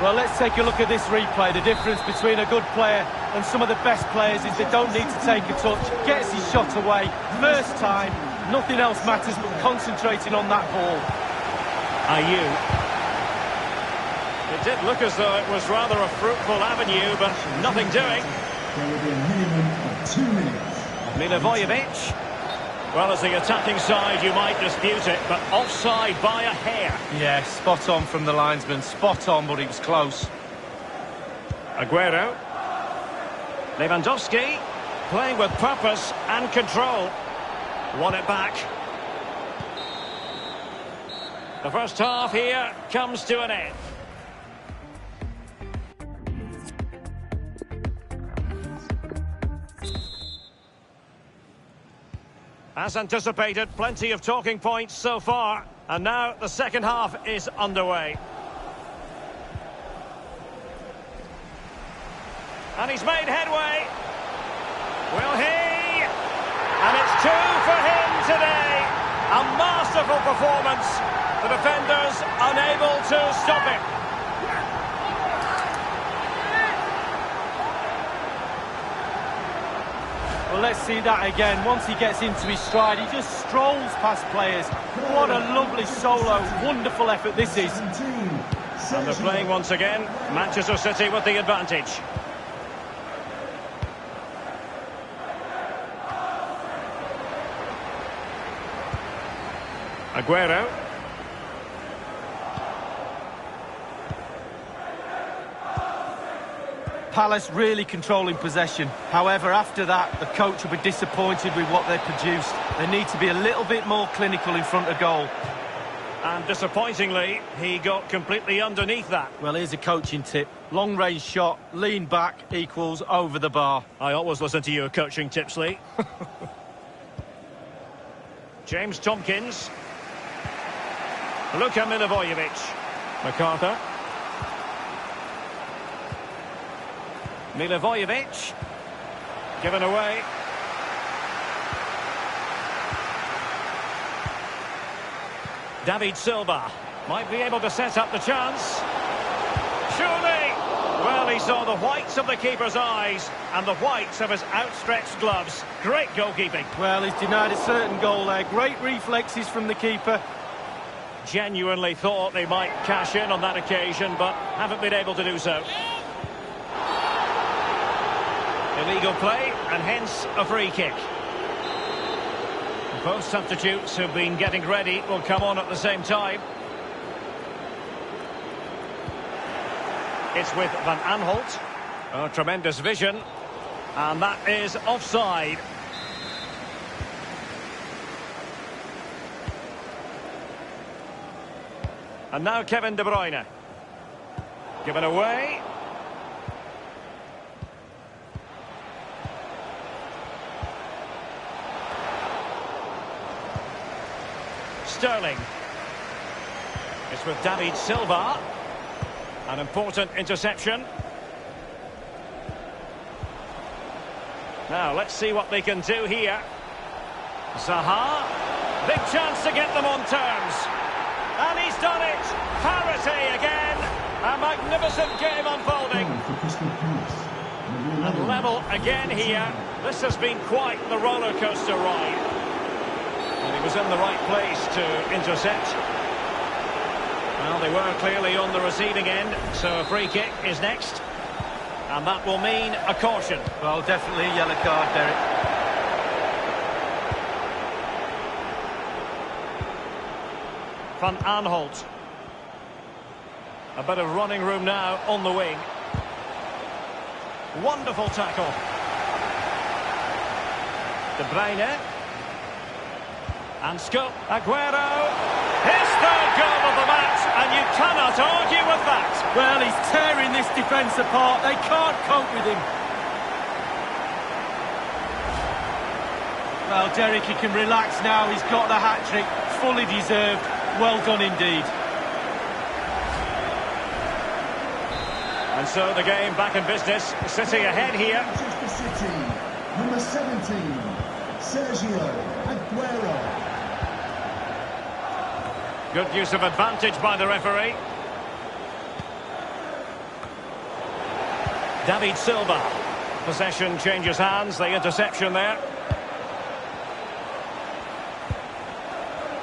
Well, let's take a look at this replay. The difference between a good player and some of the best players is they don't need to take a touch. Gets his shot away. First time, nothing else matters but concentrating on that ball.
Ayew. It did look as though it was rather a fruitful avenue, but nothing doing.
There will be a minimum of 2 minutes.
Milivojevic. Well, as the attacking side, you might dispute it, but offside by a hair.
Yeah, spot on from the linesman. Spot on, but it was close.
Aguero. Lewandowski. Playing with purpose and control. Won it back. The first half here comes to an end. As anticipated, plenty of talking points so far. And now the second half is underway. And he's made headway. Will he? And it's 2 for him today. A masterful performance. The defenders unable to stop him.
Well, let's see that again. Once he gets into his stride, he just strolls past players. What a lovely solo. Wonderful effort this is.
And they're playing once again. Manchester City with the advantage. Aguero.
Palace really controlling possession. However, after that, the coach will be disappointed with what they produced. They need to be a little bit more clinical in front of goal.
And disappointingly, he got completely underneath that.
Well, here's a coaching tip. Long-range shot, lean back equals over the bar.
I always listen to your coaching tips, Lee. James Tompkins. Luka Milivojevic. MacArthur. Milivojevic. Given away. David Silva might be able to set up the chance. Surely! Well, he saw the whites of the keeper's eyes and the whites of his outstretched gloves. Great goalkeeping.
Well, he's denied a certain goal there. Great reflexes from the keeper.
Genuinely thought they might cash in on that occasion, but haven't been able to do so. Illegal play, and hence a free kick. Both substitutes who've been getting ready will come on at the same time. It's with Van Aanholt. Oh, tremendous vision. And that is offside. And now Kevin De Bruyne. Given away. Sterling. It's with David Silva. An important interception. Now, let's see what they can do here. Zaha. Big chance to get them on terms. And he's done it. Parity again. A magnificent game unfolding. And level again here. This has been quite the roller coaster ride. And he was in the right place to intercept. Well, they were clearly on the receiving end, so a free kick is next. And that will mean a caution.
Well, definitely a yellow card, Derek.
Van Aanholt. A bit of running room now on the wing. Wonderful tackle. De Bruyne. And scope. Aguero. His third goal of the match, and you cannot argue with that.
Well, he's tearing this defence apart. They can't cope with him. Well, Derek, he can relax now. He's got the hat-trick. Fully deserved. Well done indeed.
And so the game back in business. City ahead here.
Manchester City, number 17, Sergio Aguero.
Good use of advantage by the referee. David Silva. Possession changes hands. The interception there.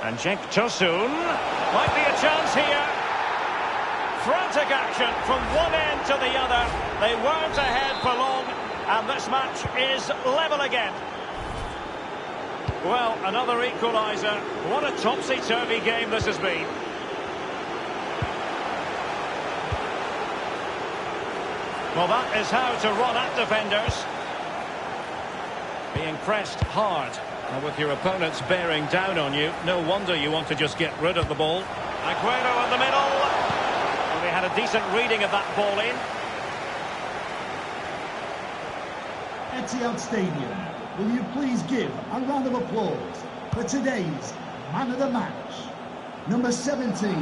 And Cenk Tosun. Might be a chance here. Frantic action from one end to the other. They weren't ahead for long, and this match is level again. Well, another equaliser. What a topsy-turvy game this has been. Well, that is how to run at defenders. Being pressed hard. And with your opponents bearing down on you, no wonder you want to just get rid of the ball. Aguero in the middle. Well, they had a decent reading of that ball in.
Etihad Stadium, will you please give a round of applause for today's man of the match, number 17,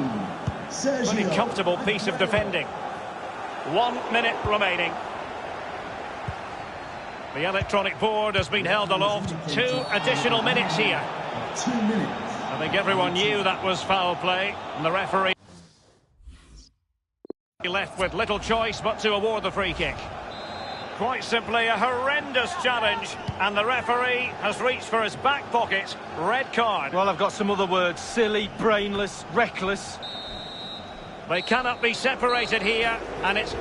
Sergio.
Pretty comfortable piece of defending. 1 minute remaining. The electronic board has been held aloft. 2 additional minutes here.
2 minutes.
I think everyone knew that was foul play, and the referee left with little choice but to award the free kick. Quite simply a horrendous challenge, and the referee has reached for his back pocket. Red card.
Well, I've got some other words. Silly, brainless, reckless.
They cannot be separated here, and it's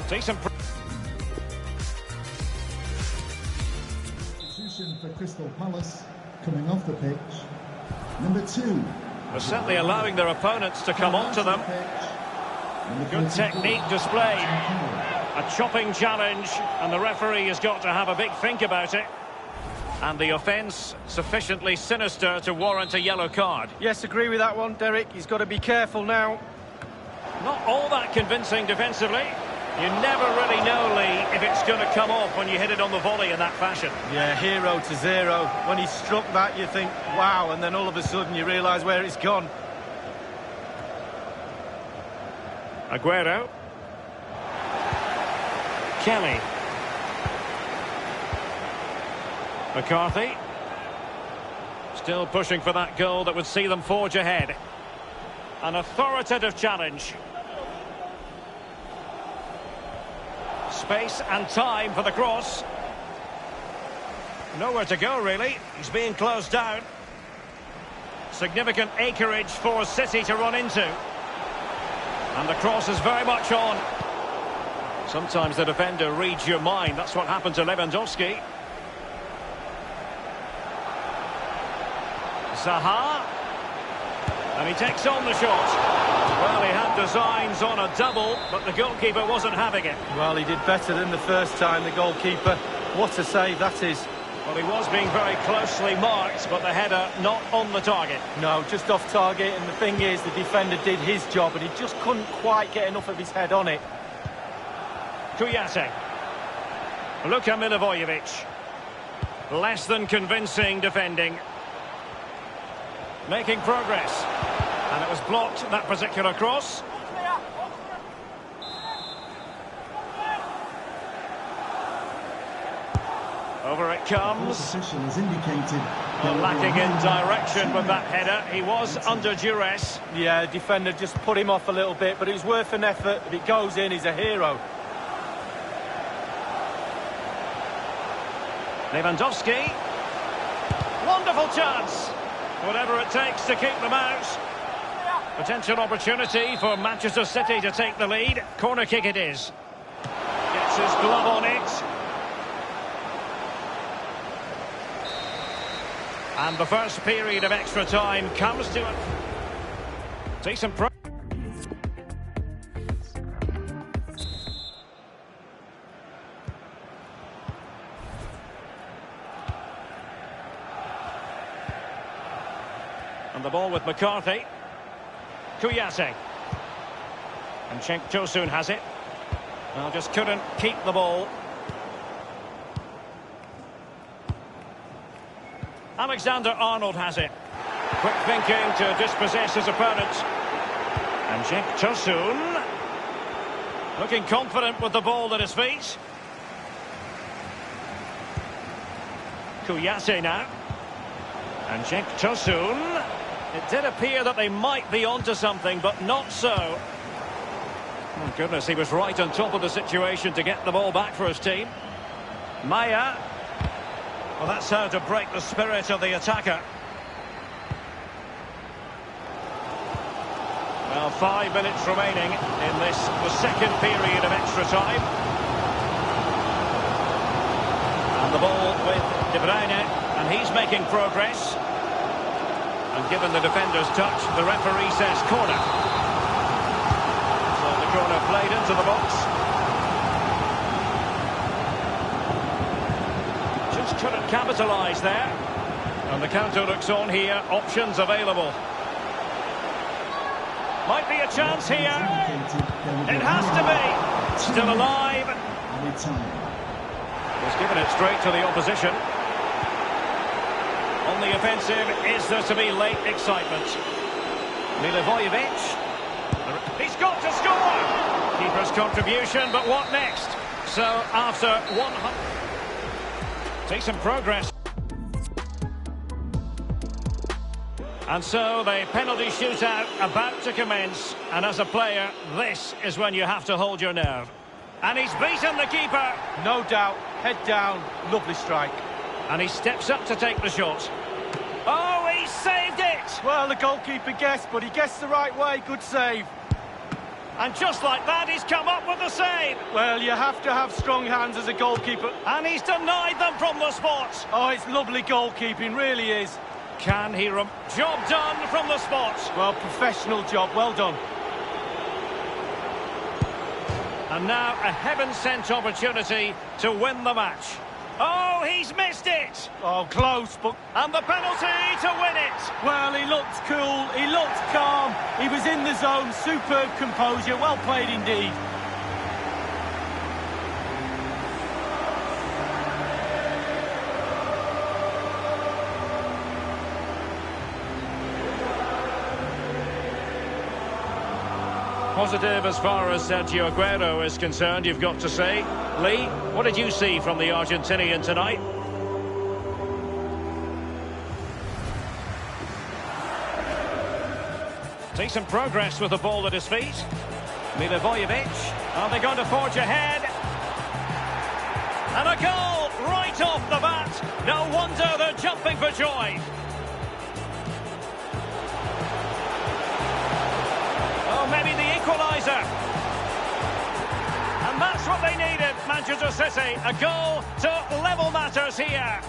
decent.
Substitution for Crystal Palace coming off the pitch. Number 2.
They're certainly allowing their opponents to come onto them. Good technique displayed. A chopping challenge, and the referee has got to have a big think about it. And the offence sufficiently sinister to warrant a yellow card.
Yes, agree with that one, Derek. He's got to be careful now.
Not all that convincing defensively. You never really know, Lee, if it's going to come off when you hit it on the volley in that fashion.
Yeah, 0-0. When he struck that, you think, wow, and then all of a sudden you realise where it's gone.
Aguero. Kelly. McCarthy. Still pushing for that goal that would see them forge ahead. An authoritative challenge. Space and time for the cross. Nowhere to go, really. He's being closed down. Significant acreage for City to run into. And the cross is very much on. Sometimes the defender reads your mind. That's what happened to Lewandowski. Zaha. And he takes on the shot. Well, he had designs on a double, but the goalkeeper wasn't having it.
Well, he did better than the first time, the goalkeeper. What a save that is.
Well, he was being very closely marked, but the header not on the target.
No, just off target, and the thing is, the defender did his job, and he just couldn't quite get enough of his head on it.
Kuyate. Luka Milivojevic. Less than convincing defending. Making progress. And it was blocked, that particular cross. Over it comes.
Official has indicated
Well, lacking in direction with that header. He was under duress.
Yeah, the defender just put him off a little bit, but it was worth an effort. If it goes in, he's a hero.
Lewandowski. Wonderful chance. Whatever it takes to keep them out. Potential opportunity for Manchester City to take the lead. Corner kick it is. Gets his glove on it. And the first period of extra time comes to a decent pro. And the ball with McCarthy. Kuyate. And Cenk Tosun has it. Well, just couldn't keep the ball. Alexander-Arnold has it. Quick thinking to dispossess his opponent. And Cenk Tosun. Looking confident with the ball at his feet. Kuyate now. And Cenk Tosun. It did appear that they might be onto something, but not so. Oh, goodness, he was right on top of the situation to get the ball back for his team. Maya. Well, that's how to break the spirit of the attacker. Well, 5 minutes remaining in this, the second period of extra time. And the ball with De Bruyne, and he's making progress. And given the defender's touch, the referee says corner. So the corner played into the box. Just couldn't capitalise there. And the counter looks on here. Options available. Might be a chance here. It has to be. Still alive. He's given it straight to the opposition. On the offensive, is there to be late excitement? Milivojevic. He's got to score! Keeper's contribution, but what next? So, after 100... Decent progress. And so, the penalty shootout about to commence. And as a player, this is when you have to hold your nerve. And he's beaten the keeper.
No doubt. Head down. Lovely strike.
And he steps up to take the shot. Oh, he saved it!
Well, the goalkeeper guessed, but he guessed the right way. Good save.
And just like that, he's come up with the save.
Well, you have to have strong hands as a goalkeeper.
And he's denied them from the spot.
Oh, it's lovely goalkeeping, really is.
Can he... Job done from the spot.
Well, professional job. Well done.
And now a heaven-sent opportunity to win the match. Oh, he's missed it!
Oh, close, but...
And the penalty to win it!
Well, he looked cool, he looked calm, he was in the zone, superb composure, well played indeed.
Positive as far as Sergio Aguero is concerned, you've got to say. Lee, what did you see from the Argentinian tonight? Decent progress with the ball at his feet. Milivojevic, are they going to forge ahead? And a goal right off the bat. No wonder they're jumping for joy. Oh, maybe the equaliser. And that's what they needed, Manchester City. A goal to level matters here.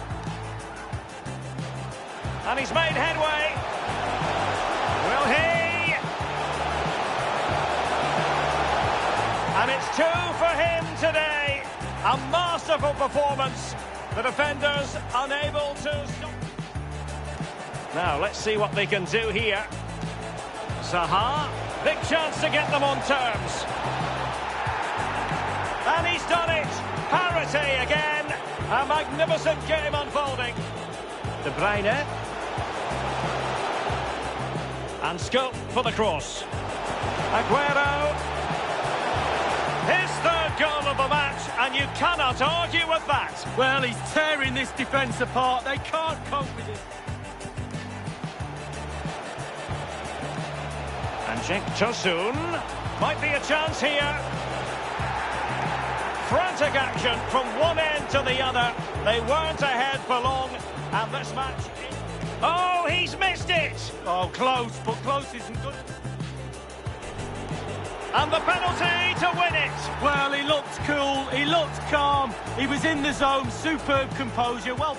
And he's made headway. Will he? And it's 2 for him today. A masterful performance. The defenders unable to stop. Now, let's see what they can do here. Zaha. Big chance to get them on terms. And he's done it. Parity again. A magnificent game unfolding. De Bruyne. And scope for the cross. Aguero. His third goal of the match, and you cannot argue with that.
Well, he's tearing this defence apart. They can't cope with it.
And Cenk Tosun, might be a chance here. Frantic action from one end to the other. They weren't ahead for long, and this match... Oh, he's missed it!
Oh, close, but close isn't good.
And the penalty to win it!
Well, he looked cool, he looked calm, he was in the zone, superb composure, well...